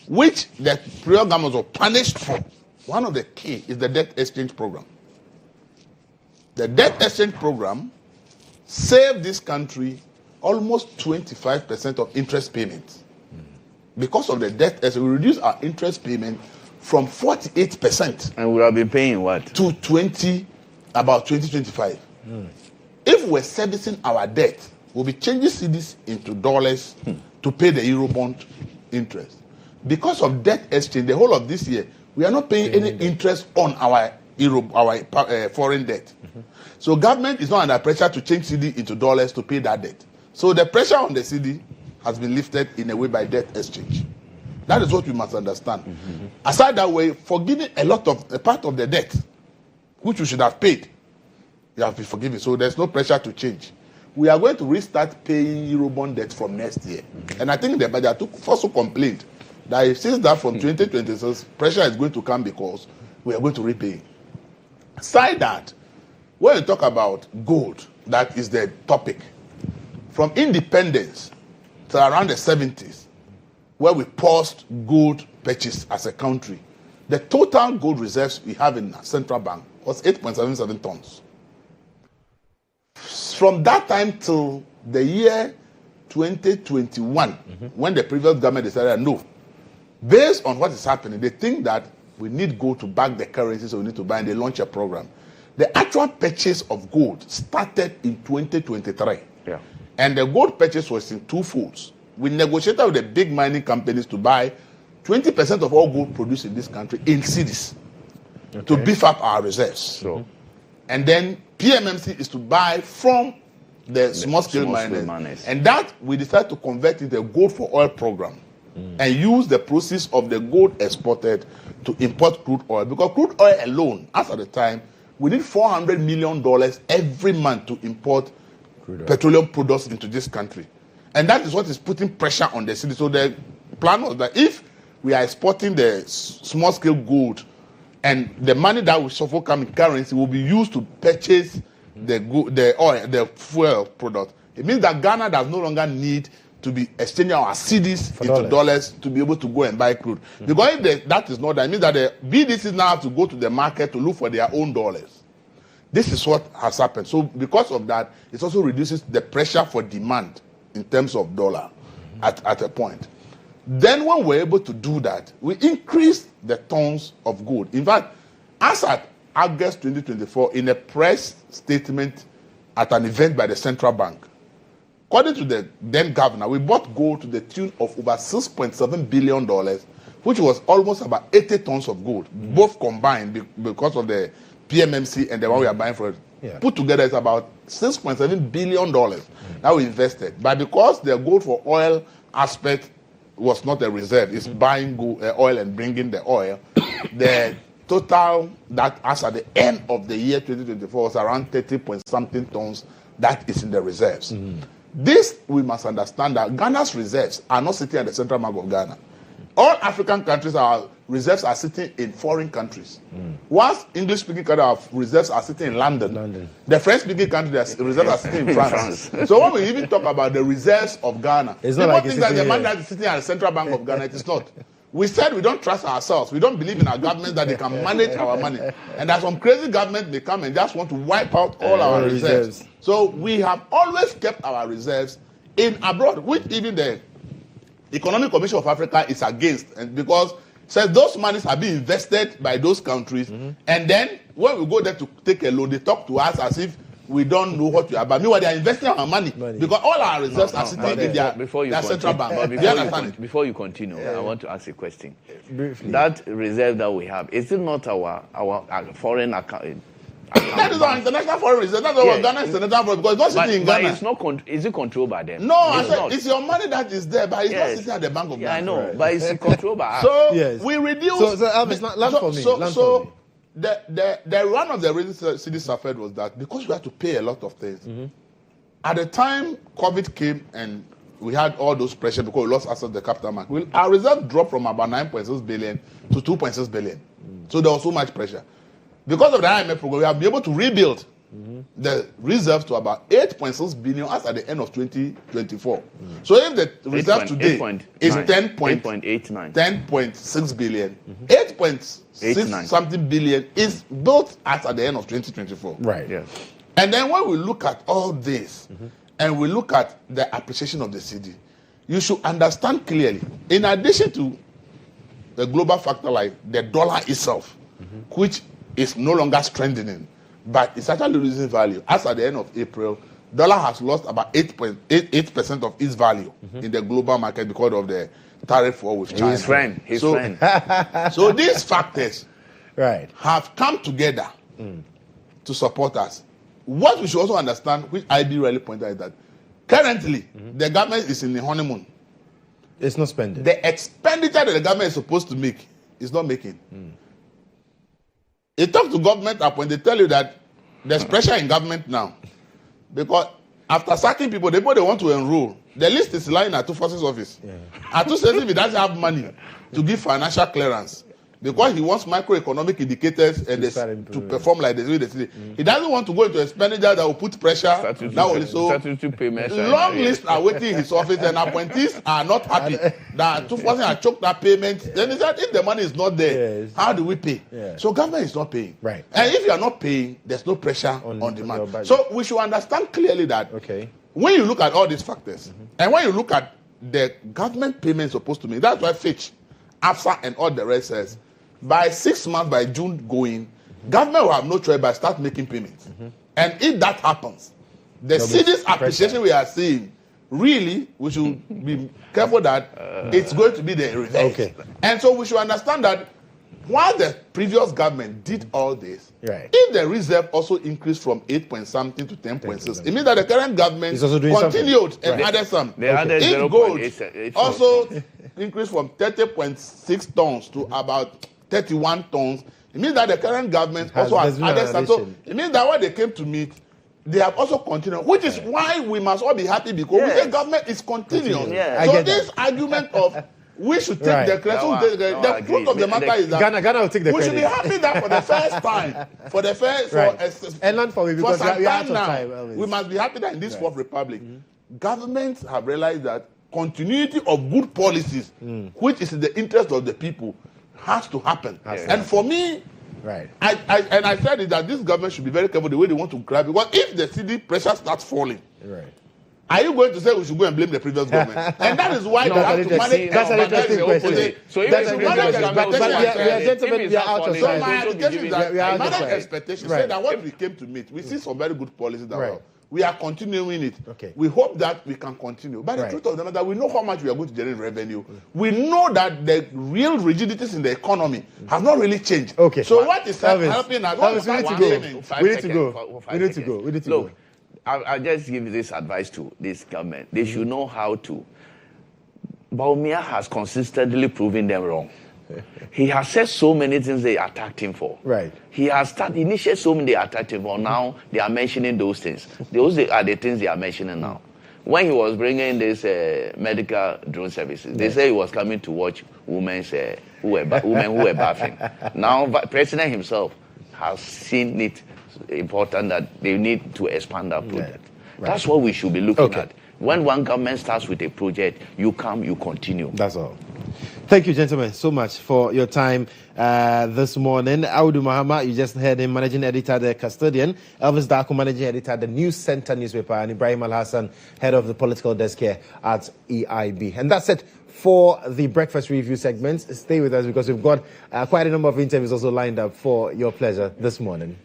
which the previous government was punished for, one of the key is the debt exchange program. The debt exchange program saved this country almost 25% of interest payments. Because of the debt exchange, we reduced our interest payment from 48%.
And we have been paying what?
To about 2025. If we're servicing our debt, we'll be changing cedis into dollars to pay the Eurobond interest. Because of debt exchange, the whole of this year, we are not paying any interest on our foreign debt. So government is not under pressure to change Cedi into dollars to pay that debt. So the pressure on the Cedi has been lifted in a way by debt exchange. That is what we must understand. Aside that way, forgiving a part of the debt, which we should have paid, you have been forgiven. So there's no pressure to change. We are going to restart paying Eurobond debt from next year. And I think the budget also complained that since that from 2026, pressure is going to come because we are going to repay. Aside that, when you talk about gold, that is the topic. From independence to around the 70s, where we paused gold purchase as a country, the total gold reserves we have in the central bank was 8.77 tons. From that time till the year 2021, when the previous government decided, no, based on what is happening, they think that we need gold to back the currency, so we need to buy, and they launch a program. The actual purchase of gold started in 2023.
Yeah.
And the gold purchase was in two folds. We negotiated with the big mining companies to buy 20% of all gold produced in this country in cedis to beef up our reserves.
So.
And then PMMC is to buy from the small-scale miners. And that we decided to convert into a gold for oil program and use the proceeds of the gold exported to import crude oil. Because crude oil alone, as at the time, we need $400 million every month to import petroleum products into this country. And that is what is putting pressure on the city. So the plan was that if we are exporting the small-scale gold and the money that will so come in currency will be used to purchase the oil, the fuel product, it means that Ghana does no longer need to be exchanging our cedis into dollars to be able to go and buy crude. Because if that is not that, it means that the BDCs now have to go to the market to look for their own dollars. This is what has happened. So because of that, it also reduces the pressure for demand in terms of dollar at a point. Then when we're able to do that, we increase the tons of gold. In fact, as at August 2024, in a press statement at an event by the central bank, according to the then governor, we bought gold to the tune of over $6.7 billion, which was almost about 80 tons of gold, both combined because of the PMMC and the one we are buying for it. Yeah. Put together, it's about $6.7 billion that we invested. But because the gold for oil aspect was not a reserve, it's buying gold, oil and bringing the oil, the total that as at the end of the year 2024 was around 30-point-something tons that is in the reserves. This, we must understand that Ghana's reserves are not sitting at the Central Bank of Ghana. All African countries, our reserves are sitting in foreign countries. Whilst English-speaking countries, our reserves are sitting in London. The French-speaking countries, the reserves are sitting in France. So when we even talk about the reserves of Ghana, people think that the man that is sitting at the Central Bank of Ghana, it is not. We said we don't trust ourselves. We don't believe in our government that they can manage our money. And that some crazy government may come and just want to wipe out all our reserves. So we have always kept our reserves in abroad, which even the Economic Commission of Africa is against, and because says those monies are being invested by those countries, and then when we go there to take a loan, they talk to us as if we don't know what we are about. Meanwhile, they are investing our money because all our reserves are sitting in their central bank.
Before you continue, I want to ask a question. Briefly. That reserve that we have, is it not our foreign account?
That is our international foreign reserve. That's our Ghana's international foreign, because it's not sitting in Ghana.
It's not is it controlled by them?
No, it's your money that is there, but it's not sitting at the Bank of Ghana.
I know, but it's controlled by us.
So we reduce.
So Elvis, land for me.
one of the reasons Cedi suffered was that because we had to pay a lot of things. At the time COVID came and we had all those pressure because we lost access to the capital market, our reserve dropped from about 9.6 billion to 2.6 billion. So there was so much pressure. Because of the IMF program, we have been able to rebuild the reserves to about 8.6 billion as at the end of 2024. So if the reserve today is 10.6 billion, 8.6 something billion is built as at the end of 2024.
Right.
Yes. And then when we look at all this and we look at the appreciation of the cedi, you should understand clearly, in addition to the global factor like the dollar itself, which is no longer strengthening, but it's actually losing value. As at the end of April, dollar has lost about 8% of its value in the global market because of the tariff war with China.
His friend.
So these factors have come together to support us. What we should also understand, which IB really pointed out, is that currently the government is in the honeymoon.
It's not spending.
The expenditure that the government is supposed to make is not making. You talk to government up when they tell you that there's pressure in government now. Because after sacking people, the people they want to enroll, the list is lying at 2 Forces office. Atu says if he doesn't have money to give financial clearance, because he wants microeconomic indicators and to perform like this. He doesn't want to go into expenditure that will put pressure. Long lists are waiting in his office and appointees are not happy that 2 Forces have choked that payment. Then he said, if the money is not there, how do we pay? So government is not paying.
Right.
And if you are not paying, there's no pressure on demand. So we should understand clearly that when you look at all these factors and when you look at the government payments supposed to make, that's why Fitch, AFSA and all the rest says, by 6 months, by June going, government will have no choice but start making payments. And if that happens, the cedi's appreciation we are seeing, really, we should be careful that it's going to be the reverse. And so we should understand that while the previous government did all this, if the reserve also increased from 8-point-something to 10.6, it means that the current government continued and added some. If gold also increased from 30.6 tons to about 31 tons, it means that the current government also has added some. So it means that when they came to meet, they have also continued, which is why we must all be happy because we say government is continuing. So this argument of we should take the credit. The truth of the matter is that
Ghana will take the
we
credit.
should be happy that for the first time, for some time now, we must be happy that in this Fourth Republic, governments have realized that continuity of good policies, which is in the interest of the people, has to happen. And for me, I said it that this government should be very careful the way they want to grab it. Because if the cedi pressure starts falling, are you going to say we should go and blame the previous government? And that is why they have to manage.
That's an interesting question.
So if
that's
you manage
expectations, we are out of
so
time.
my application is that manage expectations. Say that what we came to meet, we see some very good policies that we are continuing it. We hope that we can continue. But the truth of the matter, we know how much we are going to generate revenue. We know that the real rigidities in the economy have not really changed. So what is helping us?
We need to go.
Look, I'll just give this advice to this government. They should know how to. Bawumia has consistently proven them wrong. He has said so many things they attacked him for. He has initiated so many they attacked him for. Now they are mentioning those things. Those are the things they are mentioning now. When he was bringing this medical drone services, they say he was coming to watch women who were bathing. Now, President himself has seen it important that they need to expand that project. That's what we should be looking at. When one government starts with a project, you come, you continue.
That's all. Thank you, gentlemen, so much for your time this morning. Awudu Mahama, you just heard him, managing editor, the Custodian. Elvis Darko, managing editor, the News Center newspaper, and Ibrahim Alhassan, head of the political desk here at EIB. And that's it for the breakfast review segment. Stay with us because we've got quite a number of interviews also lined up for your pleasure this morning.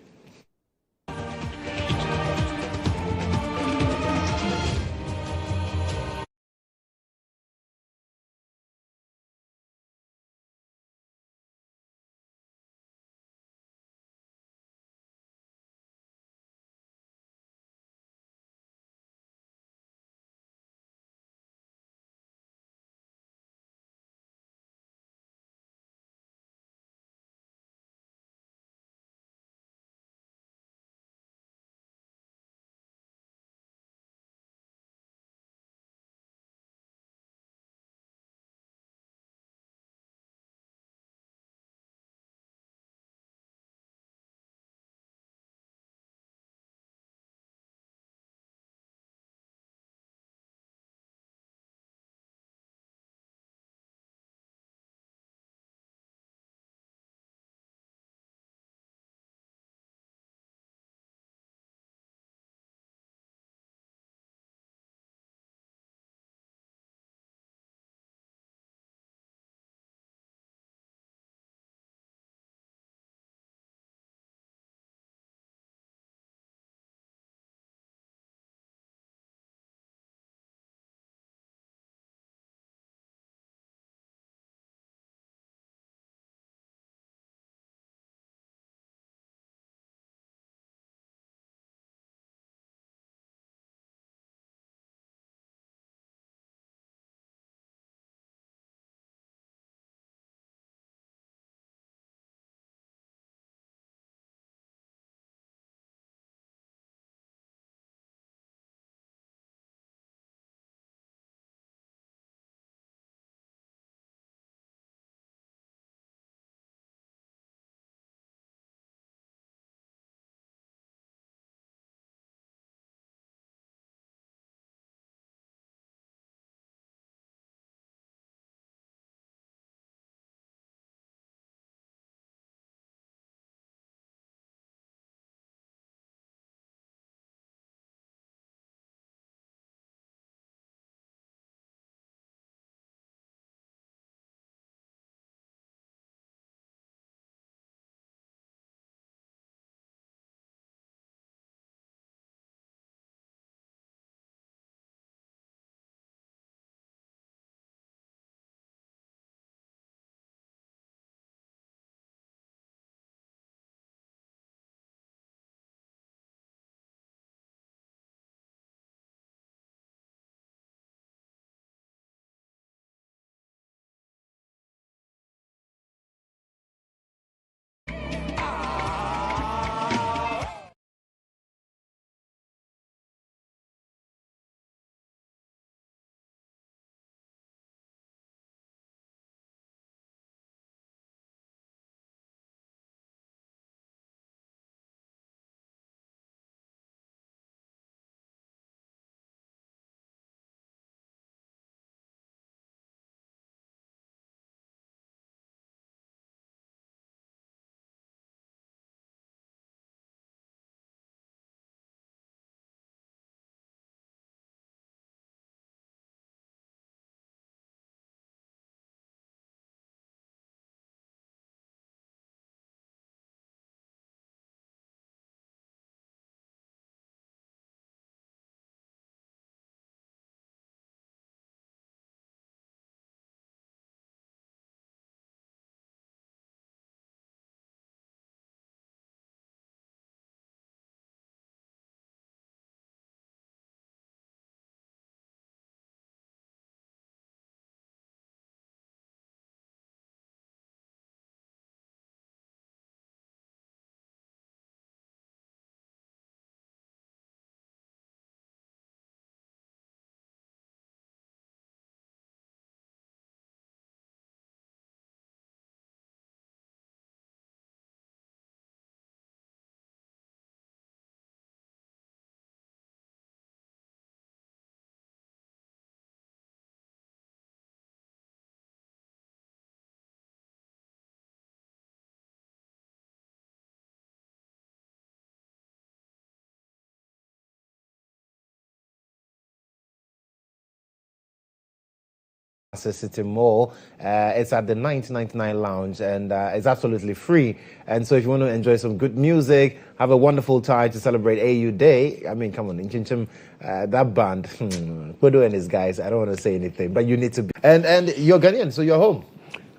City Mall. It's at the 1999 Lounge, and it's absolutely free. And so if you want to enjoy some good music, have a wonderful time to celebrate AU Day, I mean, come on, in Chinchim, that band, Kodjo and his guys, I don't want to say anything, but you need to be. And you're Ghanaian, so you're home.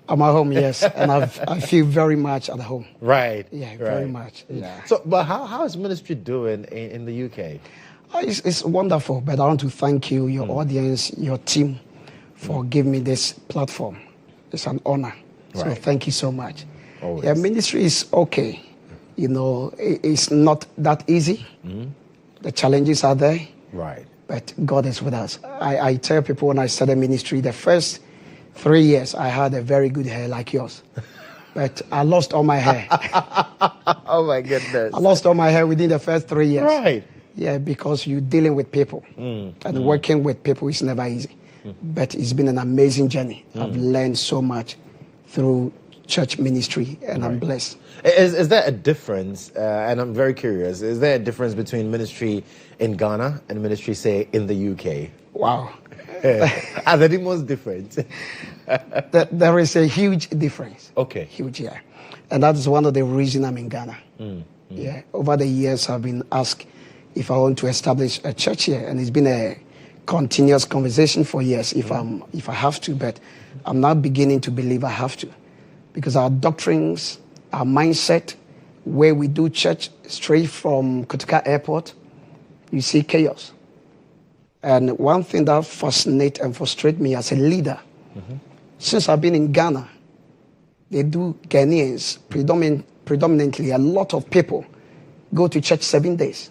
I'm at home, yes, and I feel very much at home.
Right.
Yeah,
right.
very much. Yeah.
So, but how is ministry doing in the UK?
It's wonderful, but I want to thank you, your audience, your team, for giving me this platform. It's an honor. So thank you so much.
Always.
Yeah, ministry is okay. You know, it's not that easy. The challenges are there.
Right.
But God is with us. I tell people when I started ministry, the first 3 years, I had a very good hair like yours. But I lost all my hair.
Oh, my goodness.
I lost all my hair within the first 3 years.
Right.
Yeah, because you're dealing with people. And working with people is never easy. But it's been an amazing journey. I've learned so much through church ministry, and I'm blessed.
Is there a difference, and I'm very curious, is there a difference between ministry in Ghana and ministry, say, in the UK?
Wow.
Are they the most different?
There is a huge difference.
Okay.
Huge, yeah. And that is one of the reasons I'm in Ghana. Yeah. Over the years, I've been asked if I want to establish a church here, and it's been a continuous conversation for years if I have to, but I'm now beginning to believe I have to, because our doctrines, our mindset, where we do church straight from Kotoka Airport, you see chaos. And one thing that fascinates and frustrates me as a leader, since I've been in Ghana, they do Ghanaians, predominantly a lot of people go to church 7 days.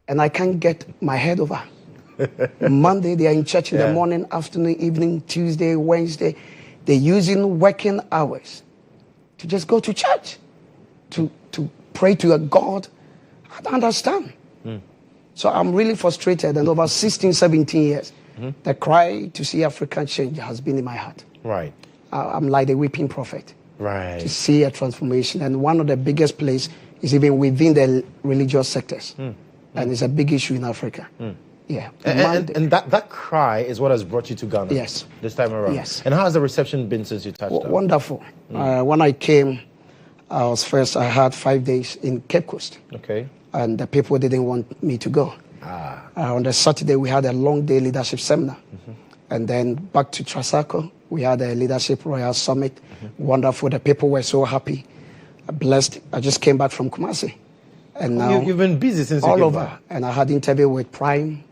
And I can't get my head over. Monday, they are in church in the morning, afternoon, evening, Tuesday, Wednesday. They're using working hours to just go to church, to pray to a God. I don't understand. So I'm really frustrated. And over 16, 17 years, the cry to see African change has been in my heart.
Right.
I'm like the weeping prophet.
Right.
To see a transformation. And one of the biggest places is even within the religious sectors. And it's a big issue in Africa. Yeah.
And that cry is what has brought you to Ghana.
Yes.
This time around.
Yes.
And how has the reception been since you touched down?
Wonderful. When I came, I had 5 days in Cape Coast.
Okay.
And the people didn't want me to go. On the Saturday, we had a long day leadership seminar. And then back to Trasacco, we had a leadership royal summit. Wonderful. The people were so happy, blessed. I just came back from Kumasi. And now
you've been busy since you
all
came
over.
back.
And I had interview with Prime,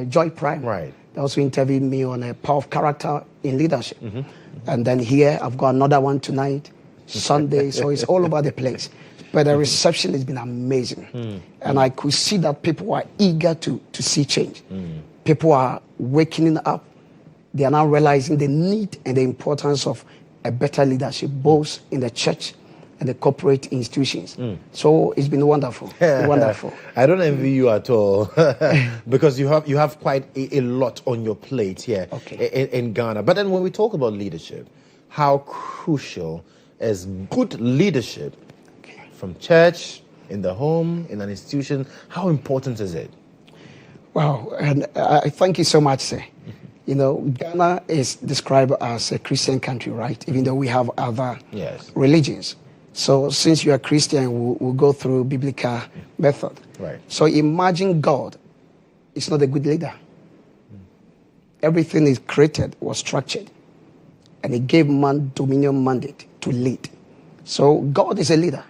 Joy Prime.
Right.
They also interviewed me on a power of character in leadership. And then here, I've got another one tonight, Sunday. So it's all over the place. But the reception has been amazing. And I could see that people are eager to see change. People are waking up. They are now realizing the need and the importance of a better leadership, both in the church and the corporate institutions. So it's been wonderful. Wonderful.
I don't envy you at all because you have quite a lot on your plate here in Ghana. But then when we talk about leadership, how crucial is good leadership from church, in the home, in an institution? How important is it?
Wow, and I thank you so much, sir. You know, Ghana is described as a Christian country, right? Even though we have other religions. So since you are Christian, we'll go through biblical method.
Right.
So imagine God is not a good leader. Everything is created was structured. And he gave man dominion mandate to lead. So God is a leader.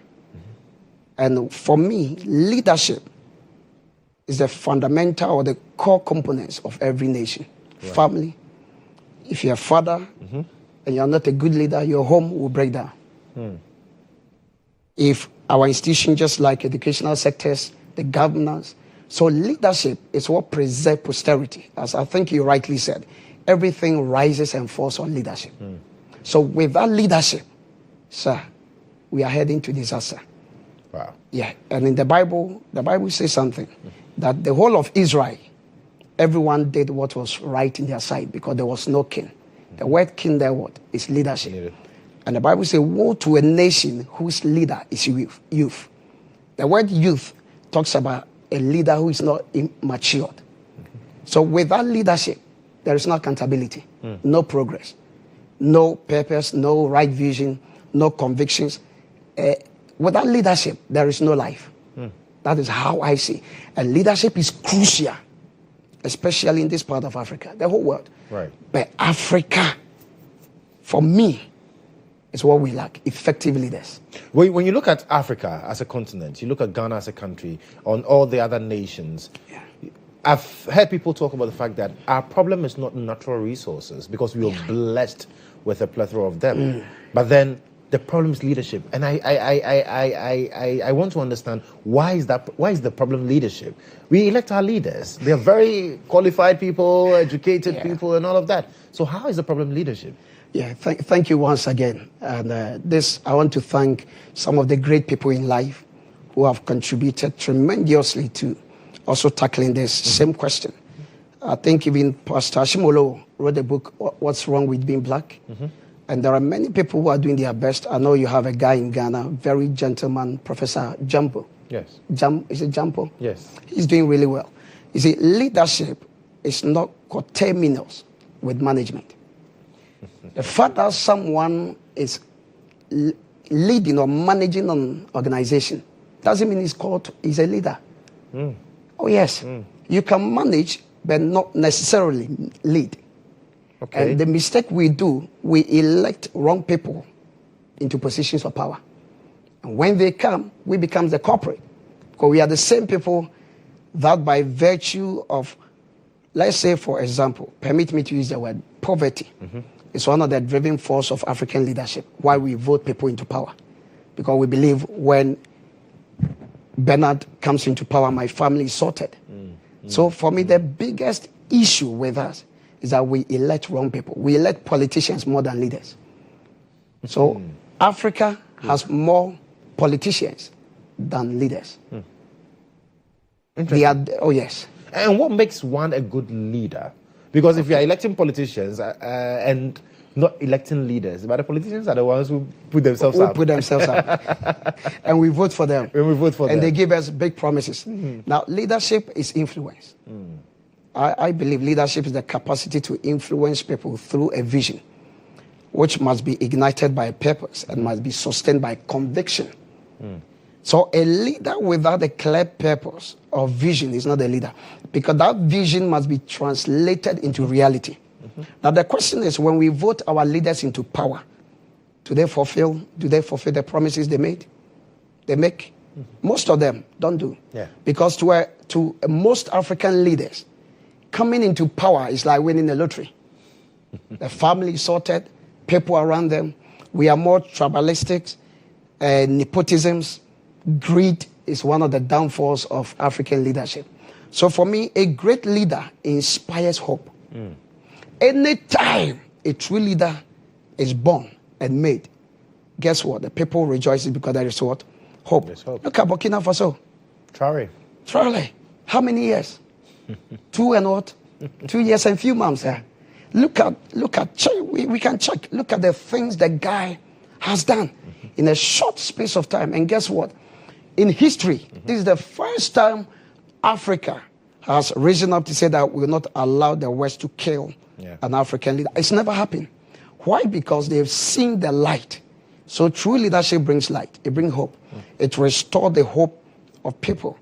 And for me, leadership is the fundamental or the core components of every nation. Right. Family. If you're a father and you're not a good leader, your home will break down. If our institution, just like educational sectors, the governance, so leadership is what preserves posterity. As I think you rightly said, everything rises and falls on leadership. So without leadership, sir, we are heading to disaster.
Wow.
Yeah, and in the Bible says something, that the whole of Israel, everyone did what was right in their sight because there was no king. The word king there is leadership. And the Bible says, woe to a nation whose leader is youth. The word youth talks about a leader who is not matured. So without leadership, there is no accountability. no progress, no purpose, no right vision, no convictions. Without leadership, there is no life. That is how I see. And leadership is crucial, especially in this part of Africa, the whole world.
Right.
But Africa, for me, is what we lack, effective leaders.
When you look at Africa as a continent, you look at Ghana as a country, on all the other nations, I've heard people talk about the fact that our problem is not natural resources because we are blessed with a plethora of them. But then the problem is leadership. And I want to understand why is the problem leadership? We elect our leaders. They are very qualified people, educated people, and all of that. So how is the problem leadership?
Yeah, thank you once again. And I want to thank some of the great people in life who have contributed tremendously to also tackling this same question. I think even Pastor Ashimolo wrote a book, What's Wrong with Being Black? And there are many people who are doing their best. I know you have a guy in Ghana, very gentleman, Professor Jampo.
Yes.
Is it Jampo?
Yes.
He's doing really well. You see, leadership is not coterminous with management. The fact that someone is leading or managing an organization doesn't mean he's a leader. Oh, yes. You can manage, but not necessarily lead. Okay. And the mistake we do, we elect wrong people into positions of power. And when they come, we become the corporate. Because we are the same people that by virtue of, let's say, for example, permit me to use the word poverty. It's one of the driving force of African leadership, why we vote people into power. Because we believe when Bernard comes into power, my family is sorted. So for me, the biggest issue with us is that we elect wrong people. We elect politicians more than leaders. So Africa has more politicians than leaders. Oh, yes.
And what makes one a good leader? Because if you are electing politicians and not electing leaders, but the politicians are the ones who put themselves up.
Put themselves up. And we vote for them.
And we vote for them.
And they give us big promises. Now, leadership is influence. I believe leadership is the capacity to influence people through a vision, which must be ignited by a purpose and must be sustained by conviction. So a leader without a clear purpose or vision is not a leader, because that vision must be translated into reality. Now the question is, when we vote our leaders into power, do they fulfill the promises they made? They make? Most of them don't do. Because to most African leaders, coming into power is like winning a lottery. The family is sorted, people around them. We are more tribalistic, nepotisms. Greed is one of the downfalls of African leadership. So for me, a great leader inspires hope. Anytime a true leader is born and made, guess what? The people rejoice because there is what? Hope. Look at Burkina Faso. Traore. How many years? 2 and what? 2 years and few months. Look at. We can check. Look at the things the guy has done in a short space of time. And guess what? In history, this is the first time Africa has risen up to say that we will not allow the West to kill an African leader. It's never happened. Why? Because they've seen the light. So true leadership brings light. It brings hope. It restores the hope of people.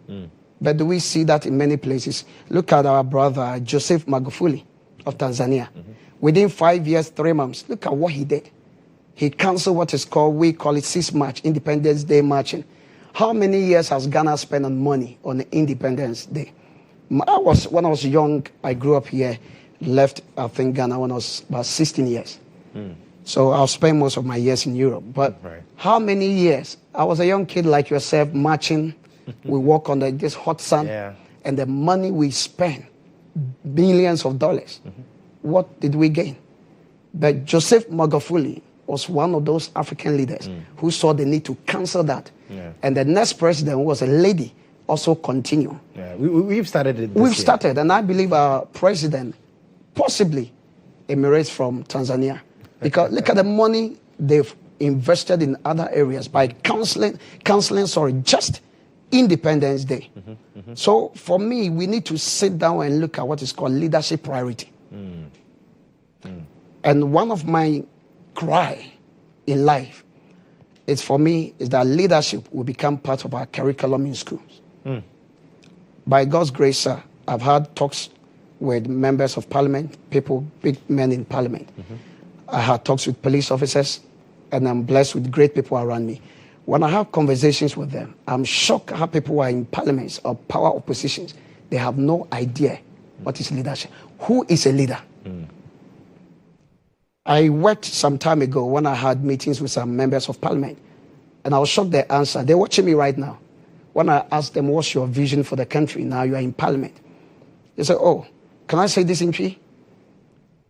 But do we see that in many places? Look at our brother Joseph Magufuli of Tanzania. Within 5 years, 3 months, look at what he did. He canceled what is called, we call it 6 March, Independence Day marching. How many years has Ghana spent on money on Independence Day? When I was young, I grew up here, left, I think, Ghana when I was about 16 years. So I'll spend most of my years in Europe. But how many years? I was a young kid like yourself, marching. We walk on this hot sun. And the money we spend, billions of dollars. What did we gain? But Joseph Magufuli was one of those African leaders who saw the need to cancel that. And the next president, who was a lady, also continued.
We've started it.
We've started, and I believe our president possibly emirates from Tanzania. Because look at the money they've invested in other areas by canceling just Independence Day. So for me, we need to sit down and look at what is called leadership priority. And one of my cry in life is for me is that leadership will become part of our curriculum in schools. By God's grace, sir, I've had talks with members of parliament, people, big men in parliament. I had talks with police officers, and I'm blessed with great people around me. When I have conversations with them, I'm shocked how people who are in parliaments or power oppositions, they have no idea what is leadership. Who is a leader? I worked some time ago when I had meetings with some members of parliament, and I was shocked their answer. They're watching me right now. When I asked them, what's your vision for the country? Now you are in parliament. They said, oh, can I say this in Twi?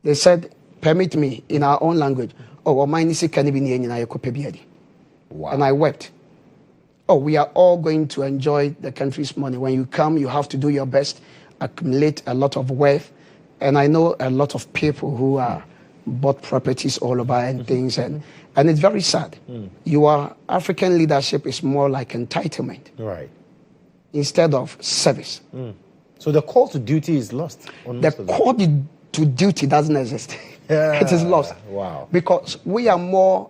They said, permit me in our own language. Oh, wow. And I wept. Oh, we are all going to enjoy the country's money. When you come, you have to do your best, accumulate a lot of wealth. And I know a lot of people who are bought properties all over and things. And it's very sad. Your African leadership is more like entitlement.
Right.
Instead of service.
So the call to duty is lost.
The call to duty doesn't exist. It is lost.
Wow.
Because we are more,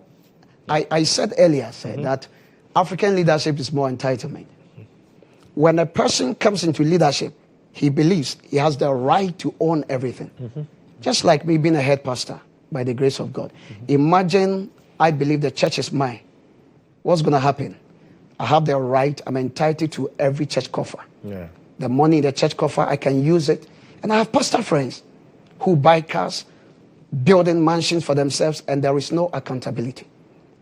I said earlier, that African leadership is more entitlement. When a person comes into leadership, he believes he has the right to own everything. Just like me being a head pastor, by the grace of God. Imagine I believe the church is mine. What's going to happen? I have the right, I'm entitled to every church coffer. The money in the church coffer, I can use it. And I have pastor friends who buy cars, building mansions for themselves, and there is no accountability.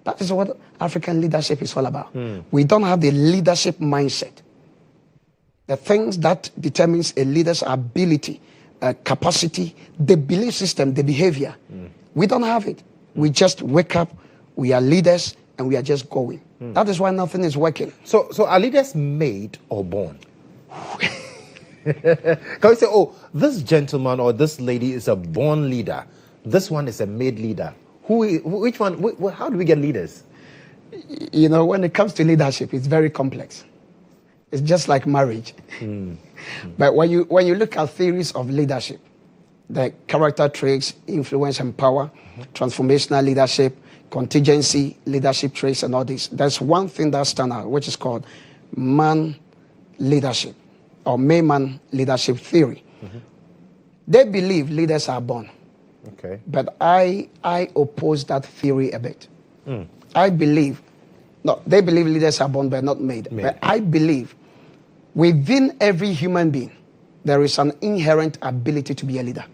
That is what African leadership is all about. We don't have the leadership mindset. The things that determines a leader's ability, capacity, the belief system, the behavior. We don't have it. We just wake up, we are leaders, and we are just going. That is why nothing is working.
So are leaders made or born? Can we say, oh, this gentleman or this lady is a born leader, this one is a made leader? Which one? How do we get leaders?
You know, when it comes to leadership, it's very complex. It's just like marriage. But when you look at theories of leadership, the character traits, influence and power, transformational leadership, contingency, leadership traits, and all this, there's one thing that stands out, which is called man leadership or Mayman leadership theory. They believe leaders are born.
Okay.
But I oppose that theory a bit. I believe, no, they believe leaders are born but not made. But I believe within every human being, there is an inherent ability to be a leader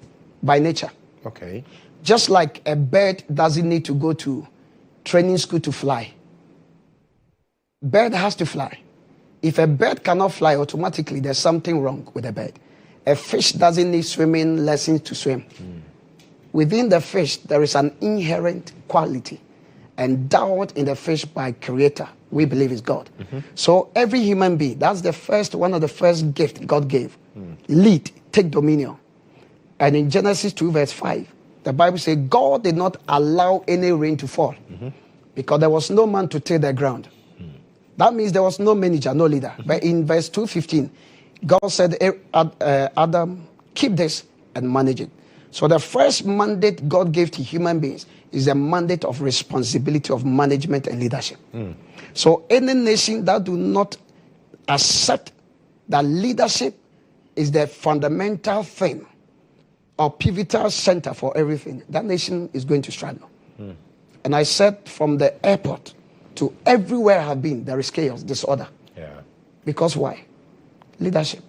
by nature.
Okay.
Just like a bird doesn't need to go to training school to fly. Bird has to fly. If a bird cannot fly, automatically there's something wrong with the bird. A fish doesn't need swimming lessons to swim. Within the fish, there is an inherent quality endowed in the fish by Creator. We believe is God. So every human being, that's one of the first gifts God gave. Lead, take dominion. And in Genesis 2 verse 5, the Bible says God did not allow any rain to fall because there was no man to till the ground. That means there was no manager, no leader. But in verse 2:15, God said, Adam, keep this and manage it. So the first mandate God gave to human beings is a mandate of responsibility of management and leadership. So any nation that do not accept that leadership is the fundamental thing or pivotal center for everything, that nation is going to struggle. And I said from the airport to everywhere I have been, there is chaos, disorder. Because why? Leadership.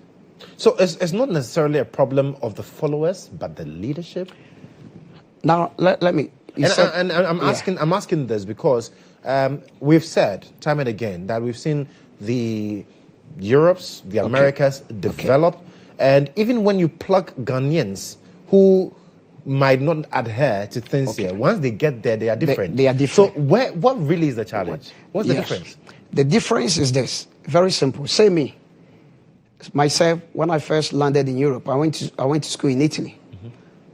So it's not necessarily a problem of the followers, but the leadership?
Now, let me...
I'm asking this because we've said time and again that we've seen the Europes, the Americas develop, and even when you plug Ghanaians who might not adhere to things here, once they get there, they are different.
They are different.
So what really is the challenge? What's the difference?
The difference is this, very simple. Say me, myself, when I first landed in Europe, I went to school in Italy.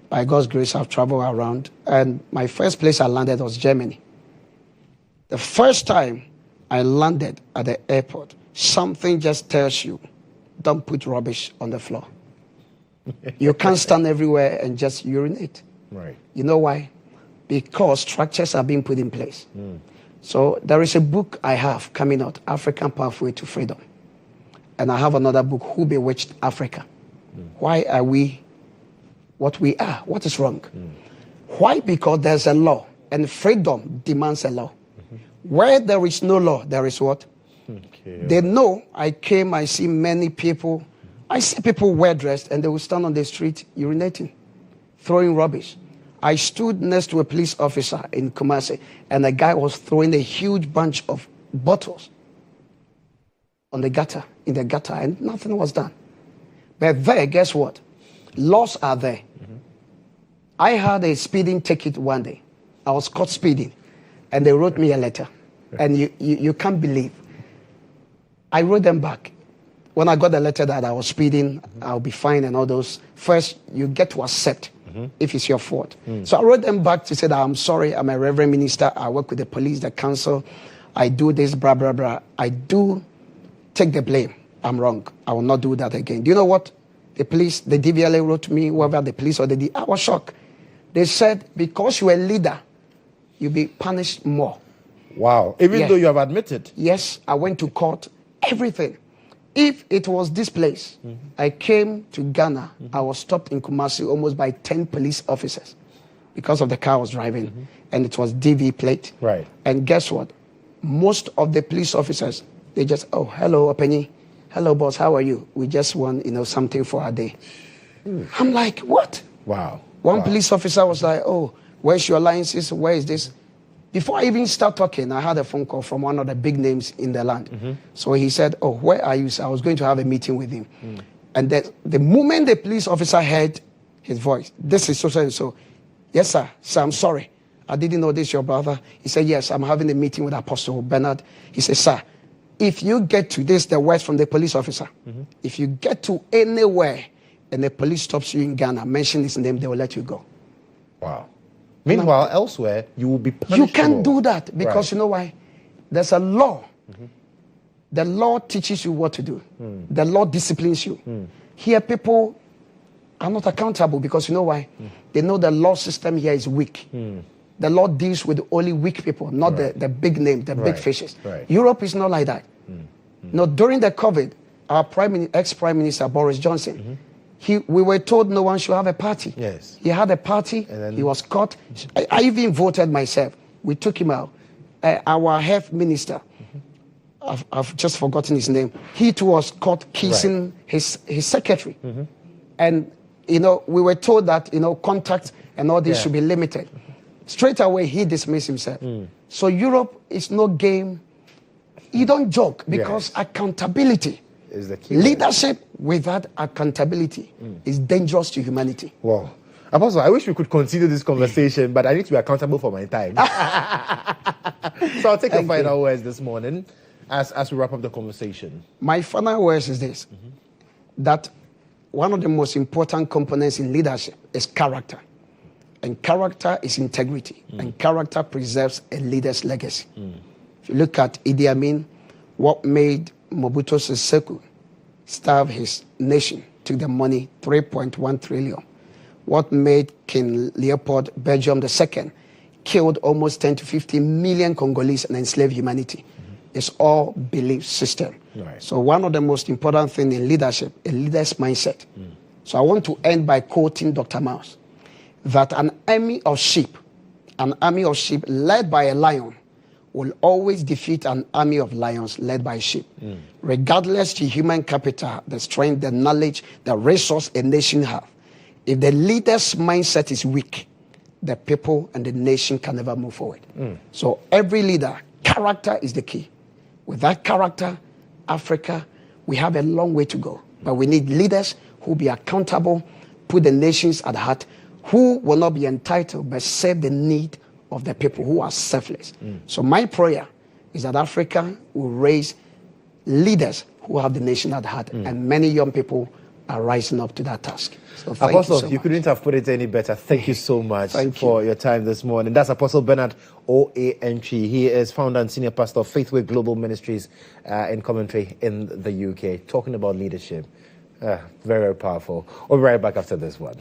By God's grace, I've traveled around, and my first place I landed was Germany. The first time I landed at the airport, something just tells you, don't put rubbish on the floor. You can't stand everywhere and just urinate.
Right.
You know why? Because structures are being put in place. So there is a book I have coming out, African Pathway to Freedom. And I have another book, Who Bewitched Africa? Why are we what we are? What is wrong? Why? Because there's a law, and freedom demands a law. Where there is no law, there is what? They know I see many people, I see people well-dressed, and they will stand on the street urinating, throwing rubbish. I stood next to a police officer in Kumasi, and a guy was throwing a huge bunch of bottles in the gutter, and nothing was done. But there, guess what? Laws are there. I had a speeding ticket one day. I was caught speeding, and they wrote me a letter. And you can't believe. I wrote them back. When I got the letter that I was speeding, I'll be fine and all those, first you get to accept if it's your fault. So I wrote them back to say that I'm sorry, I'm a reverend minister, I work with the police, the council, I do this, blah, blah, blah. I do take the blame. I'm wrong. I will not do that again. Do you know what? The police, the DVLA wrote to me, whoever the police or the I was shocked. They said, because you're a leader, you'll be punished more.
Wow. Even though you have admitted?
Yes, I went to court, everything. If it was this place, I came to Ghana, I was stopped in Kumasi almost by 10 police officers because of the car I was driving, and it was DV plate.
Right.
And guess what? Most of the police officers, they just, oh, hello, Openyi. Hello, boss, how are you? We just want, something for our day. I'm like, what?
Wow.
One police officer was like, oh, where's your alliances? Where is this? Before I even start talking, I had a phone call from one of the big names in the land. So he said, oh, where are you? So I was going to have a meeting with him. And the moment the police officer heard his voice, this is so and so. Yes, sir. Sir, I'm sorry. I didn't know this, your brother. He said, yes, I'm having a meeting with Apostle Bernard. He said, sir, if you get to this, the words from the police officer, if you get to anywhere and the police stops you in Ghana, mention his name, they will let you go.
Wow. Meanwhile, elsewhere, you will be punished.
You can't do that because you know why? There's a law. The law teaches you what to do. The law disciplines you. Here, people are not accountable because you know why? They know the law system here is weak. The law deals with only weak people, not the big name, the big fishes. Europe is not like that. No, during the COVID, our ex-prime minister, Boris Johnson, we were told no one should have a party.
Yes.
He had a party, he was caught. I even voted myself. We took him out. Our health minister, I've just forgotten his name, he too was caught kissing his secretary. And, we were told that, contact and all this should be limited. Straight away, he dismissed himself. So Europe is no game. You don't joke because accountability
is the key.
Leadership without accountability is dangerous to humanity.
Wow. Apostle, I wish we could continue this conversation, but I need to be accountable for my time. So I'll take your final words this morning as we wrap up the conversation.
My final words is this, that one of the most important components in leadership is character. And character is integrity. And character preserves a leader's legacy. If you look at Idi Amin, what made Mobutu Sese Seko starve his nation, took the money, 3.1 trillion. What made King Leopold Belgium II killed almost 10 to 15 million Congolese and enslaved humanity. It's all belief system. So one of the most important things in leadership, a leader's mindset. So I want to end by quoting Dr. Mouse, that an army of sheep led by a lion will always defeat an army of lions led by sheep. Regardless to human capital, the strength, the knowledge, the resource a nation have. If the leader's mindset is weak, the people and the nation can never move forward. So every leader, character is the key. With that character, Africa, we have a long way to go. But we need leaders who will be accountable, put the nations at heart, who will not be entitled, but serve the need of the people who are selfless. So my prayer is that Africa will raise leaders who have the nation at heart, and many young people are rising up to that task. So thank
Apostle,
you so much.
Couldn't have put it any better. Thank you so much for your time this morning. That's Apostle Bernard O.A.N.T. He is founder and senior pastor of Faithway Global Ministries in Coventry in the UK, talking about leadership. Very, very powerful. We'll be right back after this one.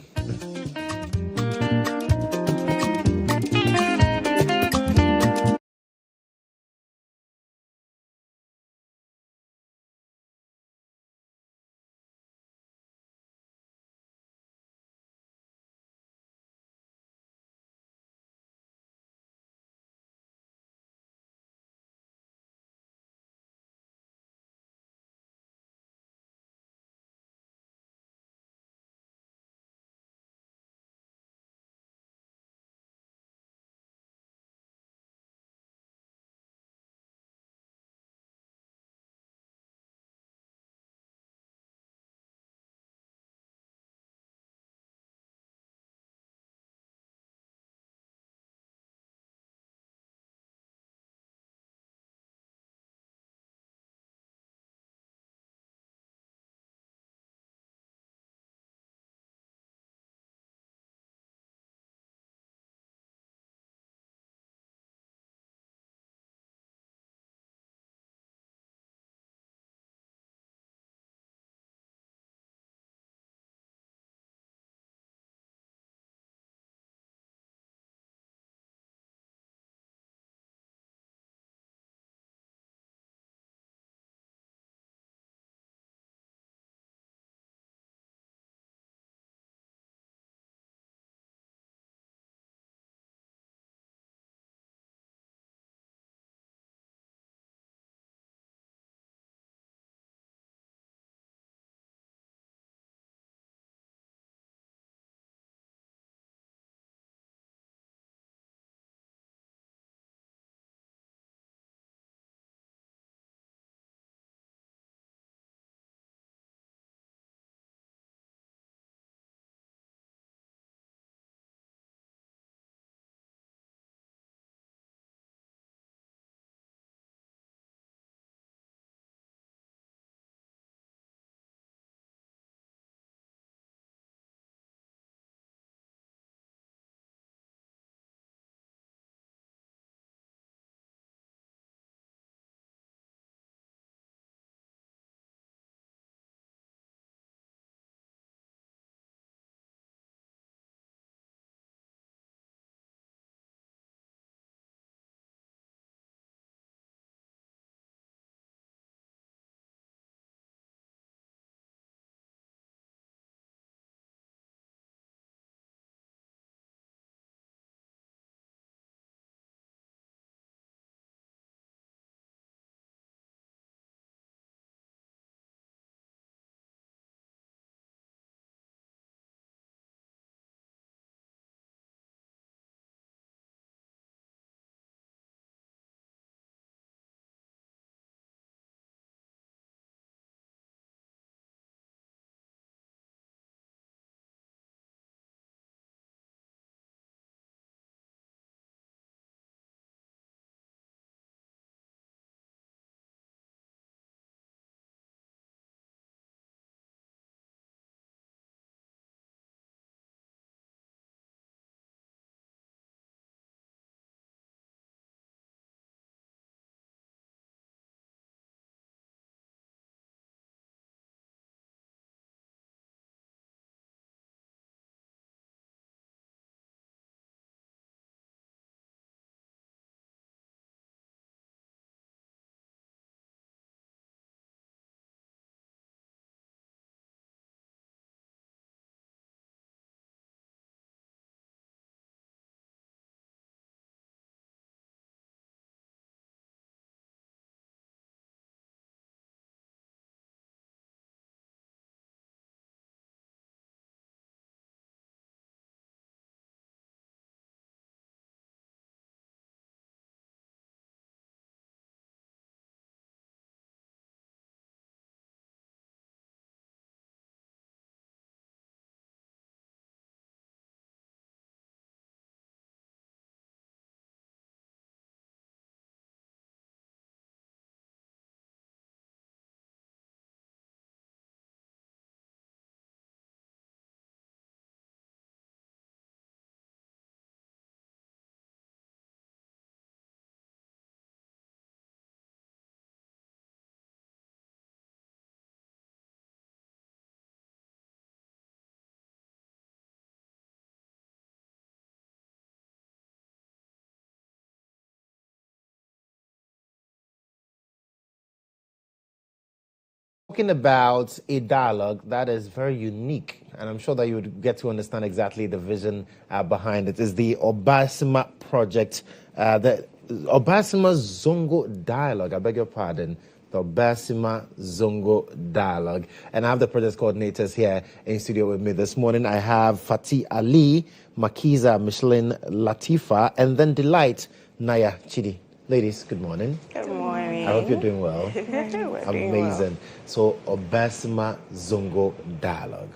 Talking about a dialogue that is very unique, and I'm sure that you would get to understand exactly the vision behind it, is the Obasima project, the Obasima Zongo dialogue. I beg your pardon. The Obasima Zongo dialogue. And I have the project coordinators here in studio with me this morning. I have Fatih Ali, Makiza, Michelin, Latifa, and then Delight, Naya, Cedi. Ladies, good morning.
Good morning.
I hope you're doing well.
Amazing.
Well. So, Obasima Zongo dialogue.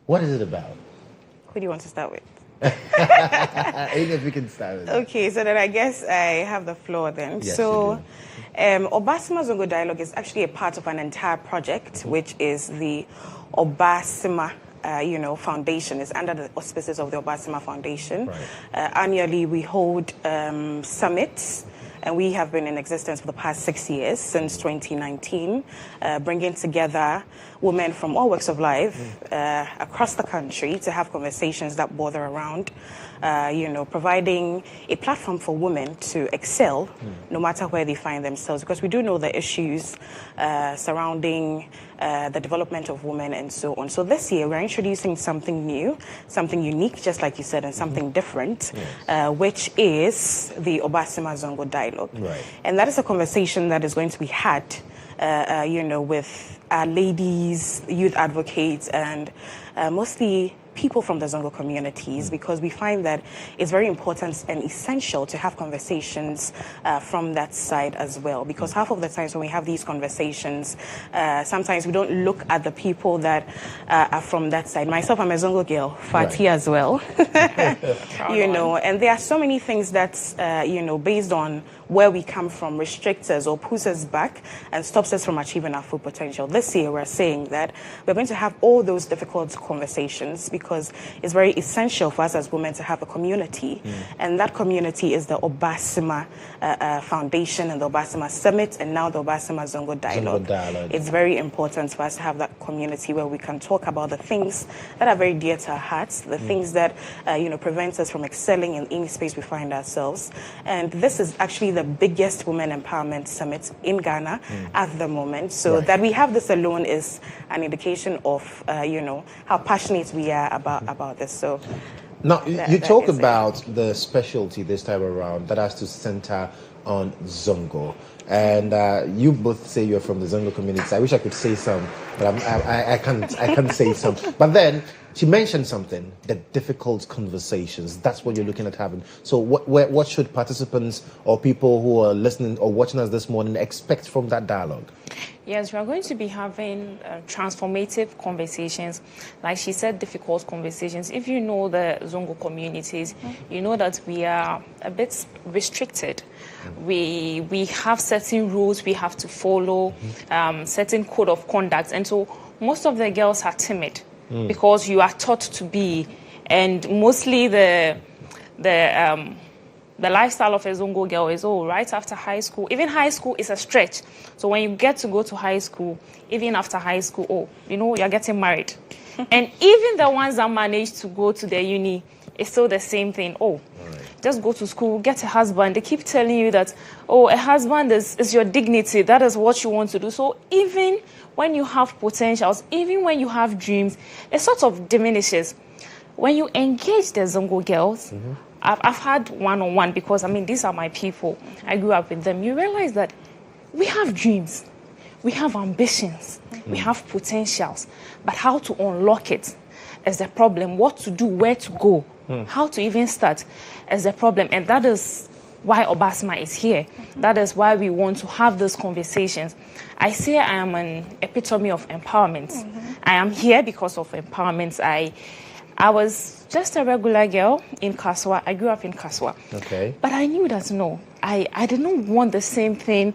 What is it about?
Who do you want to start with?
Even if we can start with
Okay, so then I guess I have the floor then.
Yes,
so, Obasima Zongo dialogue is actually a part of an entire project, which is the Obasima foundation. Is under the auspices of the Obasima Foundation.
Right.
Annually, we hold summits. And we have been in existence for the past 6 years, since 2019, bringing together women from all walks of life across the country to have conversations that border around, providing a platform for women to excel no matter where they find themselves. Because we do know the issues surrounding the development of women and so on. So this year, we're introducing something new, something unique, just like you said, and something different, which is the Obasima Zongo dialogue.
Right.
And that is a conversation that is going to be had, with ladies, youth advocates, and mostly people from the Zongo communities, because we find that it's very important and essential to have conversations from that side as well. Because half of the times when we have these conversations, sometimes we don't look at the people that are from that side. Myself, I'm a Zongo girl, Fatih as well. And there are so many things that's, based on where we come from, restricts us or pulls us back and stops us from achieving our full potential. This year, we're saying that we're going to have all those difficult conversations because it's very essential for us as women to have a community. And that community is the Obasima Foundation and the Obasima Summit and now the Obasima Zongo Dialogue. It's very important for us to have that community where we can talk about the things that are very dear to our hearts, the things that, prevent us from excelling in any space we find ourselves. And this is actually the biggest women empowerment summit in Ghana at the moment. So that we have this alone is an indication of, how passionate we are about this. So
now, you talk about the specialty this time around that has to center on Zongo. And you both say you're from the Zongo community. I wish I could say some, but I can't say some. But then she mentioned something, the difficult conversations. That's what you're looking at having. So what should participants or people who are listening or watching us this morning expect from that dialogue?
Yes, we are going to be having transformative conversations. Like she said, difficult conversations. If you know the Zongo communities, you know that we are a bit restricted. We have certain rules we have to follow, certain code of conduct. And so most of the girls are timid because you are taught to be. And mostly the lifestyle of a Zongo girl is, right after high school. Even high school is a stretch. So when you get to go to high school, even after high school, you're getting married. And even the ones that manage to go to the uni, it's still the same thing. Just go to school, get a husband. They keep telling you that, a husband is your dignity. That is what you want to do. So even when you have potentials, even when you have dreams, it sort of diminishes. When you engage the Zongo girls, I've had one-on-one because, these are my people. I grew up with them. You realize that we have dreams. We have ambitions. We have potentials. But how to unlock it is the problem. What to do, where to go, how to even start is the problem. And that is why Obasima is here. That is why we want to have these conversations. I say I am an epitome of empowerment. I am here because of empowerment. I was just a regular girl in Kaswa. I grew up in Kaswa.
Okay.
But I knew that, I did not want the same thing.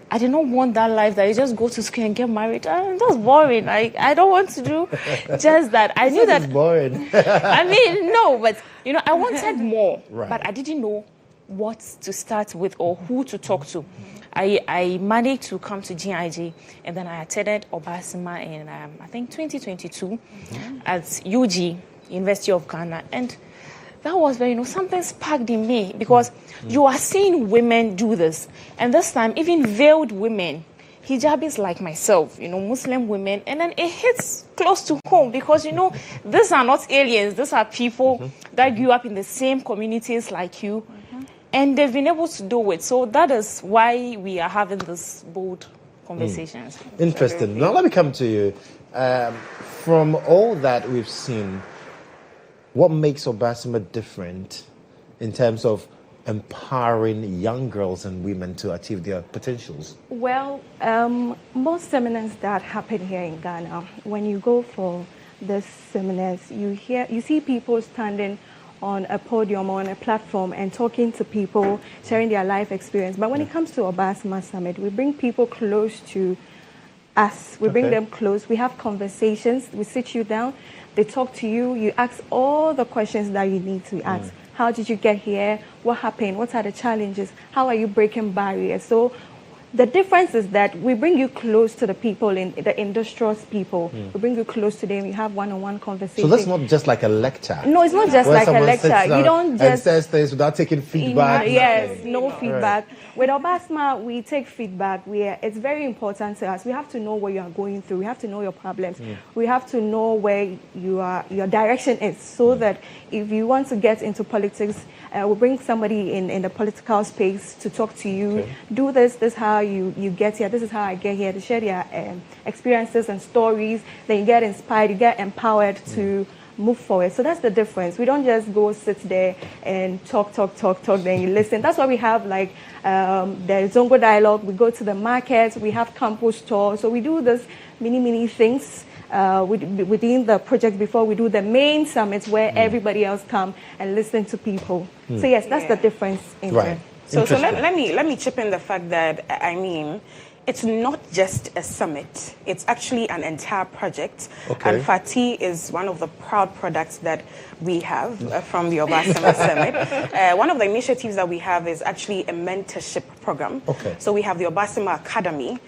I did not want that life that you just go to school and get married. That's boring. I don't want to do just that. I knew that.
It's boring.
No, but, I wanted more.
Right.
But I didn't know what to start with or who to talk to. I managed to come to GIG, and then I attended Obasima in, I think, 2022 at UG, University of Ghana. And that was where, something sparked in me because you are seeing women do this. And this time, even veiled women hijabis like myself, Muslim women, and then it hits close to home because, these are not aliens. These are people that grew up in the same communities like you, and they've been able to do it. So that is why we are having this bold conversations.
Interesting. Now let me come to you. From all that we've seen, what makes Obasima different in terms of empowering young girls and women to achieve their potentials?
Well, most seminars that happen here in Ghana, when you go for the seminars, you see people standing on a podium or on a platform and talking to people, sharing their life experience. But when it comes to Obasima Summit, we bring people close to us. We bring them close. We have conversations. We sit you down. They talk to you. You ask all the questions that you need to ask. How did you get here? What happened? What are the challenges? How are you breaking barriers? So the difference is that we bring you close to the people, in the industrious people. We bring you close to them. You have one-on-one conversations.
So that's not just like a lecture.
No, it's not just like a lecture. You don't just
says things without taking feedback.
Yes, no feedback. With Obasima, we take feedback. It's very important to us. We have to know what you are going through. We have to know your problems. We have to know where your direction is, so that if you want to get into politics, we'll bring somebody in the political space to talk to you. Do this is how you get here. This is how I get here. To share their experiences and stories. Then you get inspired. You get empowered to move forward. So that's the difference. We don't just go sit there and talk, then you listen. That's why we have like the Zongo dialogue. We go to the markets. We have campus tours. So we do this many things within the project before we do the main summits where everybody else come and listen to people. So yes, that's the difference in there.
So let me chip in the fact that, it's not just a summit. It's actually an entire project. And Fati is one of the proud products that we have from the Obasima Summit. One of the initiatives that we have is actually a mentorship program. So we have the Obasima Academy,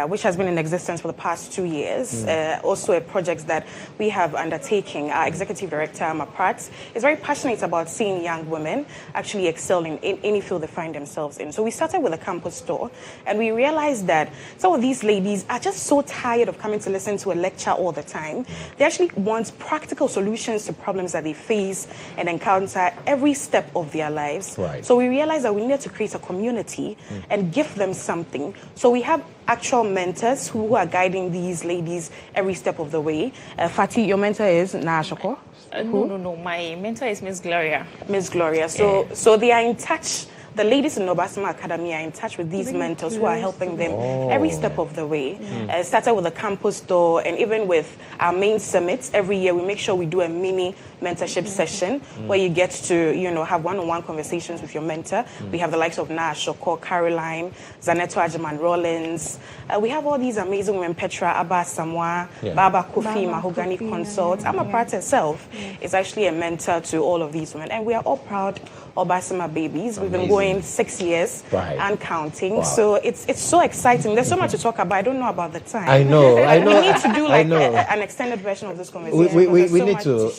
which has been in existence for the past 2 years. Also a project that we have undertaken. Our executive director, Maprat, is very passionate about seeing young women actually excel in any field they find themselves in. So we started with a campus store, and we realized that some of these ladies are just so tired of coming to listen to a lecture all the time. They actually want practical solutions to problems that they face and encounter every step of their lives. So we realized that we needed to create a community and give them something. So we have actual mentors who are guiding these ladies every step of the way. Fati, your mentor is Naashoko?
No. My mentor is Miss Gloria.
Miss Gloria. So they are in touch. The ladies in Obasima Academy are in touch with these mentors who are helping them every step of the way. Started with a campus store, and even with our main summits, every year we make sure we do a mini mentorship session where you get to, have one-on-one conversations with your mentor. We have the likes of Naashoko, Caroline, Zaneto Ajaman Rollins. We have all these amazing women, Petra, Abba Samoa, Baba Kofi, Mahogany Consult. Maprat herself is actually a mentor to all of these women, and we are all proud Obasima babies. We've been going 6 years and counting. So it's so exciting. There's so much to talk about. I don't know about the time.
I know.
We need to do like an extended version of this conversation.
We need to.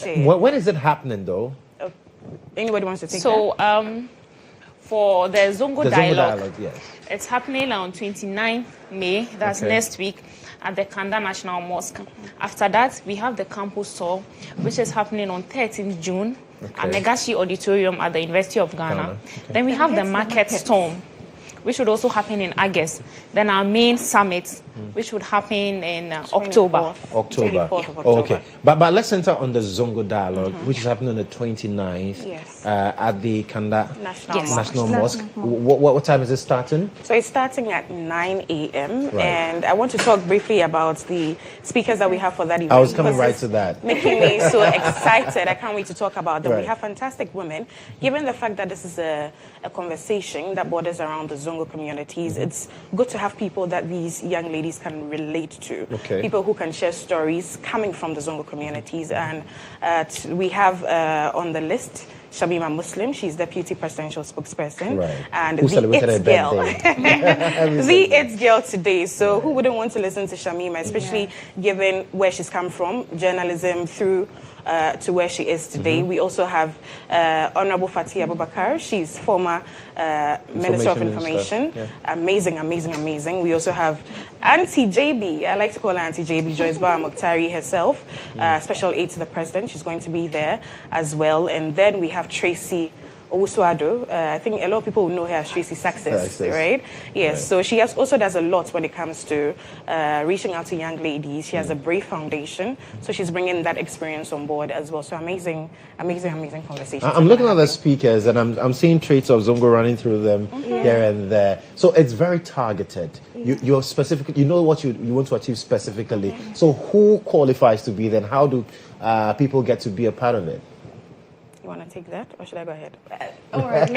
When is it happening though?
Anybody wants to take
that? For the Zongo dialogue,
yes.
It's happening on 29 May. That's next week at the Kanda National Mosque. After that, we have the campus tour, which is happening on 13th June at Negashi Auditorium at the University of Ghana. Then we have the market storm, which would also happen in August. Then our main summit, which would happen in October.
Okay. But let's enter on the Zongo dialogue, which is happening on the 29th at the Kanda National Mosque. What time is it starting?
So it's starting at 9 a.m. And I want to talk briefly about the speakers that we have for that event.
I was coming right to that.
Making me so excited. I can't wait to talk about them. We have fantastic women. Given the fact that this is a conversation that borders around the Zongo communities, it's good to have people that these young ladies can relate to. People who can share stories coming from the Zongo communities. And we have on the list Shamima Muslim. She's Deputy Presidential Spokesperson. And
who
the
It's
girl. The It's girl today. So who wouldn't want to listen to Shamima, especially given where she's come from, journalism through to where she is today. We also have Honorable Fatih Abubakar. She's former Minister of Information. Yeah. Amazing, amazing, amazing. We also have Auntie JB. I like to call her Auntie JB, Joyce Bawa Mokhtari herself, Special Aide to the President. She's going to be there as well. And then we have Tracy Owusuado. I think a lot of people know her as Tracy Success, right? Yes, right. So she also does a lot when it comes to reaching out to young ladies. She has a Brave Foundation, so she's bringing that experience on board as well. So amazing, amazing, amazing conversations.
I'm looking at the speakers, and I'm seeing traits of Zongo running through them here and there. So it's very targeted. You're specific. You know what you want to achieve specifically. So who qualifies to be there, and how do people get to be a part of it?
You want to take that, or should I go ahead?
All right.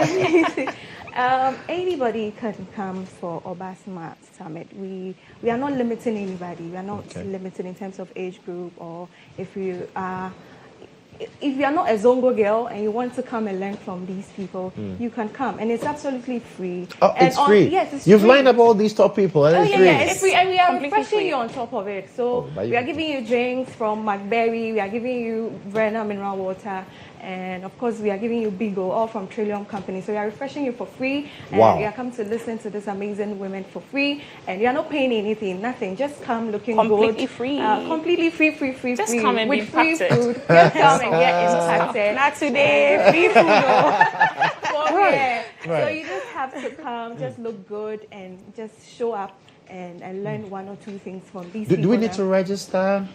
Anybody can come for Obasma Summit. We are not limiting anybody. We are not limited in terms of age group, or if you are not a Zongo girl and you want to come and learn from these people, you can come, and it's absolutely free.
Oh,
and
it's free.
Yes, it's
You've
free.
lined up all these top people, and it's free.
Yeah, it's free, and we are refreshing you on top of it. So we are giving you drinks from McBerry. We are giving you Brenner mineral water. And of course, we are giving you Bigo, all from Trillium Company. So we are refreshing you for free. And you are coming to listen to these amazing women for free. And you are not paying anything, nothing. Just come looking
completely
good.
Free.
Completely free.
Just come and
with
be
free
impacted.
food. Just come and get impacted.
Not today. Free food.
Right. So you just have to come, just look good, and just show up and learn one or two things from these people.
Do we need to register?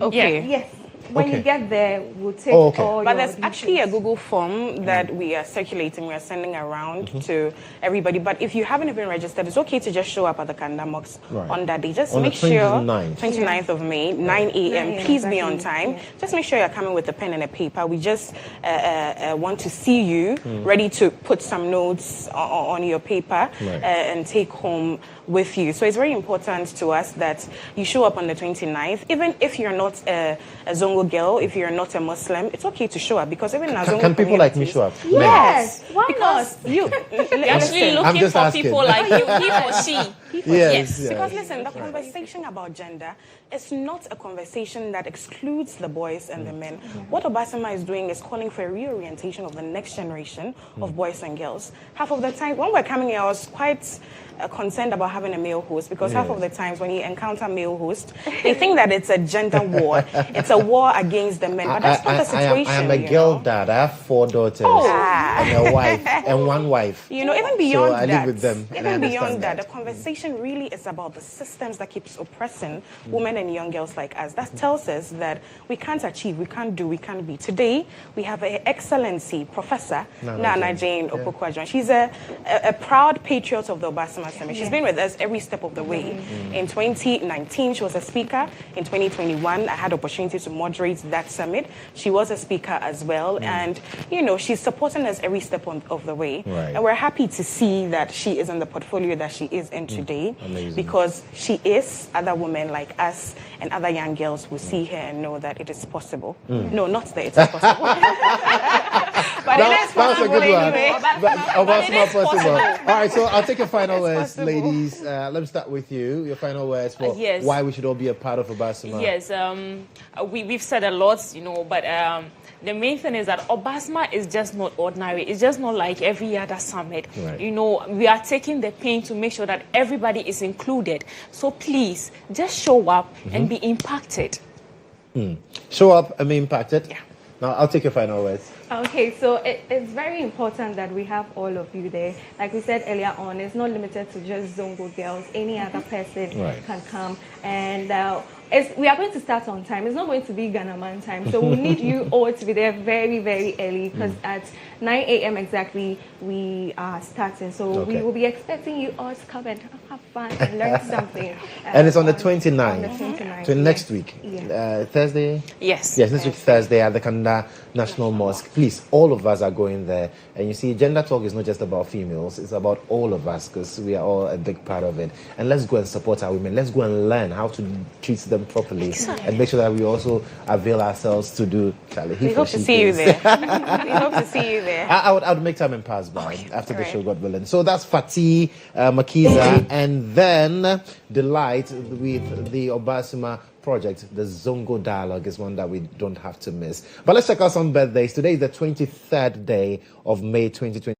Okay.
Yes. When you get there, we'll take all
But
your
there's
details.
actually a Google form that we are circulating, we are sending around to everybody. But if you haven't even registered, it's okay to just show up at the Kanda Mox on that day. Just
on
make
the
sure,
29th
of May, 9 a.m. Please be on time. Just make sure you're coming with a pen and a paper. We just want to see you ready to put some notes on your paper and take home with you. So it's very important to us that you show up on the 29th. Even if you're not a Zongo girl, if you're not a Muslim, it's okay to show up, because even in our Zongo
can people like me show up?
Yes. Why
because
not?
You're actually looking for
asking.
people like you, he or she.
Yes.
Because listen, the conversation about gender is not a conversation that excludes the boys and the men. What Obasama is doing is calling for a reorientation of the next generation of boys and girls. Half of the time, when we're coming here, I was quite concerned about having a male host, because half of the times when you encounter male hosts, they think that it's a gender war. It's a war against the men, but that's not the situation.
I am a girl dad. I have 4 daughters and a wife and 1 wife.
You know, even beyond
I
that,
live with them.
even beyond that, the conversation really is about the systems that keeps oppressing women and young girls like us. That tells us that we can't achieve, we can't do, we can't be. Today, we have Her Excellency Professor Nana Jane Opoku-Adjuan. She's a proud patriot of the Obasama Summit. She's been with us every step of the way. In 2019, she was a speaker. In 2021, I had the opportunity to moderate that summit. She was a speaker as well. And, you know, she's supporting us every step of the way. And we're happy to see that she is in the portfolio that she is in today. Because she is other women like us and other young girls who see her and know that it is possible. No, not that it's possible. But it is possible anyway.
But it is possible. All right, so I'll take your final words, ladies. Let me start with you. Your final words for why we should all be a part of Obasama.
Yes, we've said a lot, you know, but the main thing is that Obasama is just not ordinary. It's just not like every other summit. You know, we are taking the pain to make sure that everybody is included. So please, just show up and be impacted.
Show up and be impacted. Yeah. Now, I'll take your final words.
Okay, so it's very important that we have all of you there. Like we said earlier on, it's not limited to just Zongo girls. Any other person can come. And we are going to start on time. It's not going to be Ghana man time. So we need you all to be there very, very early, because at 9 a.m. exactly, we are starting. So we will be expecting you all to come and have fun and learn something.
And it's on the 29th. So next week. Thursday?
Yes.
Yes, next week Thursday at the Kanda National Mosque. Please, all of us are going there. And you see, gender talk is not just about females. It's about all of us, because we are all a big part of it. And let's go and support our women. Let's go and learn how to treat them properly and make sure that we also avail ourselves to do Charlie.
We hope to see you there. We hope to see you there.
I would make time and pass by after the show, God willing. So that's Fatih Makiza, and then Delight with the Obasama project, the Zongo Dialogue is one that we don't have to miss. But let's check out some birthdays. Today is the 23rd day of May 2020.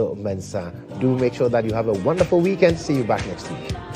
Mensah. Do make sure that you have a wonderful weekend. See you back next week.